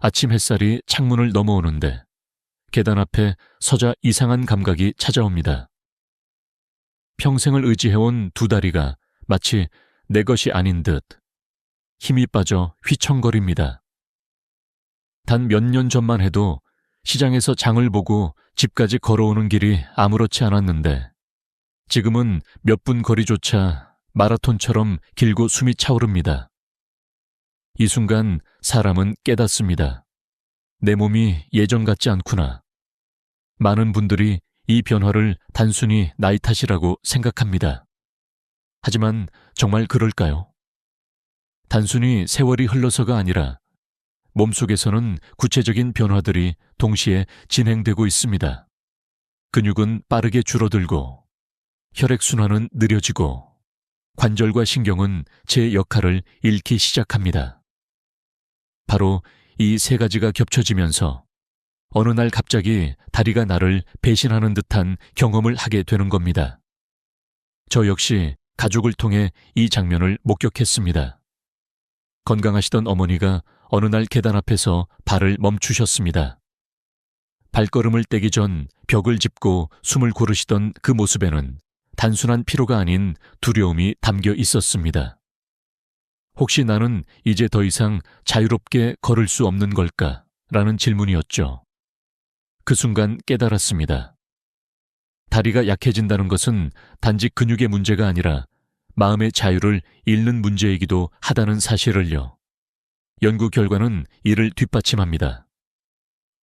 아침 햇살이 창문을 넘어오는데 계단 앞에 서자 이상한 감각이 찾아옵니다. 평생을 의지해온 두 다리가 마치 내 것이 아닌 듯 힘이 빠져 휘청거립니다. 단 몇 년 전만 해도 시장에서 장을 보고 집까지 걸어오는 길이 아무렇지 않았는데 지금은 몇 분 거리조차 마라톤처럼 길고 숨이 차오릅니다. 이 순간 사람은 깨닫습니다. 내 몸이 예전 같지 않구나. 많은 분들이 이 변화를 단순히 나이 탓이라고 생각합니다. 하지만 정말 그럴까요? 단순히 세월이 흘러서가 아니라 몸속에서는 구체적인 변화들이 동시에 진행되고 있습니다. 근육은 빠르게 줄어들고 혈액순환은 느려지고 관절과 신경은 제 역할을 잃기 시작합니다. 바로 이 세 가지가 겹쳐지면서 어느 날 갑자기 다리가 나를 배신하는 듯한 경험을 하게 되는 겁니다. 저 역시 가족을 통해 이 장면을 목격했습니다. 건강하시던 어머니가 어느 날 계단 앞에서 발을 멈추셨습니다. 발걸음을 떼기 전 벽을 짚고 숨을 고르시던 그 모습에는 단순한 피로가 아닌 두려움이 담겨 있었습니다. 혹시 나는 이제 더 이상 자유롭게 걸을 수 없는 걸까? 라는 질문이었죠. 그 순간 깨달았습니다. 다리가 약해진다는 것은 단지 근육의 문제가 아니라 마음의 자유를 잃는 문제이기도 하다는 사실을요. 연구 결과는 이를 뒷받침합니다.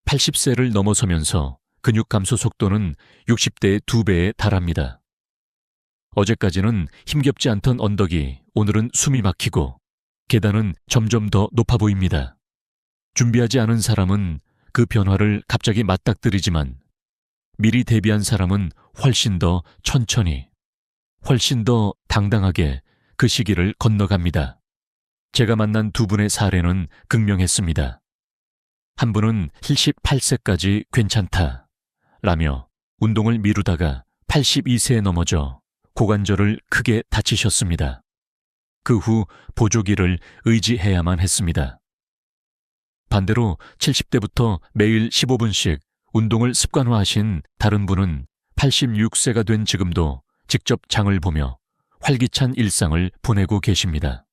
80세를 넘어서면서 근육 감소 속도는 60대의 2배에 달합니다. 어제까지는 힘겹지 않던 언덕이 오늘은 숨이 막히고 계단은 점점 더 높아 보입니다. 준비하지 않은 사람은 그 변화를 갑자기 맞닥뜨리지만 미리 대비한 사람은 훨씬 더 천천히, 훨씬 더 당당하게 그 시기를 건너갑니다. 제가 만난 두 분의 사례는 극명했습니다. 한 분은 78세까지 괜찮다 라며 운동을 미루다가 82세에 넘어져 고관절을 크게 다치셨습니다. 그 후 보조기를 의지해야만 했습니다. 반대로 70대부터 매일 15분씩 운동을 습관화하신 다른 분은 86세가 된 지금도 직접 장을 보며 활기찬 일상을 보내고 계십니다.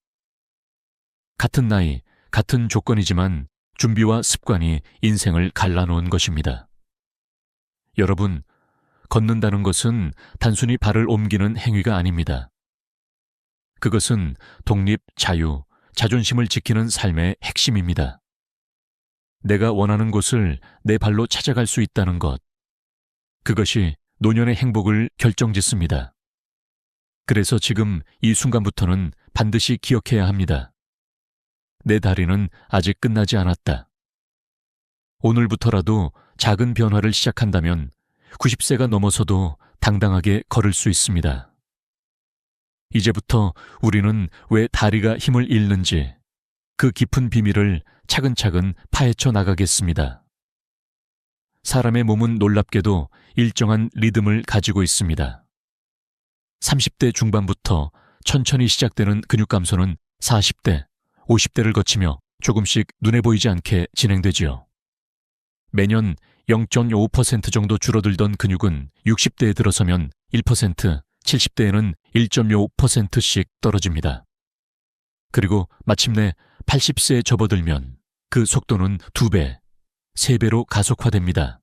같은 나이, 같은 조건이지만 준비와 습관이 인생을 갈라놓은 것입니다. 여러분, 걷는다는 것은 단순히 발을 옮기는 행위가 아닙니다. 그것은 독립, 자유, 자존심을 지키는 삶의 핵심입니다. 내가 원하는 곳을 내 발로 찾아갈 수 있다는 것. 그것이 노년의 행복을 결정짓습니다. 그래서 지금 이 순간부터는 반드시 기억해야 합니다. 내 다리는 아직 끝나지 않았다. 오늘부터라도 작은 변화를 시작한다면 90세가 넘어서도 당당하게 걸을 수 있습니다. 이제부터 우리는 왜 다리가 힘을 잃는지 그 깊은 비밀을 차근차근 파헤쳐 나가겠습니다. 사람의 몸은 놀랍게도 일정한 리듬을 가지고 있습니다. 30대 중반부터 천천히 시작되는 근육 감소는 40대, 50대를 거치며 조금씩 눈에 보이지 않게 진행되지요. 매년 0.5% 정도 줄어들던 근육은 60대에 들어서면 1%, 70대에는 1.5%씩 떨어집니다. 그리고 마침내 80세에 접어들면 그 속도는 2배, 3배로 가속화됩니다.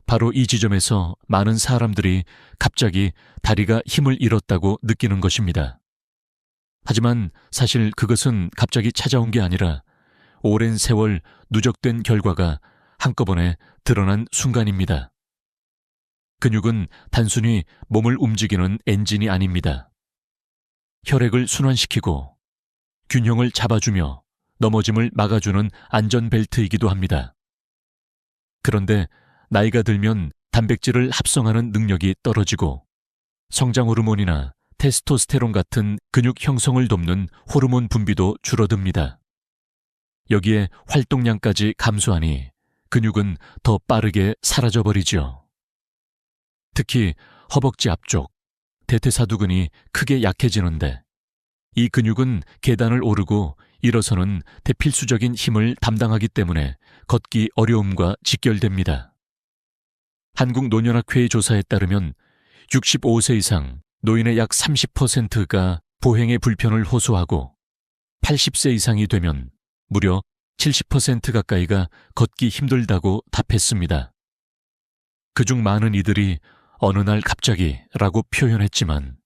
바로 이 지점에서 많은 사람들이 갑자기 다리가 힘을 잃었다고 느끼는 것입니다. 하지만 사실 그것은 갑자기 찾아온 게 아니라 오랜 세월 누적된 결과가 한꺼번에 드러난 순간입니다. 근육은 단순히 몸을 움직이는 엔진이 아닙니다. 혈액을 순환시키고 균형을 잡아주며 넘어짐을 막아주는 안전벨트이기도 합니다. 그런데 나이가 들면 단백질을 합성하는 능력이 떨어지고 성장 호르몬이나 테스토스테론 같은 근육 형성을 돕는 호르몬 분비도 줄어듭니다. 여기에 활동량까지 감소하니 근육은 더 빠르게 사라져버리죠. 특히 허벅지 앞쪽, 대퇴사두근이 크게 약해지는데 이 근육은 계단을 오르고 일어서는 대필수적인 힘을 담당하기 때문에 걷기 어려움과 직결됩니다. 한국노년학회의 조사에 따르면 65세 이상 노인의 약 30%가 보행의 불편을 호소하고 80세 이상이 되면 무려 70% 가까이가 걷기 힘들다고 답했습니다. 그중 많은 이들이 어느 날 갑자기 라고 표현했지만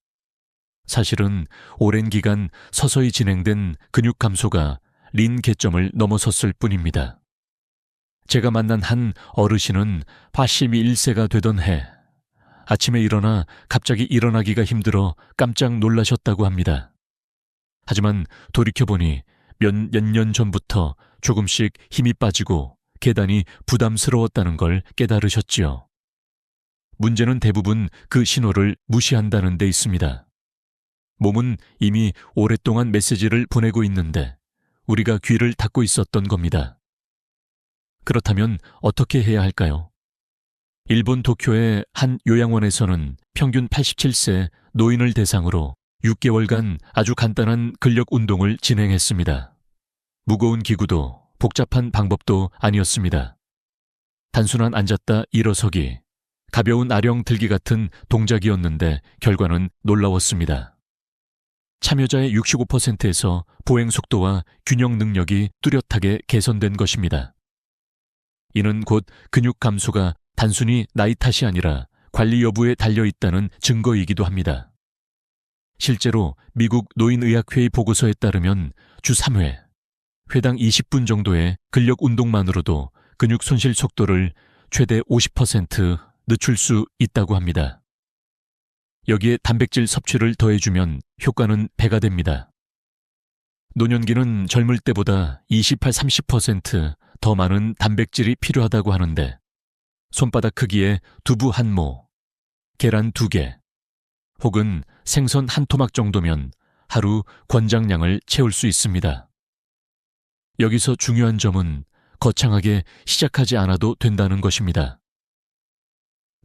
사실은 오랜 기간 서서히 진행된 근육 감소가 린 개점을 넘어섰을 뿐입니다. 제가 만난 한 어르신은 81세가 되던 해 아침에 일어나 갑자기 일어나기가 힘들어 깜짝 놀라셨다고 합니다. 하지만 돌이켜보니 몇 년 전부터 조금씩 힘이 빠지고 계단이 부담스러웠다는 걸 깨달으셨지요. 문제는 대부분 그 신호를 무시한다는 데 있습니다. 몸은 이미 오랫동안 메시지를 보내고 있는데 우리가 귀를 닫고 있었던 겁니다. 그렇다면 어떻게 해야 할까요? 일본 도쿄의 한 요양원에서는 평균 87세 노인을 대상으로 6개월간 아주 간단한 근력 운동을 진행했습니다. 무거운 기구도 복잡한 방법도 아니었습니다. 단순한 앉았다 일어서기, 가벼운 아령 들기 같은 동작이었는데 결과는 놀라웠습니다. 참여자의 65%에서 보행 속도와 균형 능력이 뚜렷하게 개선된 것입니다. 이는 곧 근육 감소가 단순히 나이 탓이 아니라 관리 여부에 달려있다는 증거이기도 합니다. 실제로 미국 노인의학회의 보고서에 따르면 주 3회, 회당 20분 정도의 근력 운동만으로도 근육 손실 속도를 최대 50% 늦출 수 있다고 합니다. 여기에 단백질 섭취를 더해주면 효과는 배가 됩니다. 노년기는 젊을 때보다 28-30% 더 많은 단백질이 필요하다고 하는데 손바닥 크기의 두부 한 모, 계란 2개, 혹은 생선 한 토막 정도면 하루 권장량을 채울 수 있습니다. 여기서 중요한 점은 거창하게 시작하지 않아도 된다는 것입니다.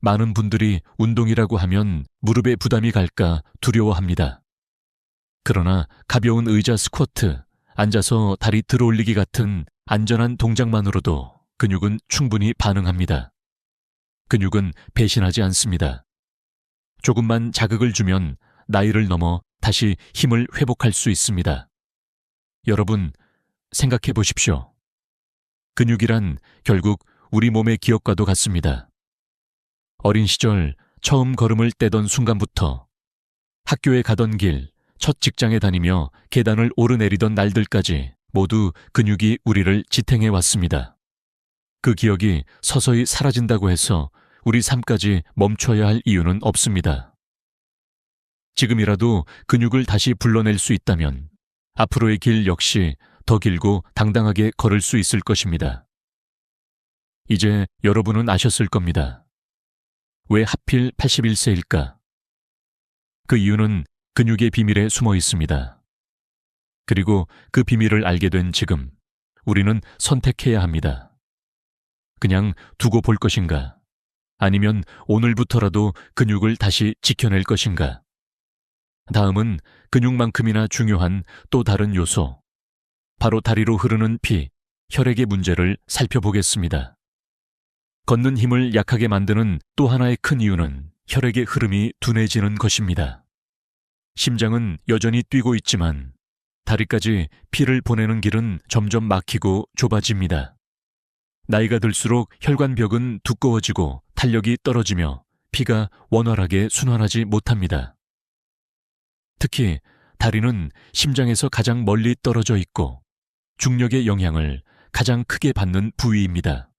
많은 분들이 운동이라고 하면 무릎에 부담이 갈까 두려워합니다. 그러나 가벼운 의자 스쿼트, 앉아서 다리 들어올리기 같은 안전한 동작만으로도 근육은 충분히 반응합니다. 근육은 배신하지 않습니다. 조금만 자극을 주면 나이를 넘어 다시 힘을 회복할 수 있습니다. 여러분, 생각해 보십시오. 근육이란 결국 우리 몸의 기억과도 같습니다. 어린 시절 처음 걸음을 떼던 순간부터 학교에 가던 길, 첫 직장에 다니며 계단을 오르내리던 날들까지 모두 근육이 우리를 지탱해 왔습니다. 그 기억이 서서히 사라진다고 해서 우리 삶까지 멈춰야 할 이유는 없습니다. 지금이라도 근육을 다시 불러낼 수 있다면 앞으로의 길 역시 더 길고 당당하게 걸을 수 있을 것입니다. 이제 여러분은 아셨을 겁니다. 왜 하필 81세일까? 그 이유는 근육의 비밀에 숨어 있습니다. 그리고 그 비밀을 알게 된 지금, 우리는 선택해야 합니다. 그냥 두고 볼 것인가? 아니면 오늘부터라도 근육을 다시 지켜낼 것인가? 다음은 근육만큼이나 중요한 또 다른 요소, 바로 다리로 흐르는 피, 혈액의 문제를 살펴보겠습니다. 걷는 힘을 약하게 만드는 또 하나의 큰 이유는 혈액의 흐름이 둔해지는 것입니다. 심장은 여전히 뛰고 있지만 다리까지 피를 보내는 길은 점점 막히고 좁아집니다. 나이가 들수록 혈관벽은 두꺼워지고 탄력이 떨어지며 피가 원활하게 순환하지 못합니다. 특히 다리는 심장에서 가장 멀리 떨어져 있고 중력의 영향을 가장 크게 받는 부위입니다.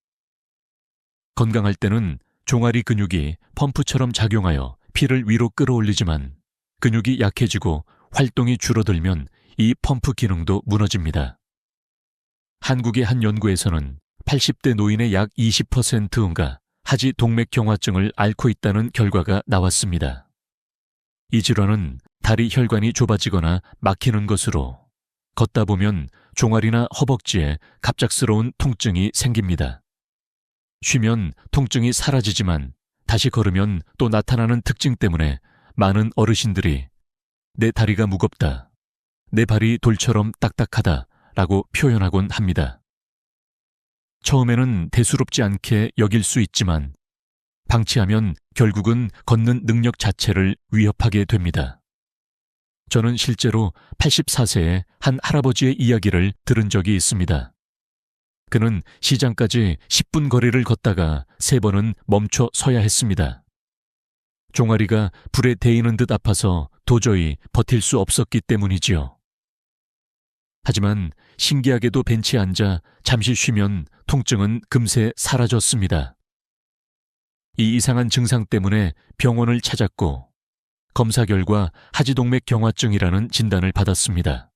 건강할 때는 종아리 근육이 펌프처럼 작용하여 피를 위로 끌어올리지만 근육이 약해지고 활동이 줄어들면 이 펌프 기능도 무너집니다. 한국의 한 연구에서는 80대 노인의 약 20%가 하지 동맥경화증을 앓고 있다는 결과가 나왔습니다. 이 질환은 다리 혈관이 좁아지거나 막히는 것으로 걷다 보면 종아리나 허벅지에 갑작스러운 통증이 생깁니다. 쉬면 통증이 사라지지만 다시 걸으면 또 나타나는 특징 때문에 많은 어르신들이 내 다리가 무겁다, 내 발이 돌처럼 딱딱하다 라고 표현하곤 합니다. 처음에는 대수롭지 않게 여길 수 있지만 방치하면 결국은 걷는 능력 자체를 위협하게 됩니다. 저는 실제로 84세의 한 할아버지의 이야기를 들은 적이 있습니다. 그는 시장까지 10분 거리를 걷다가 3번은 멈춰 서야 했습니다. 종아리가 불에 데이는 듯 아파서 도저히 버틸 수 없었기 때문이지요. 하지만 신기하게도 벤치에 앉아 잠시 쉬면 통증은 금세 사라졌습니다. 이 이상한 증상 때문에 병원을 찾았고 검사 결과 하지동맥 경화증이라는 진단을 받았습니다.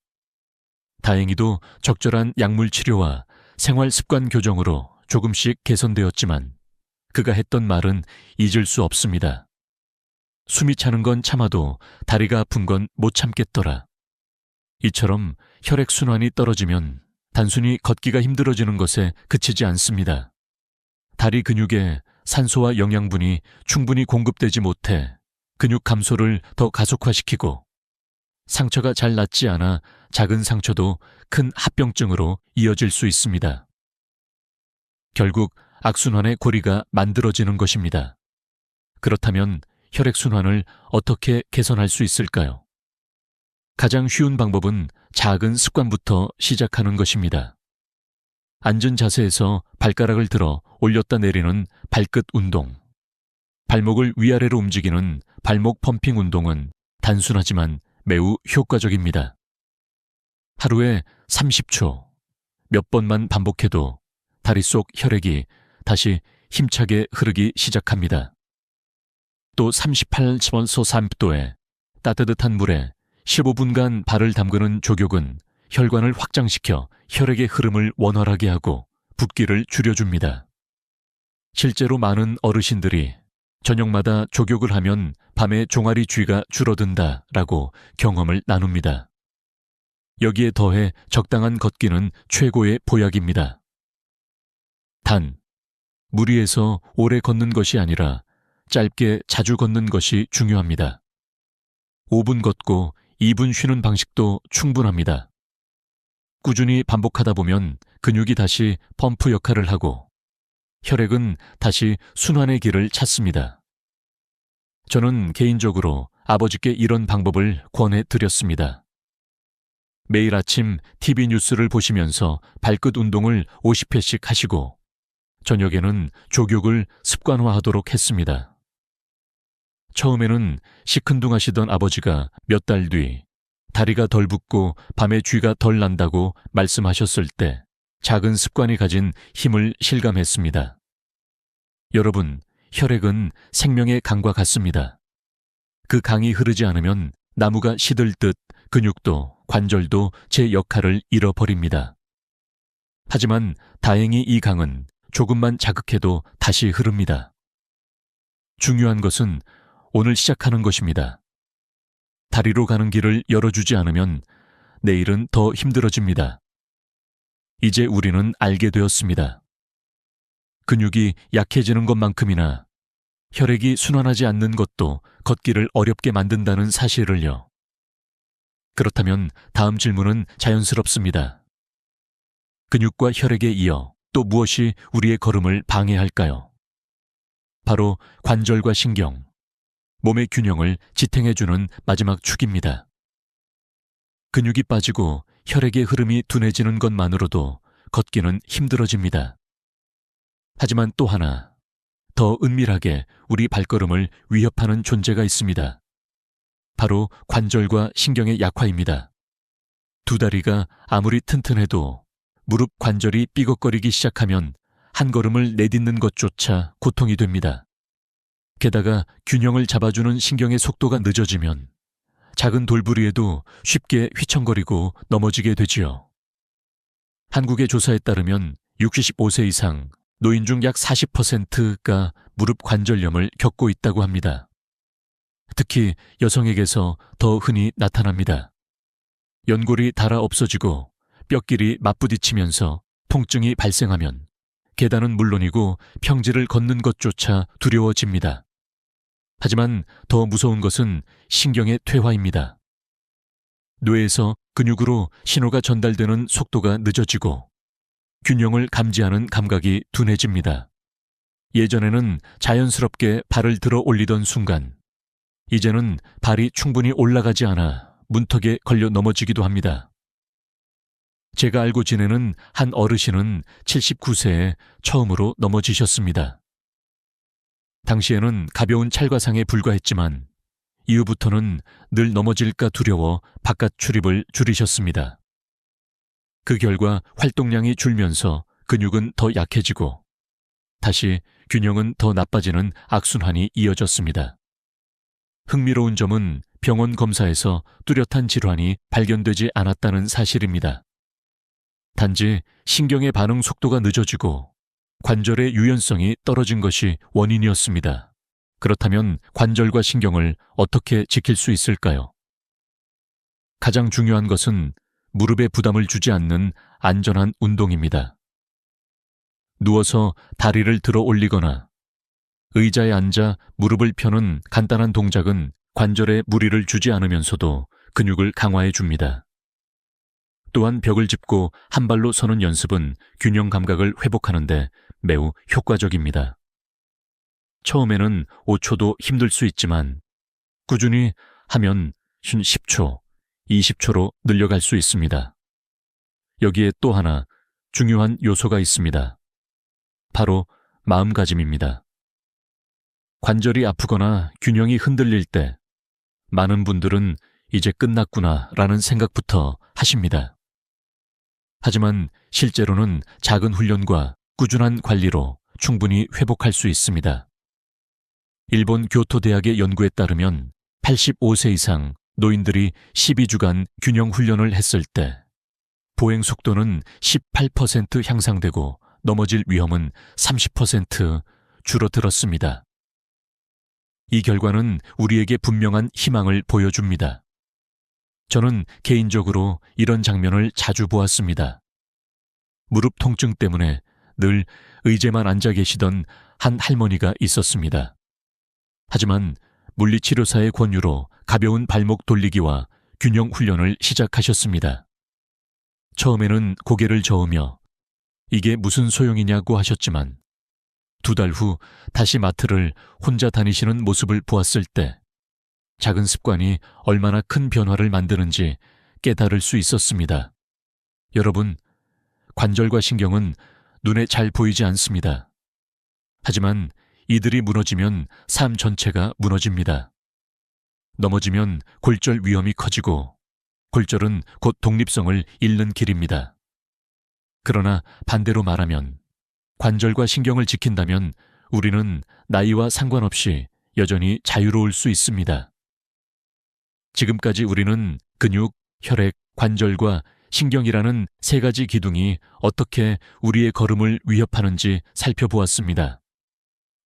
다행히도 적절한 약물 치료와 생활 습관 교정으로 조금씩 개선되었지만 그가 했던 말은 잊을 수 없습니다. 숨이 차는 건 참아도 다리가 아픈 건 못 참겠더라. 이처럼 혈액순환이 떨어지면 단순히 걷기가 힘들어지는 것에 그치지 않습니다. 다리 근육에 산소와 영양분이 충분히 공급되지 못해 근육 감소를 더 가속화시키고 상처가 잘 낫지 않아 작은 상처도 큰 합병증으로 이어질 수 있습니다. 결국 악순환의 고리가 만들어지는 것입니다. 그렇다면 혈액순환을 어떻게 개선할 수 있을까요? 가장 쉬운 방법은 작은 습관부터 시작하는 것입니다. 앉은 자세에서 발가락을 들어 올렸다 내리는 발끝 운동, 발목을 위아래로 움직이는 발목 펌핑 운동은 단순하지만 매우 효과적입니다. 하루에 30초, 몇 번만 반복해도 다리 속 혈액이 다시 힘차게 흐르기 시작합니다. 또 38도 3도에 따뜻한 물에 15분간 발을 담그는 조격은 혈관을 확장시켜 혈액의 흐름을 원활하게 하고 붓기를 줄여줍니다. 실제로 많은 어르신들이 저녁마다 조격을 하면 밤에 종아리 쥐가 줄어든다라고 경험을 나눕니다. 여기에 더해 적당한 걷기는 최고의 보약입니다. 단, 무리해서 오래 걷는 것이 아니라 짧게 자주 걷는 것이 중요합니다. 5분 걷고 2분 쉬는 방식도 충분합니다. 꾸준히 반복하다 보면 근육이 다시 펌프 역할을 하고 혈액은 다시 순환의 길을 찾습니다. 저는 개인적으로 아버지께 이런 방법을 권해드렸습니다. 매일 아침 TV 뉴스를 보시면서 발끝 운동을 50회씩 하시고 저녁에는 조격을 습관화하도록 했습니다. 처음에는 시큰둥하시던 아버지가 몇 달 뒤 다리가 덜 붓고 밤에 쥐가 덜 난다고 말씀하셨을 때 작은 습관이 가진 힘을 실감했습니다. 여러분, 혈액은 생명의 강과 같습니다. 그 강이 흐르지 않으면 나무가 시들듯 근육도 관절도 제 역할을 잃어버립니다. 하지만 다행히 이 강은 조금만 자극해도 다시 흐릅니다. 중요한 것은 오늘 시작하는 것입니다. 다리로 가는 길을 열어주지 않으면 내일은 더 힘들어집니다. 이제 우리는 알게 되었습니다. 근육이 약해지는 것만큼이나 혈액이 순환하지 않는 것도 걷기를 어렵게 만든다는 사실을요. 그렇다면 다음 질문은 자연스럽습니다. 근육과 혈액에 이어 또 무엇이 우리의 걸음을 방해할까요? 바로 관절과 신경, 몸의 균형을 지탱해주는 마지막 축입니다. 근육이 빠지고 혈액의 흐름이 둔해지는 것만으로도 걷기는 힘들어집니다. 하지만 또 하나, 더 은밀하게 우리 발걸음을 위협하는 존재가 있습니다. 바로 관절과 신경의 약화입니다. 두 다리가 아무리 튼튼해도 무릎 관절이 삐걱거리기 시작하면 한 걸음을 내딛는 것조차 고통이 됩니다. 게다가 균형을 잡아주는 신경의 속도가 늦어지면 작은 돌부리에도 쉽게 휘청거리고 넘어지게 되지요. 한국의 조사에 따르면 65세 이상 노인 중 약 40%가 무릎 관절염을 겪고 있다고 합니다. 특히 여성에게서 더 흔히 나타납니다. 연골이 닳아 없어지고 뼈끼리 맞부딪히면서 통증이 발생하면 계단은 물론이고 평지를 걷는 것조차 두려워집니다. 하지만 더 무서운 것은 신경의 퇴화입니다. 뇌에서 근육으로 신호가 전달되는 속도가 늦어지고 균형을 감지하는 감각이 둔해집니다. 예전에는 자연스럽게 발을 들어 올리던 순간, 이제는 발이 충분히 올라가지 않아 문턱에 걸려 넘어지기도 합니다. 제가 알고 지내는 한 어르신은 79세에 처음으로 넘어지셨습니다. 당시에는 가벼운 찰과상에 불과했지만 이후부터는 늘 넘어질까 두려워 바깥 출입을 줄이셨습니다. 그 결과 활동량이 줄면서 근육은 더 약해지고 다시 균형은 더 나빠지는 악순환이 이어졌습니다. 흥미로운 점은 병원 검사에서 뚜렷한 질환이 발견되지 않았다는 사실입니다. 단지 신경의 반응 속도가 늦어지고 관절의 유연성이 떨어진 것이 원인이었습니다. 그렇다면 관절과 신경을 어떻게 지킬 수 있을까요? 가장 중요한 것은 무릎에 부담을 주지 않는 안전한 운동입니다. 누워서 다리를 들어 올리거나 의자에 앉아 무릎을 펴는 간단한 동작은 관절에 무리를 주지 않으면서도 근육을 강화해 줍니다. 또한 벽을 짚고 한 발로 서는 연습은 균형 감각을 회복하는 데 매우 효과적입니다. 처음에는 5초도 힘들 수 있지만 꾸준히 하면 10초, 20초로 늘려갈 수 있습니다. 여기에 또 하나 중요한 요소가 있습니다. 바로 마음가짐입니다. 관절이 아프거나 균형이 흔들릴 때 많은 분들은 이제 끝났구나라는 생각부터 하십니다. 하지만 실제로는 작은 훈련과 꾸준한 관리로 충분히 회복할 수 있습니다. 일본 교토대학의 연구에 따르면 85세 이상 노인들이 12주간 균형 훈련을 했을 때 보행 속도는 18% 향상되고 넘어질 위험은 30% 줄어들었습니다. 이 결과는 우리에게 분명한 희망을 보여줍니다. 저는 개인적으로 이런 장면을 자주 보았습니다. 무릎 통증 때문에 늘 의자만 앉아 계시던 한 할머니가 있었습니다. 하지만 물리치료사의 권유로 가벼운 발목 돌리기와 균형 훈련을 시작하셨습니다. 처음에는 고개를 저으며 이게 무슨 소용이냐고 하셨지만 2달 후 다시 마트를 혼자 다니시는 모습을 보았을 때 작은 습관이 얼마나 큰 변화를 만드는지 깨달을 수 있었습니다. 여러분, 관절과 신경은 눈에 잘 보이지 않습니다. 하지만 이들이 무너지면 삶 전체가 무너집니다. 넘어지면 골절 위험이 커지고 골절은 곧 독립성을 잃는 길입니다. 그러나 반대로 말하면 관절과 신경을 지킨다면 우리는 나이와 상관없이 여전히 자유로울 수 있습니다. 지금까지 우리는 근육, 혈액, 관절과 신경이라는 3가지 기둥이 어떻게 우리의 걸음을 위협하는지 살펴보았습니다.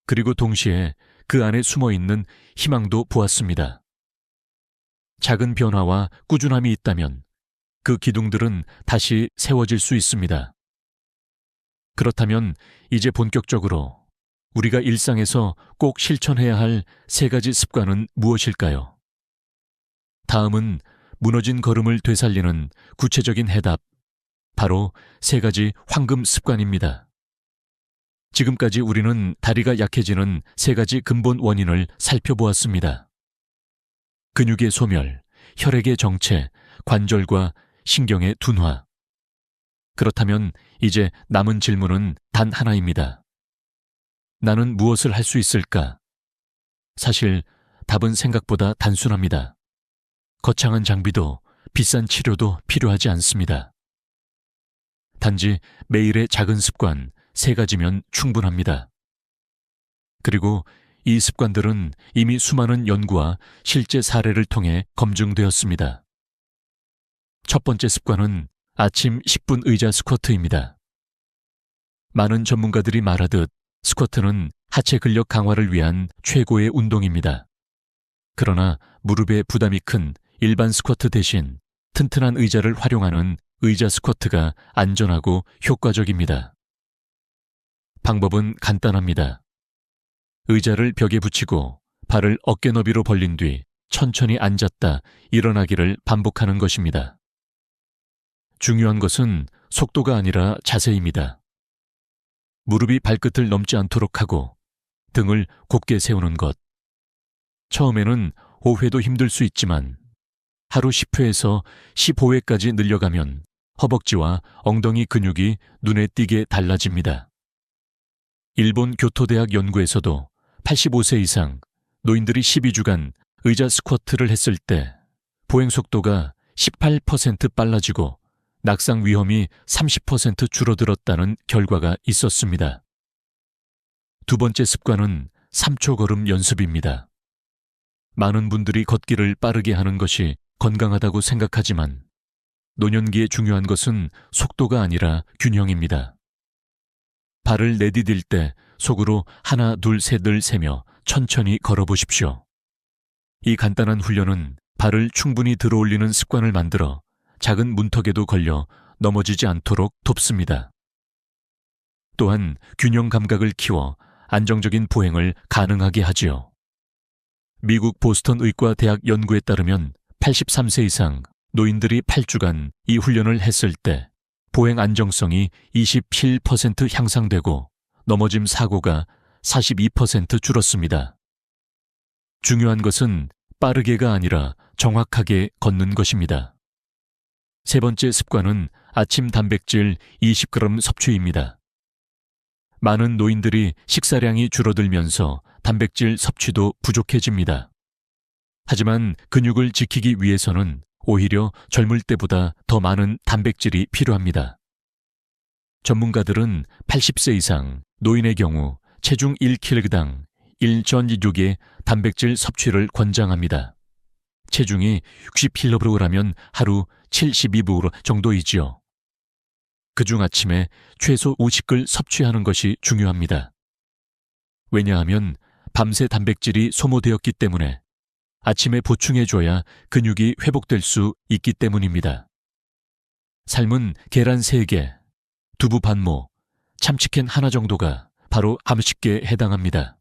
그리고 동시에 그 안에 숨어있는 희망도 보았습니다. 작은 변화와 꾸준함이 있다면 그 기둥들은 다시 세워질 수 있습니다. 그렇다면 이제 본격적으로 우리가 일상에서 꼭 실천해야 할 3가지 습관은 무엇일까요? 다음은 무너진 걸음을 되살리는 구체적인 해답, 바로 3가지 황금 습관입니다. 지금까지 우리는 다리가 약해지는 3가지 근본 원인을 살펴보았습니다. 근육의 소멸, 혈액의 정체, 관절과 신경의 둔화. 그렇다면 이제 남은 질문은 단 하나입니다. 나는 무엇을 할 수 있을까? 사실 답은 생각보다 단순합니다. 거창한 장비도 비싼 치료도 필요하지 않습니다. 단지 매일의 작은 습관 3가지면 충분합니다. 그리고 이 습관들은 이미 수많은 연구와 실제 사례를 통해 검증되었습니다. 첫 번째 습관은 아침 10분 의자 스쿼트입니다. 많은 전문가들이 말하듯 스쿼트는 하체 근력 강화를 위한 최고의 운동입니다. 그러나 무릎에 부담이 큰 일반 스쿼트 대신 튼튼한 의자를 활용하는 의자 스쿼트가 안전하고 효과적입니다. 방법은 간단합니다. 의자를 벽에 붙이고 발을 어깨 너비로 벌린 뒤 천천히 앉았다 일어나기를 반복하는 것입니다. 중요한 것은 속도가 아니라 자세입니다. 무릎이 발끝을 넘지 않도록 하고 등을 곧게 세우는 것. 처음에는 5회도 힘들 수 있지만 하루 10회에서 15회까지 늘려가면 허벅지와 엉덩이 근육이 눈에 띄게 달라집니다. 일본 교토대학 연구에서도 85세 이상 노인들이 12주간 의자 스쿼트를 했을 때 보행 속도가 18% 빨라지고 낙상 위험이 30% 줄어들었다는 결과가 있었습니다. 두 번째 습관은 3초 걸음 연습입니다. 많은 분들이 걷기를 빠르게 하는 것이 건강하다고 생각하지만 노년기에 중요한 것은 속도가 아니라 균형입니다. 발을 내디딜 때 속으로 하나, 둘, 셋을 세며 천천히 걸어보십시오. 이 간단한 훈련은 발을 충분히 들어올리는 습관을 만들어 작은 문턱에도 걸려 넘어지지 않도록 돕습니다. 또한 균형 감각을 키워 안정적인 보행을 가능하게 하지요. 미국 보스턴 의과대학 연구에 따르면 83세 이상 노인들이 8주간 이 훈련을 했을 때 보행 안정성이 27% 향상되고 넘어짐 사고가 42% 줄었습니다. 중요한 것은 빠르게가 아니라 정확하게 걷는 것입니다. 세 번째 습관은 아침 단백질 20g 섭취입니다. 많은 노인들이 식사량이 줄어들면서 단백질 섭취도 부족해집니다. 하지만 근육을 지키기 위해서는 오히려 젊을 때보다 더 많은 단백질이 필요합니다. 전문가들은 80세 이상 노인의 경우 체중 1kg당 1전이육의 단백질 섭취를 권장합니다. 체중이 60kg라면 하루 72g 정도이지요. 그중 아침에 최소 50g 섭취하는 것이 중요합니다. 왜냐하면 밤새 단백질이 소모되었기 때문에 아침에 보충해줘야 근육이 회복될 수 있기 때문입니다. 삶은 계란 3개, 두부 반모, 참치캔 하나 정도가 바로 암식계에 해당합니다.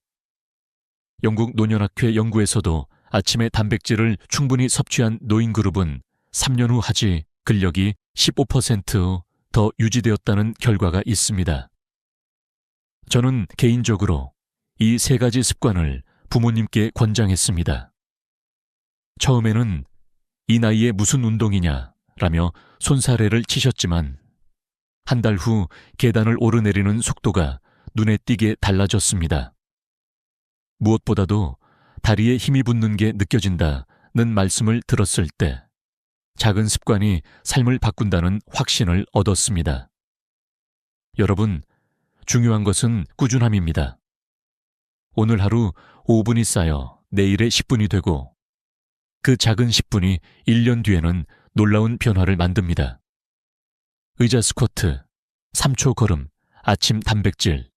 영국 노년학회 연구에서도 아침에 단백질을 충분히 섭취한 노인 그룹은 3년 후 하지 근력이 15% 더 유지되었다는 결과가 있습니다. 저는 개인적으로 이 3가지 습관을 부모님께 권장했습니다. 처음에는 이 나이에 무슨 운동이냐 라며 손사래를 치셨지만 한 달 후 계단을 오르내리는 속도가 눈에 띄게 달라졌습니다. 무엇보다도 다리에 힘이 붙는 게 느껴진다는 말씀을 들었을 때 작은 습관이 삶을 바꾼다는 확신을 얻었습니다. 여러분, 중요한 것은 꾸준함입니다. 오늘 하루 5분이 쌓여 내일의 10분이 되고 그 작은 10분이 1년 뒤에는 놀라운 변화를 만듭니다. 의자 스쿼트, 3초 걸음, 아침 단백질.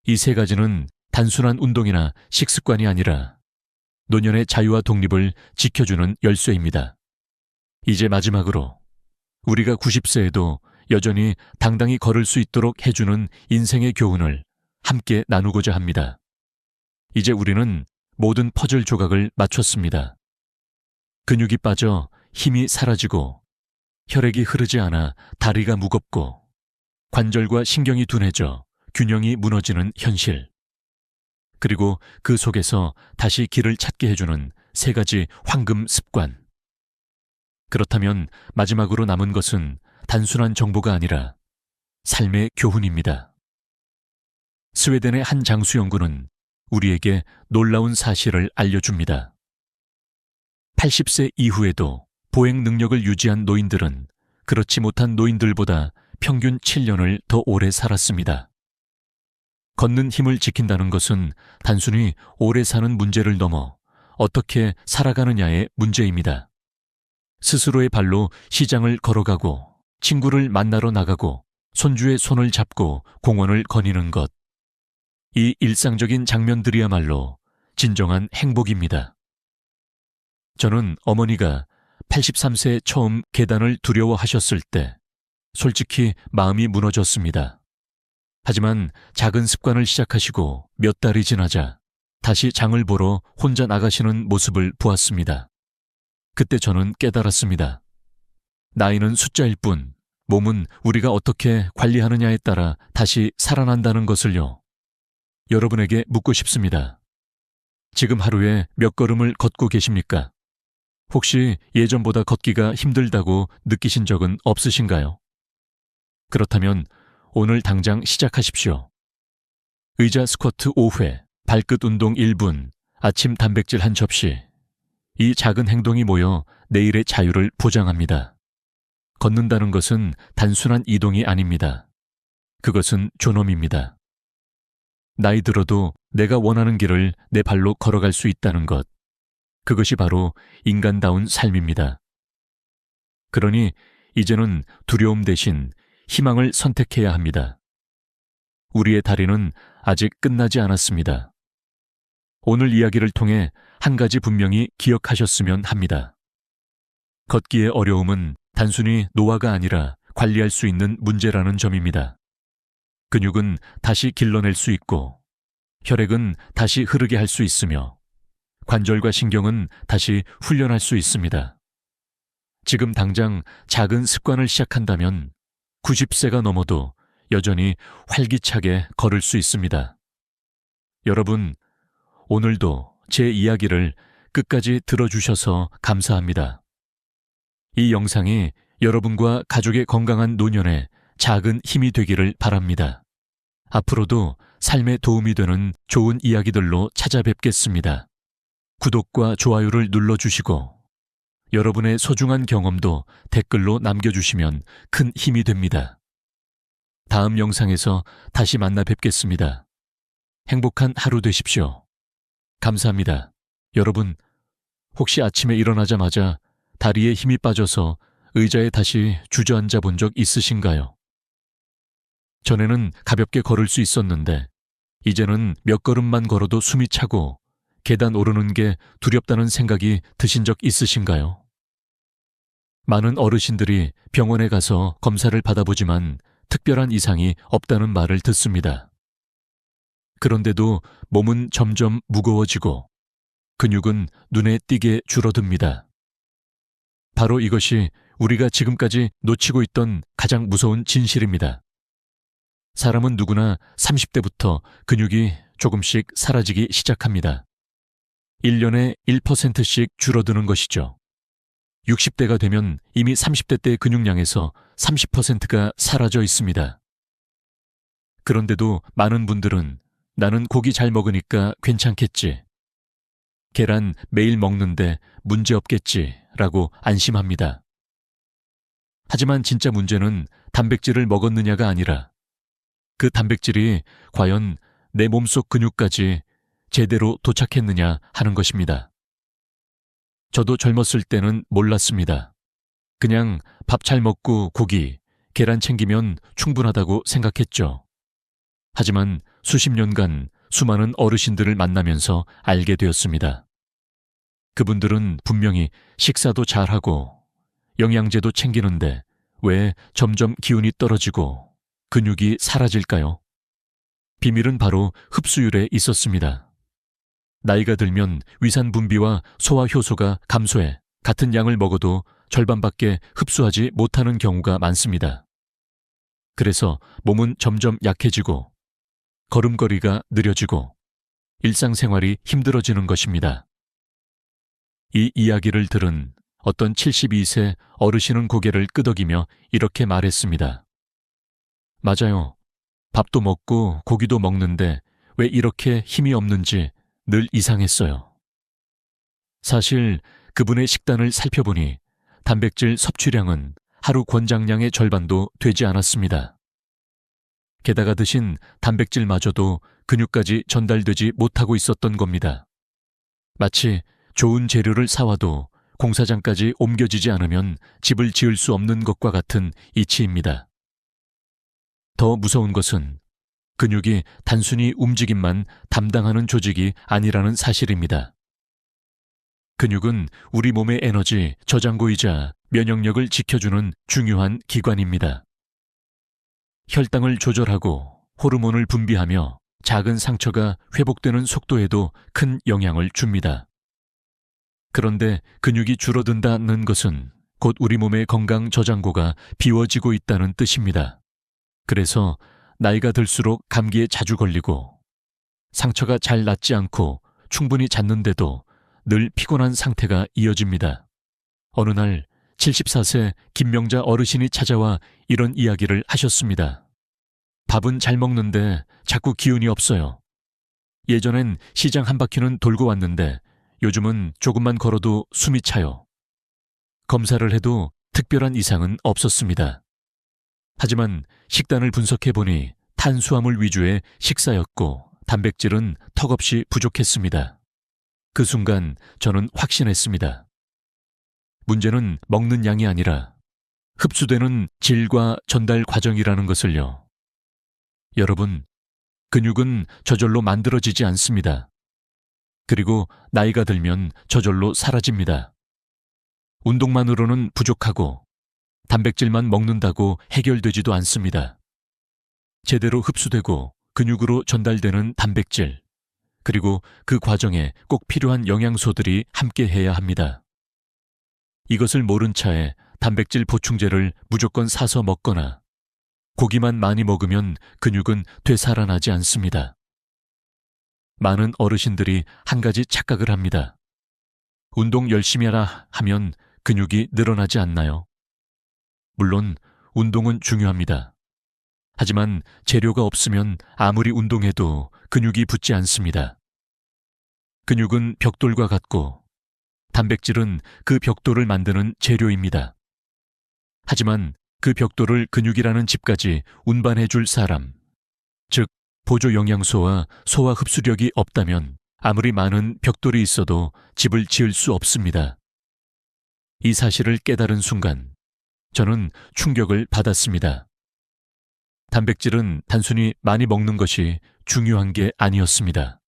이 3가지는 단순한 운동이나 식습관이 아니라 노년의 자유와 독립을 지켜주는 열쇠입니다. 이제 마지막으로 우리가 90세에도 여전히 당당히 걸을 수 있도록 해주는 인생의 교훈을 함께 나누고자 합니다. 이제 우리는 모든 퍼즐 조각을 맞췄습니다. 근육이 빠져 힘이 사라지고 혈액이 흐르지 않아 다리가 무겁고 관절과 신경이 둔해져 균형이 무너지는 현실. 그리고 그 속에서 다시 길을 찾게 해주는 3가지 황금 습관. 그렇다면 마지막으로 남은 것은 단순한 정보가 아니라 삶의 교훈입니다. 스웨덴의 한 장수 연구는 우리에게 놀라운 사실을 알려줍니다. 80세 이후에도 보행 능력을 유지한 노인들은 그렇지 못한 노인들보다 평균 7년을 더 오래 살았습니다. 걷는 힘을 지킨다는 것은 단순히 오래 사는 문제를 넘어 어떻게 살아가느냐의 문제입니다. 스스로의 발로 시장을 걸어가고 친구를 만나러 나가고 손주의 손을 잡고 공원을 거니는 것. 이 일상적인 장면들이야말로 진정한 행복입니다. 저는 어머니가 83세에 처음 계단을 두려워하셨을 때 솔직히 마음이 무너졌습니다. 하지만 작은 습관을 시작하시고 몇 달이 지나자 다시 장을 보러 혼자 나가시는 모습을 보았습니다. 그때 저는 깨달았습니다. 나이는 숫자일 뿐 몸은 우리가 어떻게 관리하느냐에 따라 다시 살아난다는 것을요. 여러분에게 묻고 싶습니다. 지금 하루에 몇 걸음을 걷고 계십니까? 혹시 예전보다 걷기가 힘들다고 느끼신 적은 없으신가요? 그렇다면 오늘 당장 시작하십시오. 의자 스쿼트 5회, 발끝 운동 1분, 아침 단백질 한 접시. 이 작은 행동이 모여 내일의 자유를 보장합니다. 걷는다는 것은 단순한 이동이 아닙니다. 그것은 존엄입니다. 나이 들어도 내가 원하는 길을 내 발로 걸어갈 수 있다는 것. 그것이 바로 인간다운 삶입니다. 그러니 이제는 두려움 대신 희망을 선택해야 합니다. 우리의 다리는 아직 끝나지 않았습니다. 오늘 이야기를 통해 한 가지 분명히 기억하셨으면 합니다. 걷기의 어려움은 단순히 노화가 아니라 관리할 수 있는 문제라는 점입니다. 근육은 다시 길러낼 수 있고 혈액은 다시 흐르게 할 수 있으며 관절과 신경은 다시 훈련할 수 있습니다. 지금 당장 작은 습관을 시작한다면 90세가 넘어도 여전히 활기차게 걸을 수 있습니다. 여러분, 오늘도 제 이야기를 끝까지 들어주셔서 감사합니다. 이 영상이 여러분과 가족의 건강한 노년에 작은 힘이 되기를 바랍니다. 앞으로도 삶에 도움이 되는 좋은 이야기들로 찾아뵙겠습니다. 구독과 좋아요를 눌러주시고 여러분의 소중한 경험도 댓글로 남겨주시면 큰 힘이 됩니다. 다음 영상에서 다시 만나 뵙겠습니다. 행복한 하루 되십시오. 감사합니다. 여러분, 혹시 아침에 일어나자마자 다리에 힘이 빠져서 의자에 다시 주저앉아 본 적 있으신가요? 전에는 가볍게 걸을 수 있었는데 이제는 몇 걸음만 걸어도 숨이 차고 계단 오르는 게 두렵다는 생각이 드신 적 있으신가요? 많은 어르신들이 병원에 가서 검사를 받아보지만 특별한 이상이 없다는 말을 듣습니다. 그런데도 몸은 점점 무거워지고 근육은 눈에 띄게 줄어듭니다. 바로 이것이 우리가 지금까지 놓치고 있던 가장 무서운 진실입니다. 사람은 누구나 30대부터 근육이 조금씩 사라지기 시작합니다. 1년에 1%씩 줄어드는 것이죠. 60대가 되면 이미 30대 때 근육량에서 30%가 사라져 있습니다. 그런데도 많은 분들은 나는 고기 잘 먹으니까 괜찮겠지. 계란 매일 먹는데 문제없겠지 라고 안심합니다. 하지만 진짜 문제는 단백질을 먹었느냐가 아니라 그 단백질이 과연 내 몸속 근육까지 제대로 도착했느냐 하는 것입니다. 저도 젊었을 때는 몰랐습니다. 그냥 밥 잘 먹고 고기, 계란 챙기면 충분하다고 생각했죠. 하지만 수십 년간 수많은 어르신들을 만나면서 알게 되었습니다. 그분들은 분명히 식사도 잘하고 영양제도 챙기는데 왜 점점 기운이 떨어지고 근육이 사라질까요? 비밀은 바로 흡수율에 있었습니다. 나이가 들면 위산 분비와 소화 효소가 감소해 같은 양을 먹어도 절반밖에 흡수하지 못하는 경우가 많습니다. 그래서 몸은 점점 약해지고 걸음걸이가 느려지고 일상생활이 힘들어지는 것입니다. 이 이야기를 들은 어떤 72세 어르신은 고개를 끄덕이며 이렇게 말했습니다. 맞아요. 밥도 먹고 고기도 먹는데 왜 이렇게 힘이 없는지 늘 이상했어요. 사실 그분의 식단을 살펴보니 단백질 섭취량은 하루 권장량의 절반도 되지 않았습니다. 게다가 드신 단백질마저도 근육까지 전달되지 못하고 있었던 겁니다. 마치 좋은 재료를 사와도 공사장까지 옮겨지지 않으면 집을 지을 수 없는 것과 같은 이치입니다. 더 무서운 것은 근육이 단순히 움직임만 담당하는 조직이 아니라는 사실입니다. 근육은 우리 몸의 에너지 저장고이자 면역력을 지켜주는 중요한 기관입니다. 혈당을 조절하고 호르몬을 분비하며 작은 상처가 회복되는 속도에도 큰 영향을 줍니다. 그런데 근육이 줄어든다는 것은 곧 우리 몸의 건강 저장고가 비워지고 있다는 뜻입니다. 그래서 나이가 들수록 감기에 자주 걸리고 상처가 잘 낫지 않고 충분히 잤는데도 늘 피곤한 상태가 이어집니다. 어느 날 74세 김명자 어르신이 찾아와 이런 이야기를 하셨습니다. 밥은 잘 먹는데 자꾸 기운이 없어요. 예전엔 시장 한 바퀴는 돌고 왔는데 요즘은 조금만 걸어도 숨이 차요. 검사를 해도 특별한 이상은 없었습니다. 하지만 식단을 분석해보니 탄수화물 위주의 식사였고 단백질은 턱없이 부족했습니다. 그 순간 저는 확신했습니다. 문제는 먹는 양이 아니라 흡수되는 질과 전달 과정이라는 것을요. 여러분, 근육은 저절로 만들어지지 않습니다. 그리고 나이가 들면 저절로 사라집니다. 운동만으로는 부족하고 단백질만 먹는다고 해결되지도 않습니다. 제대로 흡수되고 근육으로 전달되는 단백질, 그리고 그 과정에 꼭 필요한 영양소들이 함께 해야 합니다. 이것을 모른 차에 단백질 보충제를 무조건 사서 먹거나 고기만 많이 먹으면 근육은 되살아나지 않습니다. 많은 어르신들이 한 가지 착각을 합니다. 운동 열심히 하라 하면 근육이 늘어나지 않나요? 물론 운동은 중요합니다. 하지만 재료가 없으면 아무리 운동해도 근육이 붙지 않습니다. 근육은 벽돌과 같고 단백질은 그 벽돌을 만드는 재료입니다. 하지만 그 벽돌을 근육이라는 집까지 운반해 줄 사람, 즉 보조 영양소와 소화 흡수력이 없다면 아무리 많은 벽돌이 있어도 집을 지을 수 없습니다. 이 사실을 깨달은 순간 저는 충격을 받았습니다. 단백질은 단순히 많이 먹는 것이 중요한 게 아니었습니다.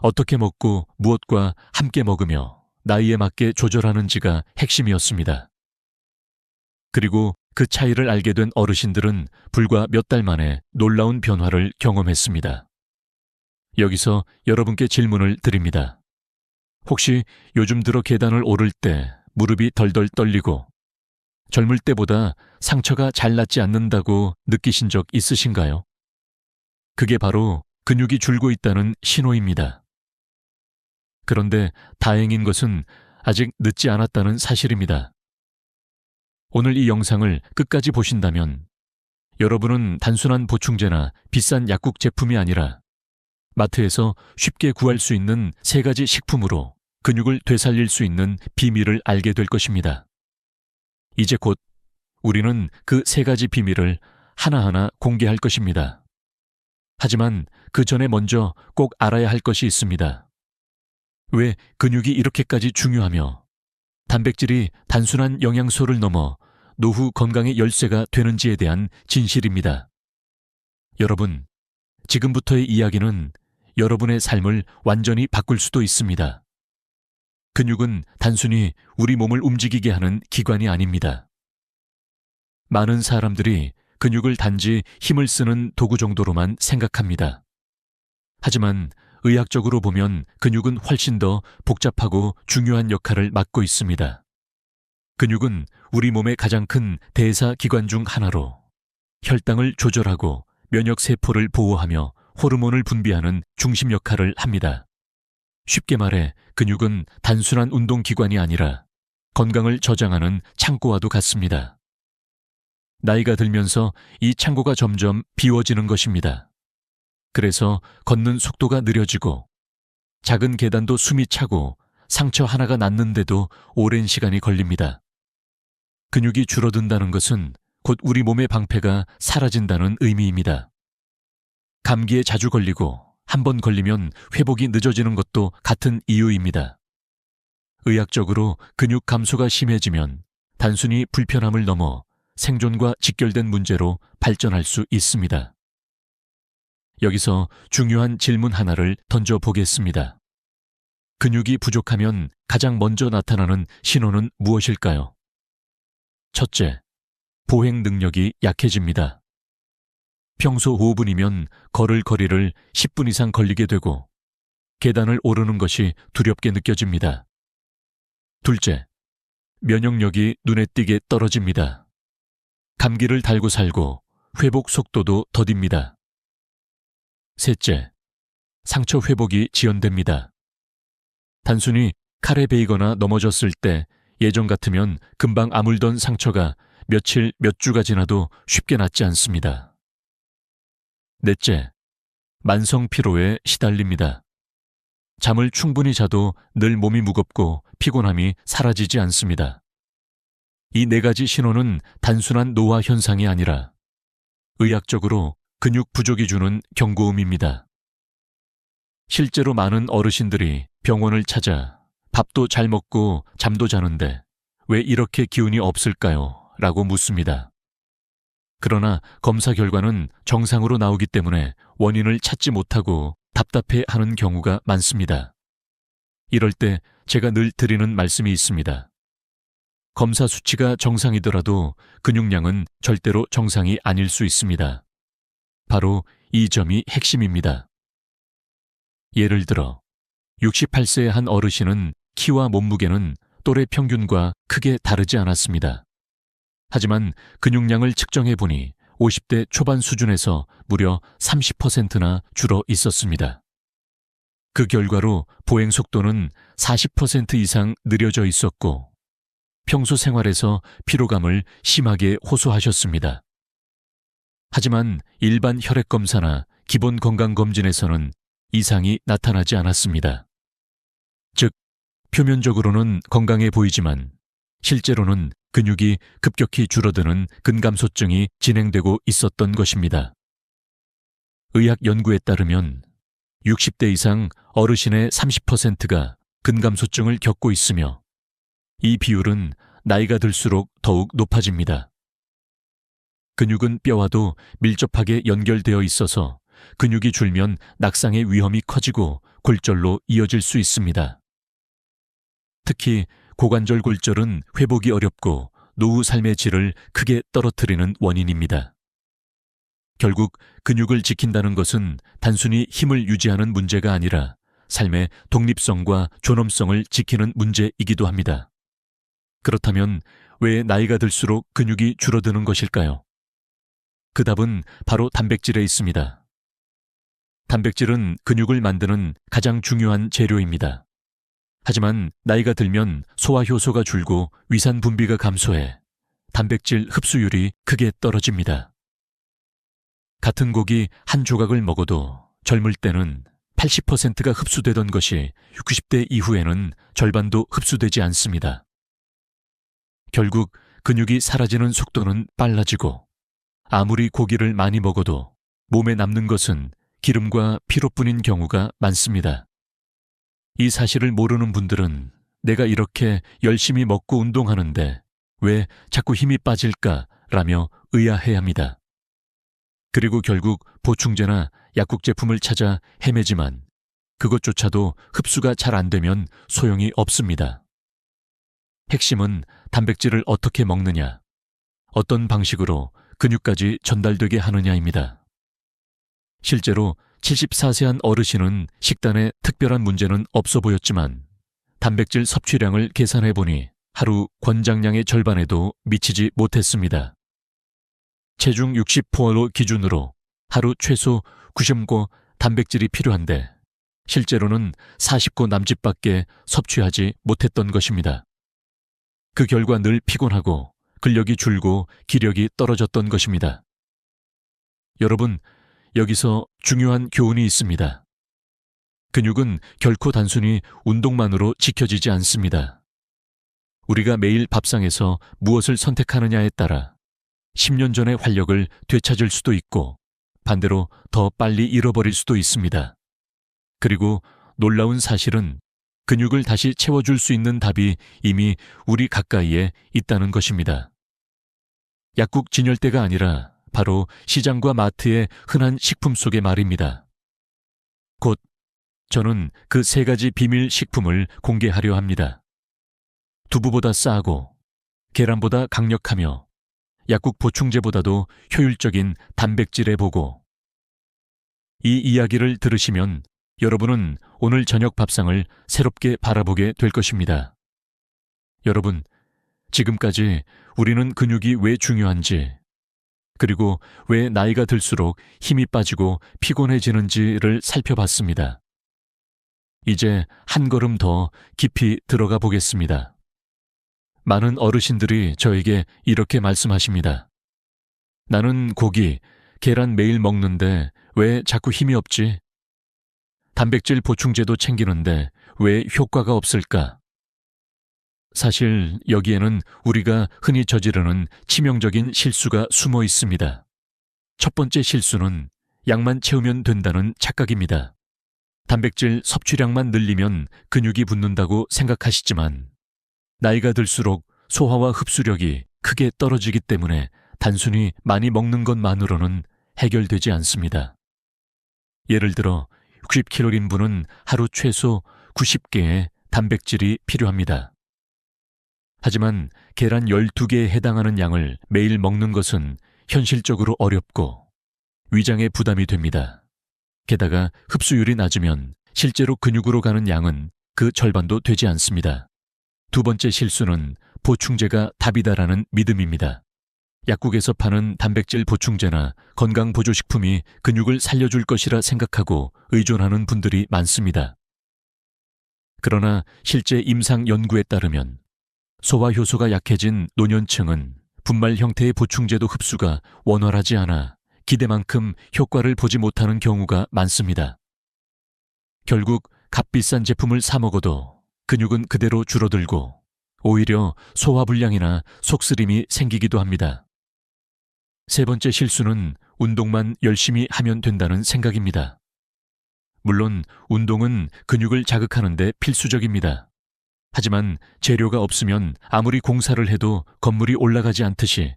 어떻게 먹고 무엇과 함께 먹으며 나이에 맞게 조절하는지가 핵심이었습니다. 그리고 그 차이를 알게 된 어르신들은 불과 몇 달 만에 놀라운 변화를 경험했습니다. 여기서 여러분께 질문을 드립니다. 혹시 요즘 들어 계단을 오를 때 무릎이 덜덜 떨리고 젊을 때보다 상처가 잘 낫지 않는다고 느끼신 적 있으신가요? 그게 바로 근육이 줄고 있다는 신호입니다. 그런데 다행인 것은 아직 늦지 않았다는 사실입니다. 오늘 이 영상을 끝까지 보신다면 여러분은 단순한 보충제나 비싼 약국 제품이 아니라 마트에서 쉽게 구할 수 있는 3가지 식품으로 근육을 되살릴 수 있는 비밀을 알게 될 것입니다. 이제 곧 우리는 그 3가지 비밀을 하나하나 공개할 것입니다. 하지만 그 전에 먼저 꼭 알아야 할 것이 있습니다. 왜 근육이 이렇게까지 중요하며 단백질이 단순한 영양소를 넘어 노후 건강의 열쇠가 되는지에 대한 진실입니다. 여러분, 지금부터의 이야기는 여러분의 삶을 완전히 바꿀 수도 있습니다. 근육은 단순히 우리 몸을 움직이게 하는 기관이 아닙니다. 많은 사람들이 근육을 단지 힘을 쓰는 도구 정도로만 생각합니다. 하지만 의학적으로 보면 근육은 훨씬 더 복잡하고 중요한 역할을 맡고 있습니다. 근육은 우리 몸의 가장 큰 대사 기관 중 하나로 혈당을 조절하고 면역세포를 보호하며 호르몬을 분비하는 중심 역할을 합니다. 쉽게 말해 근육은 단순한 운동기관이 아니라 건강을 저장하는 창고와도 같습니다. 나이가 들면서 이 창고가 점점 비워지는 것입니다. 그래서 걷는 속도가 느려지고 작은 계단도 숨이 차고 상처 하나가 낫는데도 오랜 시간이 걸립니다. 근육이 줄어든다는 것은 곧 우리 몸의 방패가 사라진다는 의미입니다. 감기에 자주 걸리고 한 번 걸리면 회복이 늦어지는 것도 같은 이유입니다. 의학적으로 근육 감소가 심해지면 단순히 불편함을 넘어 생존과 직결된 문제로 발전할 수 있습니다. 여기서 중요한 질문 하나를 던져보겠습니다. 근육이 부족하면 가장 먼저 나타나는 신호는 무엇일까요? 첫째, 보행 능력이 약해집니다. 평소 5분이면 걸을 거리를 10분 이상 걸리게 되고 계단을 오르는 것이 두렵게 느껴집니다. 둘째, 면역력이 눈에 띄게 떨어집니다. 감기를 달고 살고 회복 속도도 더딥니다. 셋째, 상처 회복이 지연됩니다. 단순히 칼에 베이거나 넘어졌을 때 예전 같으면 금방 아물던 상처가 며칠, 몇 주가 지나도 쉽게 낫지 않습니다. 넷째, 만성 피로에 시달립니다. 잠을 충분히 자도 늘 몸이 무겁고 피곤함이 사라지지 않습니다. 이 네 가지 신호는 단순한 노화 현상이 아니라 의학적으로 근육 부족이 주는 경고음입니다. 실제로 많은 어르신들이 병원을 찾아 밥도 잘 먹고 잠도 자는데 왜 이렇게 기운이 없을까요? 라고 묻습니다. 그러나 검사 결과는 정상으로 나오기 때문에 원인을 찾지 못하고 답답해하는 경우가 많습니다. 이럴 때 제가 늘 드리는 말씀이 있습니다. 검사 수치가 정상이더라도 근육량은 절대로 정상이 아닐 수 있습니다. 바로 이 점이 핵심입니다. 예를 들어 68세의 한 어르신은 키와 몸무게는 또래 평균과 크게 다르지 않았습니다. 하지만 근육량을 측정해 보니 50대 초반 수준에서 무려 30%나 줄어 있었습니다. 그 결과로 보행 속도는 40% 이상 느려져 있었고 평소 생활에서 피로감을 심하게 호소하셨습니다. 하지만 일반 혈액검사나 기본 건강검진에서는 이상이 나타나지 않았습니다. 즉, 표면적으로는 건강해 보이지만 실제로는 근육이 급격히 줄어드는 근감소증이 진행되고 있었던 것입니다. 의학 연구에 따르면 60대 이상 어르신의 30%가 근감소증을 겪고 있으며 이 비율은 나이가 들수록 더욱 높아집니다. 근육은 뼈와도 밀접하게 연결되어 있어서 근육이 줄면 낙상의 위험이 커지고 골절로 이어질 수 있습니다. 특히 고관절 골절은 회복이 어렵고 노후 삶의 질을 크게 떨어뜨리는 원인입니다. 결국 근육을 지킨다는 것은 단순히 힘을 유지하는 문제가 아니라 삶의 독립성과 존엄성을 지키는 문제이기도 합니다. 그렇다면 왜 나이가 들수록 근육이 줄어드는 것일까요? 그 답은 바로 단백질에 있습니다. 단백질은 근육을 만드는 가장 중요한 재료입니다. 하지만 나이가 들면 소화 효소가 줄고 위산 분비가 감소해 단백질 흡수율이 크게 떨어집니다. 같은 고기 한 조각을 먹어도 젊을 때는 80%가 흡수되던 것이 60대 이후에는 절반도 흡수되지 않습니다. 결국 근육이 사라지는 속도는 빨라지고 아무리 고기를 많이 먹어도 몸에 남는 것은 기름과 피로뿐인 경우가 많습니다. 이 사실을 모르는 분들은 내가 이렇게 열심히 먹고 운동하는데 왜 자꾸 힘이 빠질까라며 의아해합니다. 그리고 결국 보충제나 약국 제품을 찾아 헤매지만 그것조차도 흡수가 잘 안 되면 소용이 없습니다. 핵심은 단백질을 어떻게 먹느냐, 어떤 방식으로 근육까지 전달되게 하느냐입니다. 실제로 74세 한 어르신은 식단에 특별한 문제는 없어 보였지만 단백질 섭취량을 계산해 보니 하루 권장량의 절반에도 미치지 못했습니다. 체중 60포로 기준으로 하루 최소 90고 단백질이 필요한데 실제로는 40고 남짓밖에 섭취하지 못했던 것입니다. 그 결과 늘 피곤하고 근력이 줄고 기력이 떨어졌던 것입니다. 여러분, 여기서 중요한 교훈이 있습니다. 근육은 결코 단순히 운동만으로 지켜지지 않습니다. 우리가 매일 밥상에서 무엇을 선택하느냐에 따라 10년 전의 활력을 되찾을 수도 있고 반대로 더 빨리 잃어버릴 수도 있습니다. 그리고 놀라운 사실은 근육을 다시 채워줄 수 있는 답이 이미 우리 가까이에 있다는 것입니다. 약국 진열대가 아니라 바로 시장과 마트의 흔한 식품 속의 말입니다. 곧 저는 그 세 가지 비밀 식품을 공개하려 합니다. 두부보다 싸고 계란보다 강력하며 약국 보충제보다도 효율적인 단백질에 보고 이 이야기를 들으시면 여러분은 오늘 저녁 밥상을 새롭게 바라보게 될 것입니다. 여러분, 지금까지 우리는 근육이 왜 중요한지, 그리고 왜 나이가 들수록 힘이 빠지고 피곤해지는지를 살펴봤습니다. 이제 한 걸음 더 깊이 들어가 보겠습니다. 많은 어르신들이 저에게 이렇게 말씀하십니다. 나는 고기, 계란 매일 먹는데 왜 자꾸 힘이 없지? 단백질 보충제도 챙기는데 왜 효과가 없을까? 사실 여기에는 우리가 흔히 저지르는 치명적인 실수가 숨어 있습니다. 첫 번째 실수는 약만 채우면 된다는 착각입니다. 단백질 섭취량만 늘리면 근육이 붙는다고 생각하시지만 나이가 들수록 소화와 흡수력이 크게 떨어지기 때문에 단순히 많이 먹는 것만으로는 해결되지 않습니다. 예를 들어 60kg인 하루 최소 90개의 단백질이 필요합니다. 하지만 계란 12개에 해당하는 양을 매일 먹는 것은 현실적으로 어렵고 위장에 부담이 됩니다. 게다가 흡수율이 낮으면 실제로 근육으로 가는 양은 그 절반도 되지 않습니다. 두 번째 실수는 보충제가 답이다라는 믿음입니다. 약국에서 파는 단백질 보충제나 건강보조식품이 근육을 살려줄 것이라 생각하고 의존하는 분들이 많습니다. 그러나 실제 임상 연구에 따르면 소화 효소가 약해진 노년층은 분말 형태의 보충제도 흡수가 원활하지 않아 기대만큼 효과를 보지 못하는 경우가 많습니다. 결국 값비싼 제품을 사 먹어도 근육은 그대로 줄어들고 오히려 소화불량이나 속쓰림이 생기기도 합니다. 세 번째 실수는 운동만 열심히 하면 된다는 생각입니다. 물론 운동은 근육을 자극하는 데 필수적입니다. 하지만 재료가 없으면 아무리 공사를 해도 건물이 올라가지 않듯이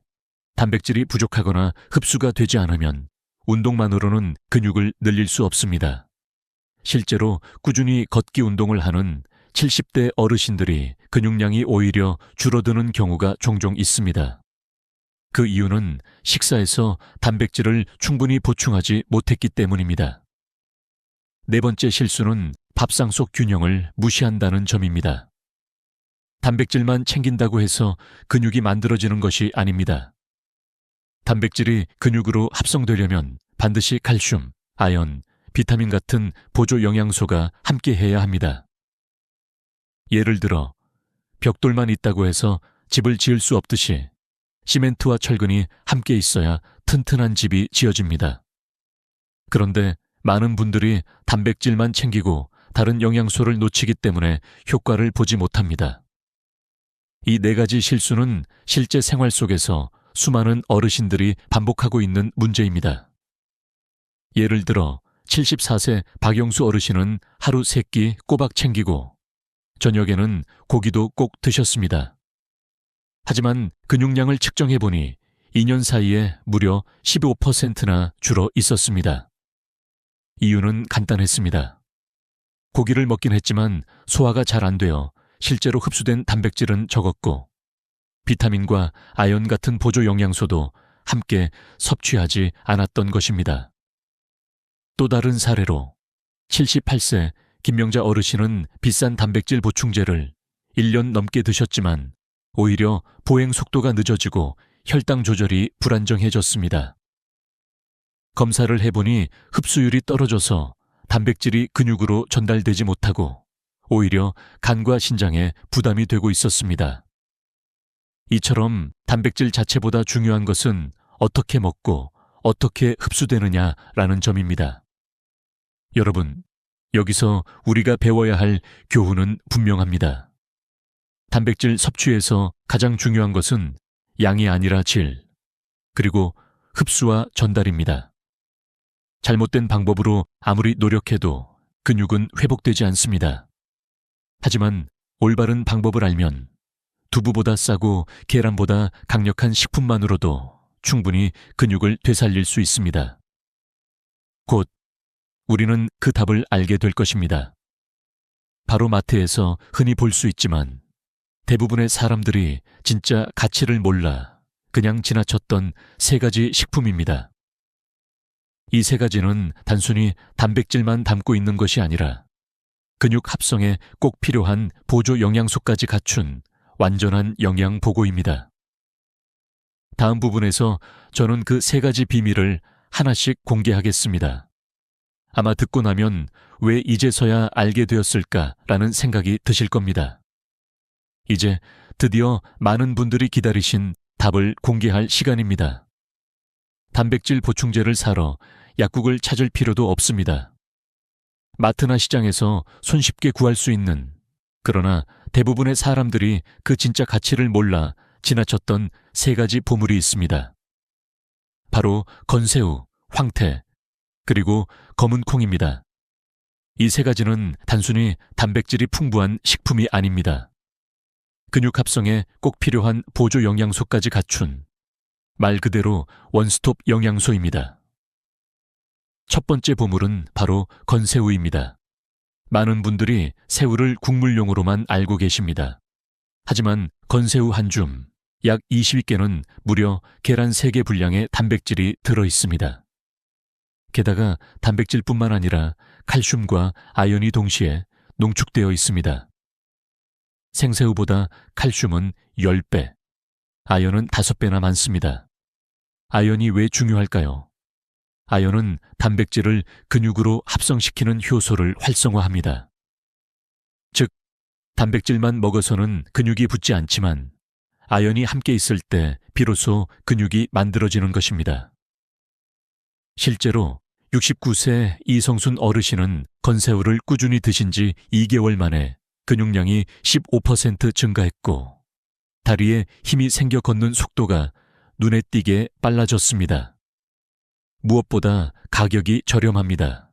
단백질이 부족하거나 흡수가 되지 않으면 운동만으로는 근육을 늘릴 수 없습니다. 실제로 꾸준히 걷기 운동을 하는 70대 어르신들이 근육량이 오히려 줄어드는 경우가 종종 있습니다. 그 이유는 식사에서 단백질을 충분히 보충하지 못했기 때문입니다. 네 번째 실수는 밥상 속 균형을 무시한다는 점입니다. 단백질만 챙긴다고 해서 근육이 만들어지는 것이 아닙니다. 단백질이 근육으로 합성되려면 반드시 칼슘, 아연, 비타민 같은 보조 영양소가 함께해야 합니다. 예를 들어 벽돌만 있다고 해서 집을 지을 수 없듯이 시멘트와 철근이 함께 있어야 튼튼한 집이 지어집니다. 그런데 많은 분들이 단백질만 챙기고 다른 영양소를 놓치기 때문에 효과를 보지 못합니다. 이 네 가지 실수는 실제 생활 속에서 수많은 어르신들이 반복하고 있는 문제입니다. 예를 들어 74세 박영수 어르신은 하루 3끼 꼬박 챙기고 저녁에는 고기도 꼭 드셨습니다. 하지만 근육량을 측정해보니 2년 사이에 무려 15%나 줄어 있었습니다. 이유는 간단했습니다. 고기를 먹긴 했지만 소화가 잘 안 되어 실제로 흡수된 단백질은 적었고 비타민과 아연 같은 보조 영양소도 함께 섭취하지 않았던 것입니다. 또 다른 사례로 78세 김명자 어르신은 비싼 단백질 보충제를 1년 넘게 드셨지만 오히려 보행 속도가 늦어지고 혈당 조절이 불안정해졌습니다. 검사를 해보니 흡수율이 떨어져서 단백질이 근육으로 전달되지 못하고 오히려 간과 신장에 부담이 되고 있었습니다. 이처럼 단백질 자체보다 중요한 것은 어떻게 먹고 어떻게 흡수되느냐라는 점입니다. 여러분, 여기서 우리가 배워야 할 교훈은 분명합니다. 단백질 섭취에서 가장 중요한 것은 양이 아니라 질, 그리고 흡수와 전달입니다. 잘못된 방법으로 아무리 노력해도 근육은 회복되지 않습니다. 하지만 올바른 방법을 알면 두부보다 싸고 계란보다 강력한 식품만으로도 충분히 근육을 되살릴 수 있습니다. 곧 우리는 그 답을 알게 될 것입니다. 바로 마트에서 흔히 볼 수 있지만 대부분의 사람들이 진짜 가치를 몰라 그냥 지나쳤던 3가지 식품입니다. 이 3가지는 단순히 단백질만 담고 있는 것이 아니라 근육 합성에 꼭 필요한 보조 영양소까지 갖춘 완전한 영양 보고입니다. 다음 부분에서 저는 그 세 가지 비밀을 하나씩 공개하겠습니다. 아마 듣고 나면 왜 이제서야 알게 되었을까라는 생각이 드실 겁니다. 이제 드디어 많은 분들이 기다리신 답을 공개할 시간입니다. 단백질 보충제를 사러 약국을 찾을 필요도 없습니다. 마트나 시장에서 손쉽게 구할 수 있는, 그러나 대부분의 사람들이 그 진짜 가치를 몰라 지나쳤던 세 가지 보물이 있습니다. 바로 건새우, 황태, 그리고 검은 콩입니다. 이 세 가지는 단순히 단백질이 풍부한 식품이 아닙니다. 근육 합성에 꼭 필요한 보조 영양소까지 갖춘 말 그대로 원스톱 영양소입니다. 첫 번째 보물은 바로 건새우입니다. 많은 분들이 새우를 국물용으로만 알고 계십니다. 하지만 건새우 한 줌, 약 20개는 무려 계란 3개 분량의 단백질이 들어 있습니다. 게다가 단백질뿐만 아니라 칼슘과 아연이 동시에 농축되어 있습니다. 생새우보다 칼슘은 10배, 아연은 5배나 많습니다. 아연이 왜 중요할까요? 아연은 단백질을 근육으로 합성시키는 효소를 활성화합니다. 즉, 단백질만 먹어서는 근육이 붙지 않지만 아연이 함께 있을 때 비로소 근육이 만들어지는 것입니다. 실제로 69세 이성순 어르신은 건새우를 꾸준히 드신 지 2개월 만에 근육량이 15% 증가했고 다리에 힘이 생겨 걷는 속도가 눈에 띄게 빨라졌습니다. 무엇보다 가격이 저렴합니다.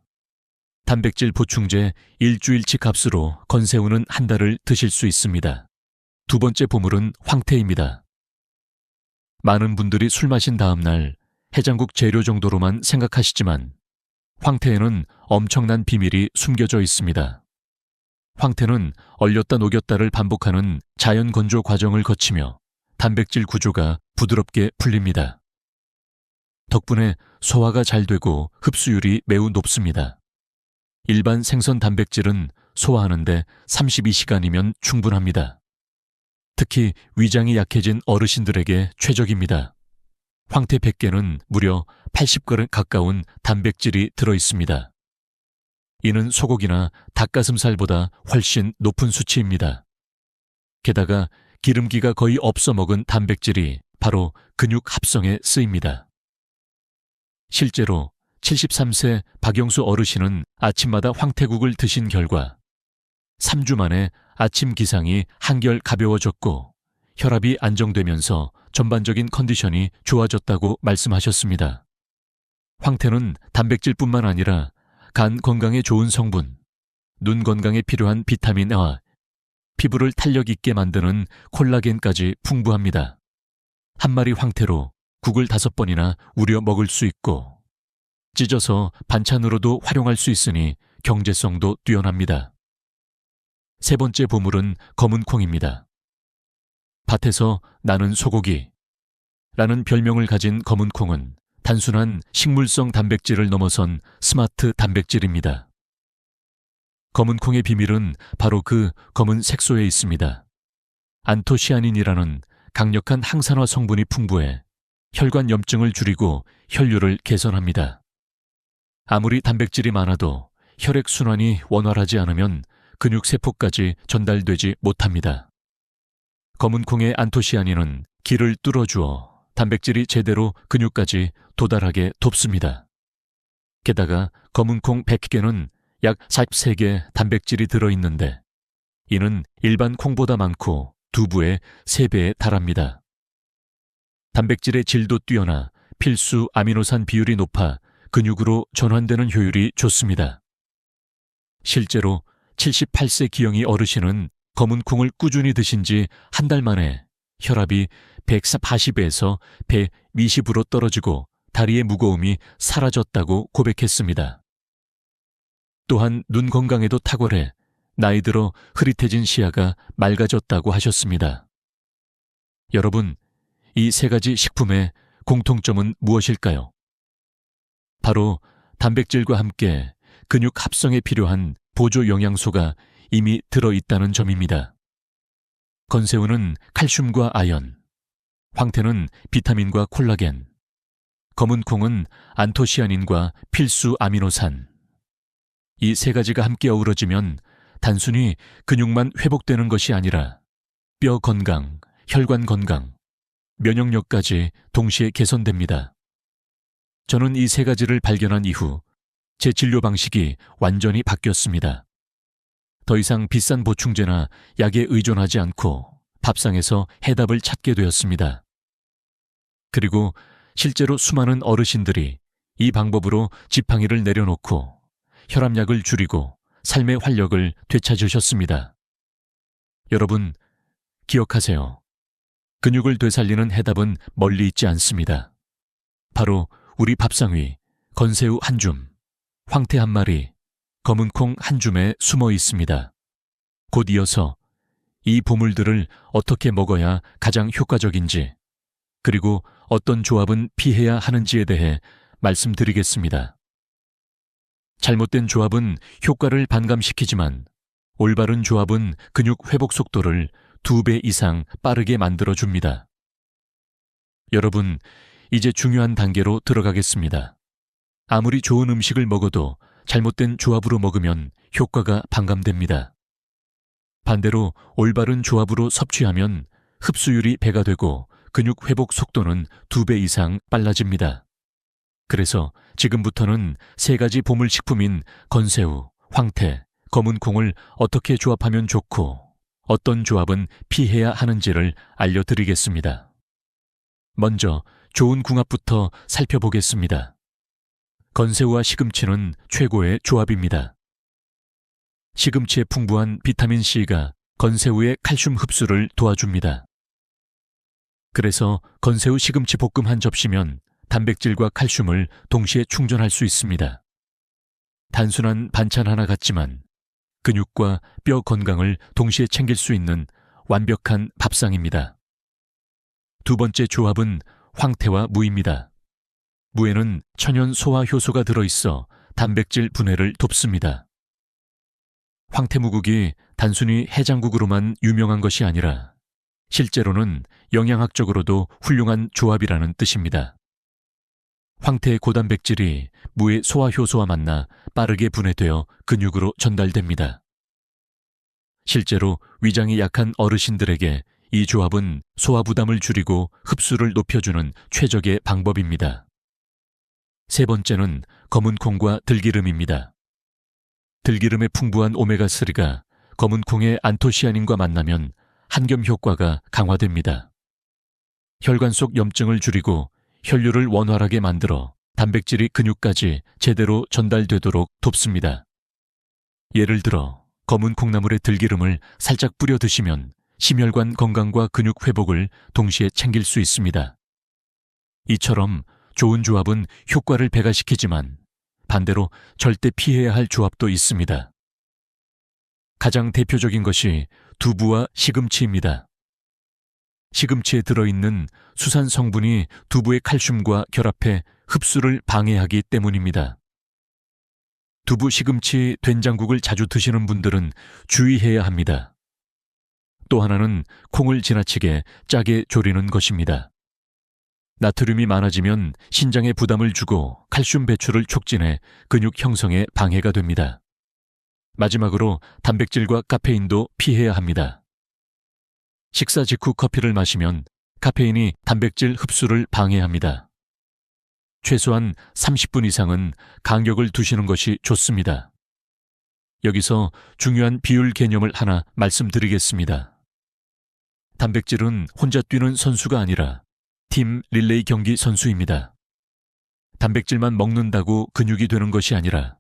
단백질 보충제 일주일치 값으로 건새우는 한 달을 드실 수 있습니다. 두 번째 보물은 황태입니다. 많은 분들이 술 마신 다음 날 해장국 재료 정도로만 생각하시지만 황태에는 엄청난 비밀이 숨겨져 있습니다. 황태는 얼렸다 녹였다를 반복하는 자연 건조 과정을 거치며 단백질 구조가 부드럽게 풀립니다. 덕분에 소화가 잘 되고 흡수율이 매우 높습니다. 일반 생선 단백질은 소화하는데 32시간이면 충분합니다. 특히 위장이 약해진 어르신들에게 최적입니다. 황태 100개는 무려 80g 가까운 단백질이 들어 있습니다. 이는 소고기나 닭가슴살보다 훨씬 높은 수치입니다. 게다가 기름기가 거의 없어 먹은 단백질이 바로 근육 합성에 쓰입니다. 실제로 73세 박영수 어르신은 아침마다 황태국을 드신 결과 3주 만에 아침 기상이 한결 가벼워졌고 혈압이 안정되면서 전반적인 컨디션이 좋아졌다고 말씀하셨습니다. 황태는 단백질뿐만 아니라 간 건강에 좋은 성분, 눈 건강에 필요한 비타민과 피부를 탄력 있게 만드는 콜라겐까지 풍부합니다. 한 마리 황태로 국을 5번이나 우려 먹을 수 있고 찢어서 반찬으로도 활용할 수 있으니 경제성도 뛰어납니다. 세 번째 보물은 검은 콩입니다. 밭에서 나는 소고기 라는 별명을 가진 검은 콩은 단순한 식물성 단백질을 넘어선 스마트 단백질입니다. 검은 콩의 비밀은 바로 그 검은 색소에 있습니다. 안토시아닌이라는 강력한 항산화 성분이 풍부해 혈관 염증을 줄이고 혈류를 개선합니다. 아무리 단백질이 많아도 혈액순환이 원활하지 않으면 근육세포까지 전달되지 못합니다. 검은 콩의 안토시아닌은 길을 뚫어주어 단백질이 제대로 근육까지 도달하게 돕습니다. 게다가 검은 콩 100개는 약 43개 단백질이 들어있는데 이는 일반 콩보다 많고 두부의 3배에 달합니다. 단백질의 질도 뛰어나 필수 아미노산 비율이 높아 근육으로 전환되는 효율이 좋습니다. 실제로 78세 기영이 어르신은 검은 콩을 꾸준히 드신 지 한 달 만에 혈압이 140에서 120으로 떨어지고 다리의 무거움이 사라졌다고 고백했습니다. 또한 눈 건강에도 탁월해 나이 들어 흐릿해진 시야가 맑아졌다고 하셨습니다. 여러분, 이 세 가지 식품의 공통점은 무엇일까요? 바로 단백질과 함께 근육 합성에 필요한 보조 영양소가 이미 들어있다는 점입니다. 건새우는 칼슘과 아연, 황태는 비타민과 콜라겐, 검은 콩은 안토시아닌과 필수 아미노산. 이 세 가지가 함께 어우러지면 단순히 근육만 회복되는 것이 아니라 뼈 건강, 혈관 건강, 면역력까지 동시에 개선됩니다. 저는 이 세 가지를 발견한 이후 제 진료 방식이 완전히 바뀌었습니다. 더 이상 비싼 보충제나 약에 의존하지 않고 밥상에서 해답을 찾게 되었습니다. 그리고 실제로 수많은 어르신들이 이 방법으로 지팡이를 내려놓고 혈압약을 줄이고 삶의 활력을 되찾으셨습니다. 여러분, 기억하세요. 근육을 되살리는 해답은 멀리 있지 않습니다. 바로 우리 밥상 위 건새우 한 줌, 황태 한 마리, 검은 콩 한 줌에 숨어 있습니다. 곧 이어서 이 보물들을 어떻게 먹어야 가장 효과적인지, 그리고 어떤 조합은 피해야 하는지에 대해 말씀드리겠습니다. 잘못된 조합은 효과를 반감시키지만 올바른 조합은 근육 회복 속도를 2배 이상 빠르게 만들어줍니다. 여러분, 이제 중요한 단계로 들어가겠습니다. 아무리 좋은 음식을 먹어도 잘못된 조합으로 먹으면 효과가 반감됩니다. 반대로 올바른 조합으로 섭취하면 흡수율이 배가 되고 근육 회복 속도는 2배 이상 빨라집니다. 그래서 지금부터는 세 가지 보물식품인 건새우, 황태, 검은 콩을 어떻게 조합하면 좋고 어떤 조합은 피해야 하는지를 알려드리겠습니다. 먼저 좋은 궁합부터 살펴보겠습니다. 건새우와 시금치는 최고의 조합입니다. 시금치의 풍부한 비타민C가 건새우의 칼슘 흡수를 도와줍니다. 그래서 건새우 시금치 볶음 한 접시면 단백질과 칼슘을 동시에 충전할 수 있습니다. 단순한 반찬 하나 같지만 근육과 뼈 건강을 동시에 챙길 수 있는 완벽한 밥상입니다. 두 번째 조합은 황태와 무입니다. 무에는 천연 소화 효소가 들어있어 단백질 분해를 돕습니다. 황태무국이 단순히 해장국으로만 유명한 것이 아니라 실제로는 영양학적으로도 훌륭한 조합이라는 뜻입니다. 황태의 고단백질이 무의 소화효소와 만나 빠르게 분해되어 근육으로 전달됩니다. 실제로 위장이 약한 어르신들에게 이 조합은 소화 부담을 줄이고 흡수를 높여주는 최적의 방법입니다. 세 번째는 검은 콩과 들기름입니다. 들기름의 풍부한 오메가3가 검은 콩의 안토시아닌과 만나면 한겸 효과가 강화됩니다. 혈관 속 염증을 줄이고 혈류를 원활하게 만들어 단백질이 근육까지 제대로 전달되도록 돕습니다. 예를 들어 검은 콩나물의 들기름을 살짝 뿌려 드시면 심혈관 건강과 근육 회복을 동시에 챙길 수 있습니다. 이처럼 좋은 조합은 효과를 배가시키지만 반대로 절대 피해야 할 조합도 있습니다. 가장 대표적인 것이 두부와 시금치입니다. 시금치에 들어있는 수산 성분이 두부의 칼슘과 결합해 흡수를 방해하기 때문입니다. 두부, 시금치, 된장국을 자주 드시는 분들은 주의해야 합니다. 또 하나는 콩을 지나치게 짜게 졸이는 것입니다. 나트륨이 많아지면 신장에 부담을 주고 칼슘 배출을 촉진해 근육 형성에 방해가 됩니다. 마지막으로 단백질과 카페인도 피해야 합니다. 식사 직후 커피를 마시면 카페인이 단백질 흡수를 방해합니다. 최소한 30분 이상은 간격을 두시는 것이 좋습니다. 여기서 중요한 비율 개념을 하나 말씀드리겠습니다. 단백질은 혼자 뛰는 선수가 아니라 팀 릴레이 경기 선수입니다. 단백질만 먹는다고 근육이 되는 것이 아니라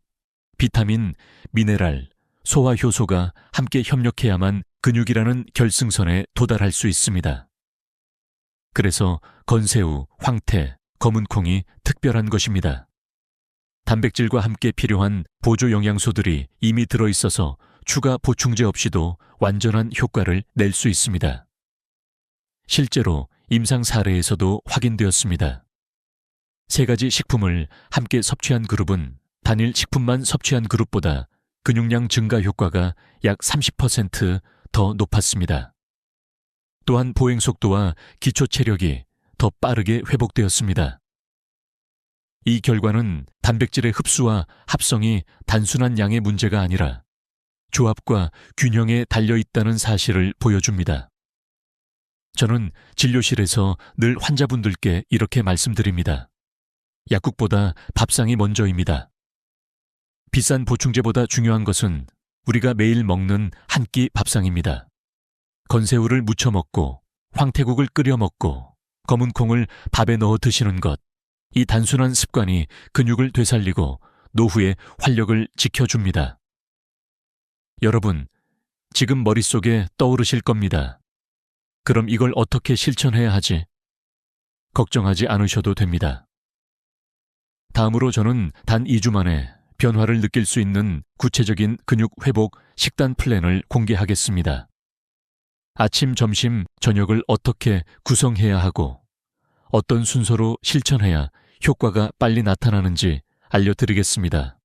비타민, 미네랄, 소화 효소가 함께 협력해야만 근육이라는 결승선에 도달할 수 있습니다. 그래서 건새우, 황태, 검은 콩이 특별한 것입니다. 단백질과 함께 필요한 보조 영양소들이 이미 들어있어서 추가 보충제 없이도 완전한 효과를 낼 수 있습니다. 실제로 임상 사례에서도 확인되었습니다. 세 가지 식품을 함께 섭취한 그룹은 단일 식품만 섭취한 그룹보다 근육량 증가 효과가 약 30% 더 높았습니다. 또한 보행 속도와 기초 체력이 더 빠르게 회복되었습니다. 이 결과는 단백질의 흡수와 합성이 단순한 양의 문제가 아니라 조합과 균형에 달려 있다는 사실을 보여줍니다. 저는 진료실에서 늘 환자분들께 이렇게 말씀드립니다. 약국보다 밥상이 먼저입니다. 비싼 보충제보다 중요한 것은 우리가 매일 먹는 한 끼 밥상입니다. 건새우를 무쳐 먹고 황태국을 끓여 먹고 검은 콩을 밥에 넣어 드시는 것, 이 단순한 습관이 근육을 되살리고 노후의 활력을 지켜줍니다. 여러분, 지금 머릿속에 떠오르실 겁니다. 그럼 이걸 어떻게 실천해야 하지? 걱정하지 않으셔도 됩니다. 다음으로 저는 단 2주 만에 변화를 느낄 수 있는 구체적인 근육 회복 식단 플랜을 공개하겠습니다. 아침, 점심, 저녁을 어떻게 구성해야 하고 어떤 순서로 실천해야 효과가 빨리 나타나는지 알려드리겠습니다.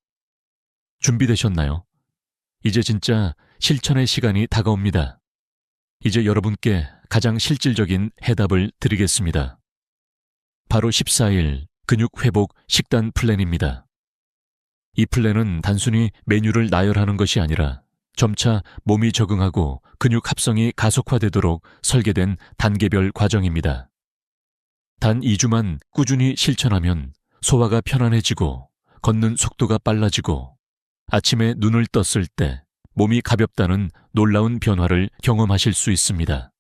준비되셨나요? 이제 진짜 실천의 시간이 다가옵니다. 이제 여러분께 가장 실질적인 해답을 드리겠습니다. 바로 14일 근육 회복 식단 플랜입니다. 이 플랜은 단순히 메뉴를 나열하는 것이 아니라 점차 몸이 적응하고 근육 합성이 가속화되도록 설계된 단계별 과정입니다. 단 2주만 꾸준히 실천하면 소화가 편안해지고 걷는 속도가 빨라지고 아침에 눈을 떴을 때 몸이 가볍다는 놀라운 변화를 경험하실 수 있습니다.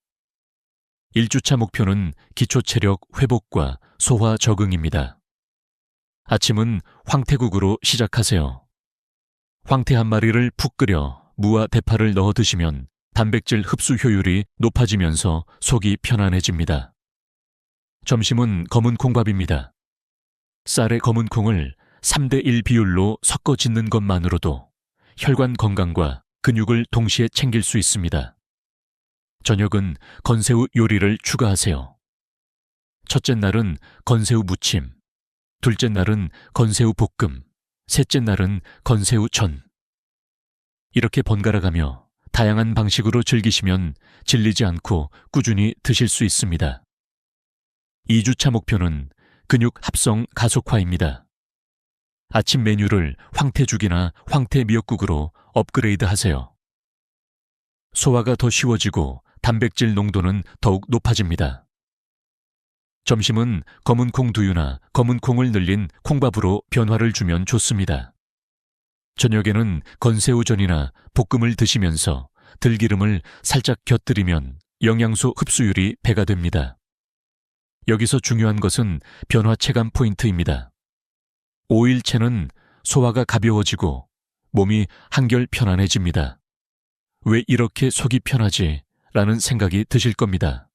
1주차 목표는 기초 체력 회복과 소화 적응입니다. 아침은 황태국으로 시작하세요. 황태 한 마리를 푹 끓여 무와 대파를 넣어 드시면 단백질 흡수 효율이 높아지면서 속이 편안해집니다. 점심은 검은 콩밥입니다. 쌀에 검은 콩을 3대1 비율로 섞어 짓는 것만으로도 혈관 건강과 근육을 동시에 챙길 수 있습니다. 저녁은 건새우 요리를 추가하세요. 첫째 날은 건새우 무침, 둘째 날은 건새우 볶음, 셋째 날은 건새우 전. 이렇게 번갈아가며 다양한 방식으로 즐기시면 질리지 않고 꾸준히 드실 수 있습니다. 2주차 목표는 근육 합성 가속화입니다. 아침 메뉴를 황태죽이나 황태 미역국으로 업그레이드 하세요. 소화가 더 쉬워지고 단백질 농도는 더욱 높아집니다. 점심은 검은 콩 두유나 검은 콩을 늘린 콩밥으로 변화를 주면 좋습니다. 저녁에는 건새우전이나 볶음을 드시면서 들기름을 살짝 곁들이면 영양소 흡수율이 배가 됩니다. 여기서 중요한 것은 변화 체감 포인트입니다. 5일째는 소화가 가벼워지고 몸이 한결 편안해집니다. 왜 이렇게 속이 편하지? 라는 생각이 드실 겁니다.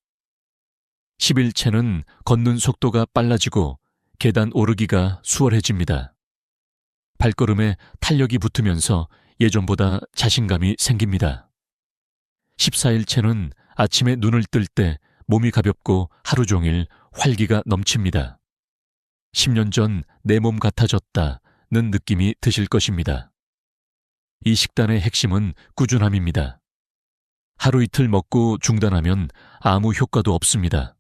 10일째는 걷는 속도가 빨라지고 계단 오르기가 수월해집니다. 발걸음에 탄력이 붙으면서 예전보다 자신감이 생깁니다. 14일째는 아침에 눈을 뜰 때 몸이 가볍고 하루 종일 활기가 넘칩니다. 10년 전 내 몸 같아졌다는 느낌이 드실 것입니다. 이 식단의 핵심은 꾸준함입니다. 하루 이틀 먹고 중단하면 아무 효과도 없습니다.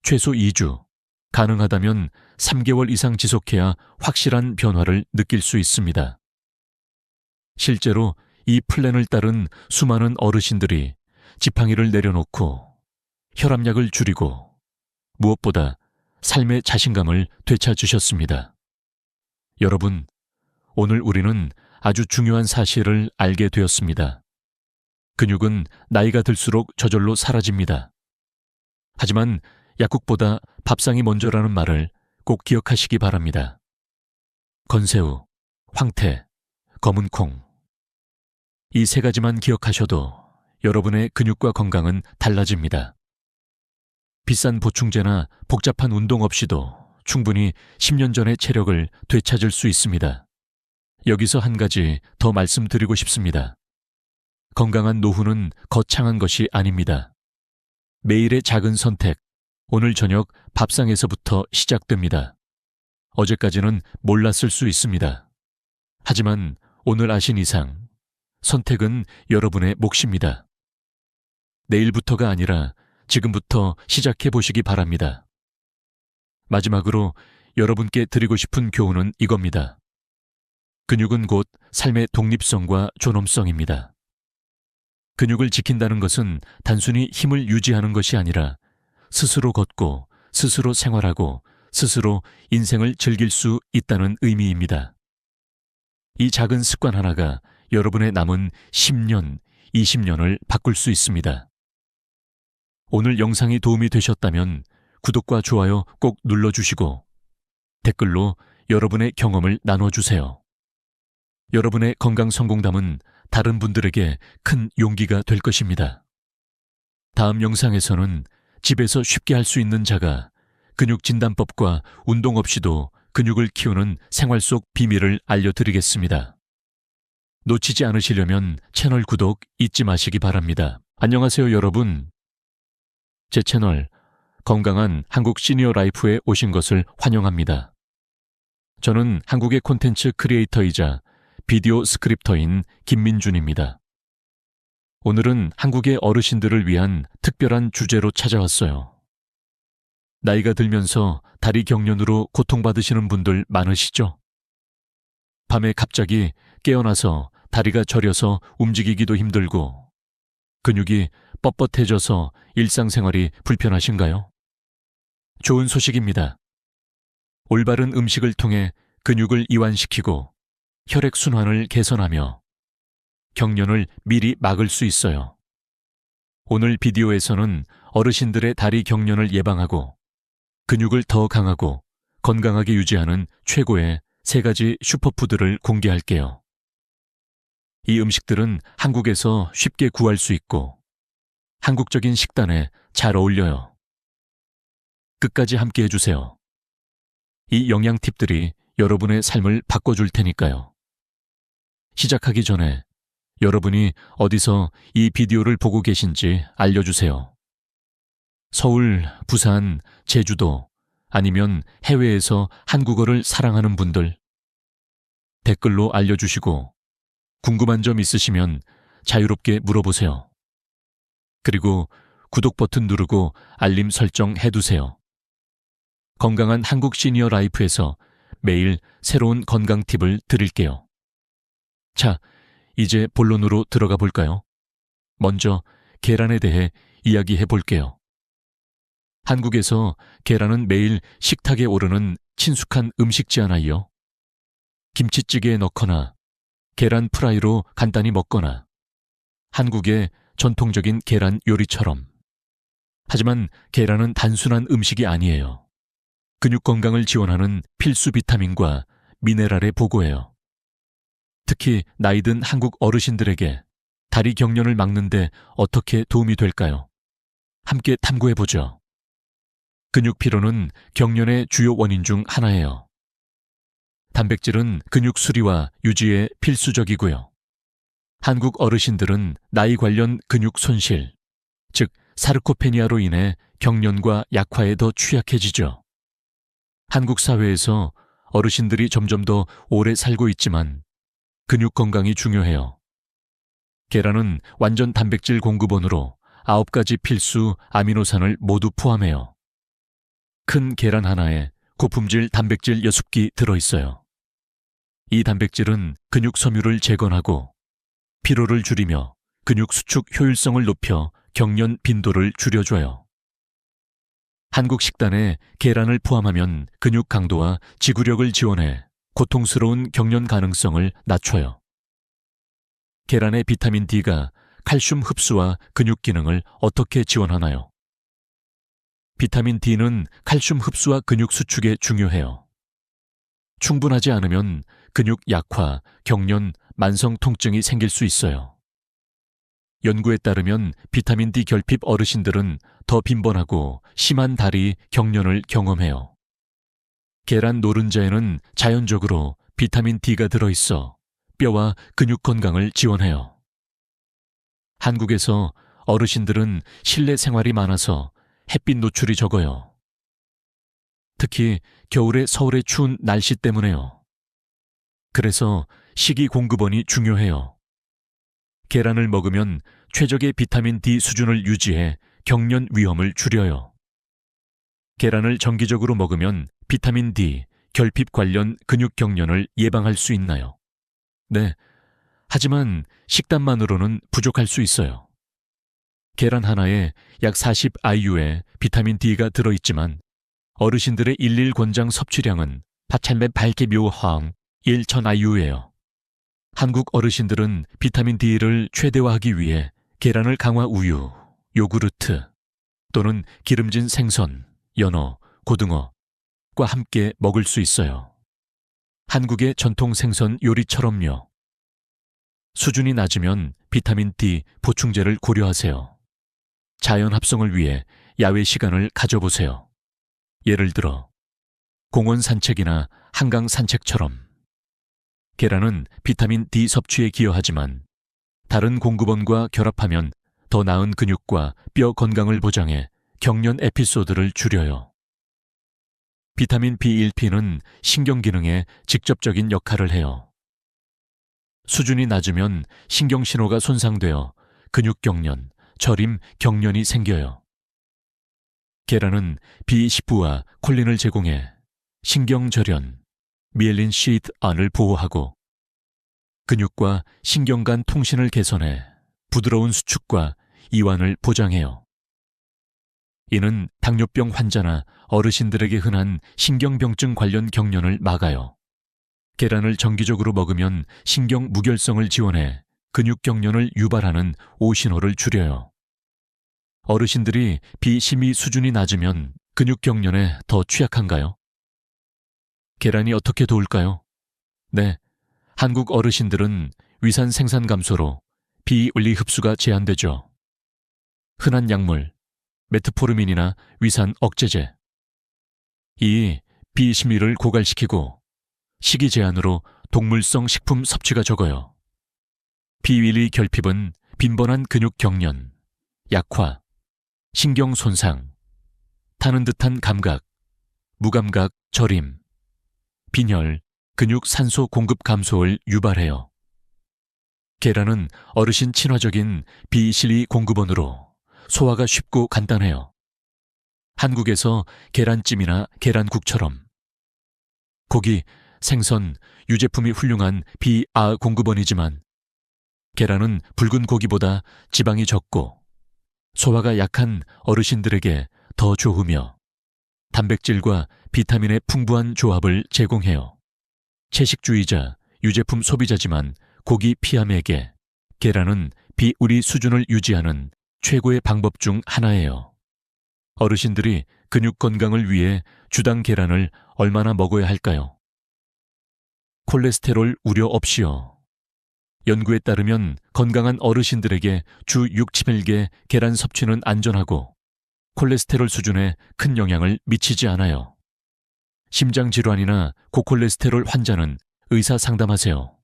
최소 2주, 가능하다면 3개월 이상 지속해야 확실한 변화를 느낄 수 있습니다. 실제로 이 플랜을 따른 수많은 어르신들이 지팡이를 내려놓고 혈압약을 줄이고 무엇보다 삶의 자신감을 되찾으셨습니다. 여러분, 오늘 우리는 아주 중요한 사실을 알게 되었습니다. 근육은 나이가 들수록 저절로 사라집니다. 하지만 약국보다 밥상이 먼저라는 말을 꼭 기억하시기 바랍니다. 건새우, 황태, 검은 콩. 이 세 가지만 기억하셔도 여러분의 근육과 건강은 달라집니다. 비싼 보충제나 복잡한 운동 없이도 충분히 10년 전의 체력을 되찾을 수 있습니다. 여기서 한 가지 더 말씀드리고 싶습니다. 건강한 노후는 거창한 것이 아닙니다. 매일의 작은 선택, 오늘 저녁 밥상에서부터 시작됩니다. 어제까지는 몰랐을 수 있습니다. 하지만 오늘 아신 이상 선택은 여러분의 몫입니다. 내일부터가 아니라 지금부터 시작해 보시기 바랍니다. 마지막으로 여러분께 드리고 싶은 교훈은 이겁니다. 근육은 곧 삶의 독립성과 존엄성입니다. 근육을 지킨다는 것은 단순히 힘을 유지하는 것이 아니라 스스로 걷고 스스로 생활하고 스스로 인생을 즐길 수 있다는 의미입니다. 이 작은 습관 하나가 여러분의 남은 10년, 20년을 바꿀 수 있습니다. 오늘 영상이 도움이 되셨다면 구독과 좋아요 꼭 눌러주시고 댓글로 여러분의 경험을 나눠주세요. 여러분의 건강 성공담은 다른 분들에게 큰 용기가 될 것입니다. 다음 영상에서는 집에서 쉽게 할 수 있는 자가 근육진단법과 운동 없이도 근육을 키우는 생활 속 비밀을 알려드리겠습니다. 놓치지 않으시려면 채널 구독 잊지 마시기 바랍니다. 안녕하세요, 여러분. 제 채널 건강한 한국 시니어 라이프에 오신 것을 환영합니다. 저는 한국의 콘텐츠 크리에이터이자 비디오 스크립터인 김민준입니다. 오늘은 한국의 어르신들을 위한 특별한 주제로 찾아왔어요. 나이가 들면서 다리 경련으로 고통받으시는 분들 많으시죠? 밤에 갑자기 깨어나서 다리가 저려서 움직이기도 힘들고 근육이 뻣뻣해져서 일상생활이 불편하신가요? 좋은 소식입니다. 올바른 음식을 통해 근육을 이완시키고 혈액순환을 개선하며 경련을 미리 막을 수 있어요. 오늘 비디오에서는 어르신들의 다리 경련을 예방하고 근육을 더 강하고 건강하게 유지하는 최고의 3가지 슈퍼푸드를 공개할게요. 이 음식들은 한국에서 쉽게 구할 수 있고 한국적인 식단에 잘 어울려요. 끝까지 함께 해주세요. 이 영양 팁들이 여러분의 삶을 바꿔줄 테니까요. 시작하기 전에 여러분이 어디서 이 비디오를 보고 계신지 알려주세요. 서울, 부산, 제주도 아니면 해외에서 한국어를 사랑하는 분들 댓글로 알려주시고 궁금한 점 있으시면 자유롭게 물어보세요. 그리고 구독 버튼 누르고 알림 설정 해두세요. 건강한 한국 시니어 라이프에서 매일 새로운 건강 팁을 드릴게요. 자, 이제 본론으로 들어가 볼까요? 먼저 계란에 대해 이야기해 볼게요. 한국에서 계란은 매일 식탁에 오르는 친숙한 음식지 않아요? 김치찌개에 넣거나 계란 프라이로 간단히 먹거나 한국의 전통적인 계란 요리처럼. 하지만 계란은 단순한 음식이 아니에요. 근육 건강을 지원하는 필수 비타민과 미네랄의 보고예요. 특히 나이든 한국 어르신들에게 다리 경련을 막는데 어떻게 도움이 될까요? 함께 탐구해보죠. 근육 피로는 경련의 주요 원인 중 하나예요. 단백질은 근육 수리와 유지에 필수적이고요. 한국 어르신들은 나이 관련 근육 손실, 즉 사르코페니아로 인해 경련과 약화에 더 취약해지죠. 한국 사회에서 어르신들이 점점 더 오래 살고 있지만 근육 건강이 중요해요. 계란은 완전 단백질 공급원으로 9가지 필수 아미노산을 모두 포함해요. 큰 계란 하나에 고품질 단백질 6기 들어있어요. 이 단백질은 근육 섬유를 재건하고 피로를 줄이며 근육 수축 효율성을 높여 경련 빈도를 줄여줘요. 한국 식단에 계란을 포함하면 근육 강도와 지구력을 지원해 고통스러운 경련 가능성을 낮춰요. 계란의 비타민 D가 칼슘 흡수와 근육 기능을 어떻게 지원하나요? 비타민 D는 칼슘 흡수와 근육 수축에 중요해요. 충분하지 않으면 근육 약화, 경련, 만성 통증이 생길 수 있어요. 연구에 따르면 비타민 D 결핍 어르신들은 더 빈번하고 심한 다리 경련을 경험해요. 계란 노른자에는 자연적으로 비타민 D가 들어있어 뼈와 근육 건강을 지원해요. 한국에서 어르신들은 실내 생활이 많아서 햇빛 노출이 적어요. 특히 겨울에 서울의 추운 날씨 때문에요. 그래서 식이공급원이 중요해요. 계란을 먹으면 최적의 비타민 D 수준을 유지해 경련 위험을 줄여요. 계란을 정기적으로 먹으면 비타민 D, 결핍 관련 근육 경련을 예방할 수 있나요? 네, 하지만 식단만으로는 부족할 수 있어요. 계란 하나에 약 40 IU의 비타민 D가 들어있지만 어르신들의 일일 권장 섭취량은 8,800묘항 1,000 IU예요. 한국 어르신들은 비타민 D를 최대화하기 위해 계란을 강화 우유, 요구르트 또는 기름진 생선, 연어, 고등어과 함께 먹을 수 있어요. 한국의 전통 생선 요리처럼요. 수준이 낮으면 비타민 D 보충제를 고려하세요. 자연 합성을 위해 야외 시간을 가져보세요. 예를 들어 공원 산책이나 한강 산책처럼. 계란은 비타민 D 섭취에 기여하지만 다른 공급원과 결합하면 더 나은 근육과 뼈 건강을 보장해 경련 에피소드를 줄여요. 비타민 B1P는 신경 기능에 직접적인 역할을 해요. 수준이 낮으면 신경신호가 손상되어 근육 경련, 저림 경련이 생겨요. 계란은 B19와 콜린을 제공해 신경절연, 미엘린 시트 안을 보호하고 근육과 신경 간 통신을 개선해 부드러운 수축과 이완을 보장해요. 이는 당뇨병 환자나 어르신들에게 흔한 신경병증 관련 경련을 막아요. 계란을 정기적으로 먹으면 신경 무결성을 지원해 근육 경련을 유발하는 오신호를 줄여요. 어르신들이 비심의 수준이 낮으면 근육 경련에 더 취약한가요? 계란이 어떻게 도울까요? 네, 한국 어르신들은 위산 생산 감소로 비원리 흡수가 제한되죠. 흔한 약물, 메트포르민이나 위산 억제제. 이 비심의를 고갈시키고 식이 제한으로 동물성 식품 섭취가 적어요. 비위리 결핍은 빈번한 근육 경련, 약화, 신경 손상, 타는 듯한 감각, 무감각 저림, 빈혈, 근육 산소 공급 감소를 유발해요. 계란은 어르신 친화적인 비실리 공급원으로 소화가 쉽고 간단해요. 한국에서 계란찜이나 계란국처럼. 고기, 생선, 유제품이 훌륭한 비아 공급원이지만 계란은 붉은 고기보다 지방이 적고 소화가 약한 어르신들에게 더 좋으며 단백질과 비타민의 풍부한 조합을 제공해요. 채식주의자, 유제품 소비자지만 고기 피함에게 계란은 비우리 수준을 유지하는 최고의 방법 중 하나예요. 어르신들이 근육 건강을 위해 주당 계란을 얼마나 먹어야 할까요? 콜레스테롤 우려 없이요. 연구에 따르면 건강한 어르신들에게 주 6, 7개 계란 섭취는 안전하고 콜레스테롤 수준에 큰 영향을 미치지 않아요. 심장질환이나 고콜레스테롤 환자는 의사 상담하세요.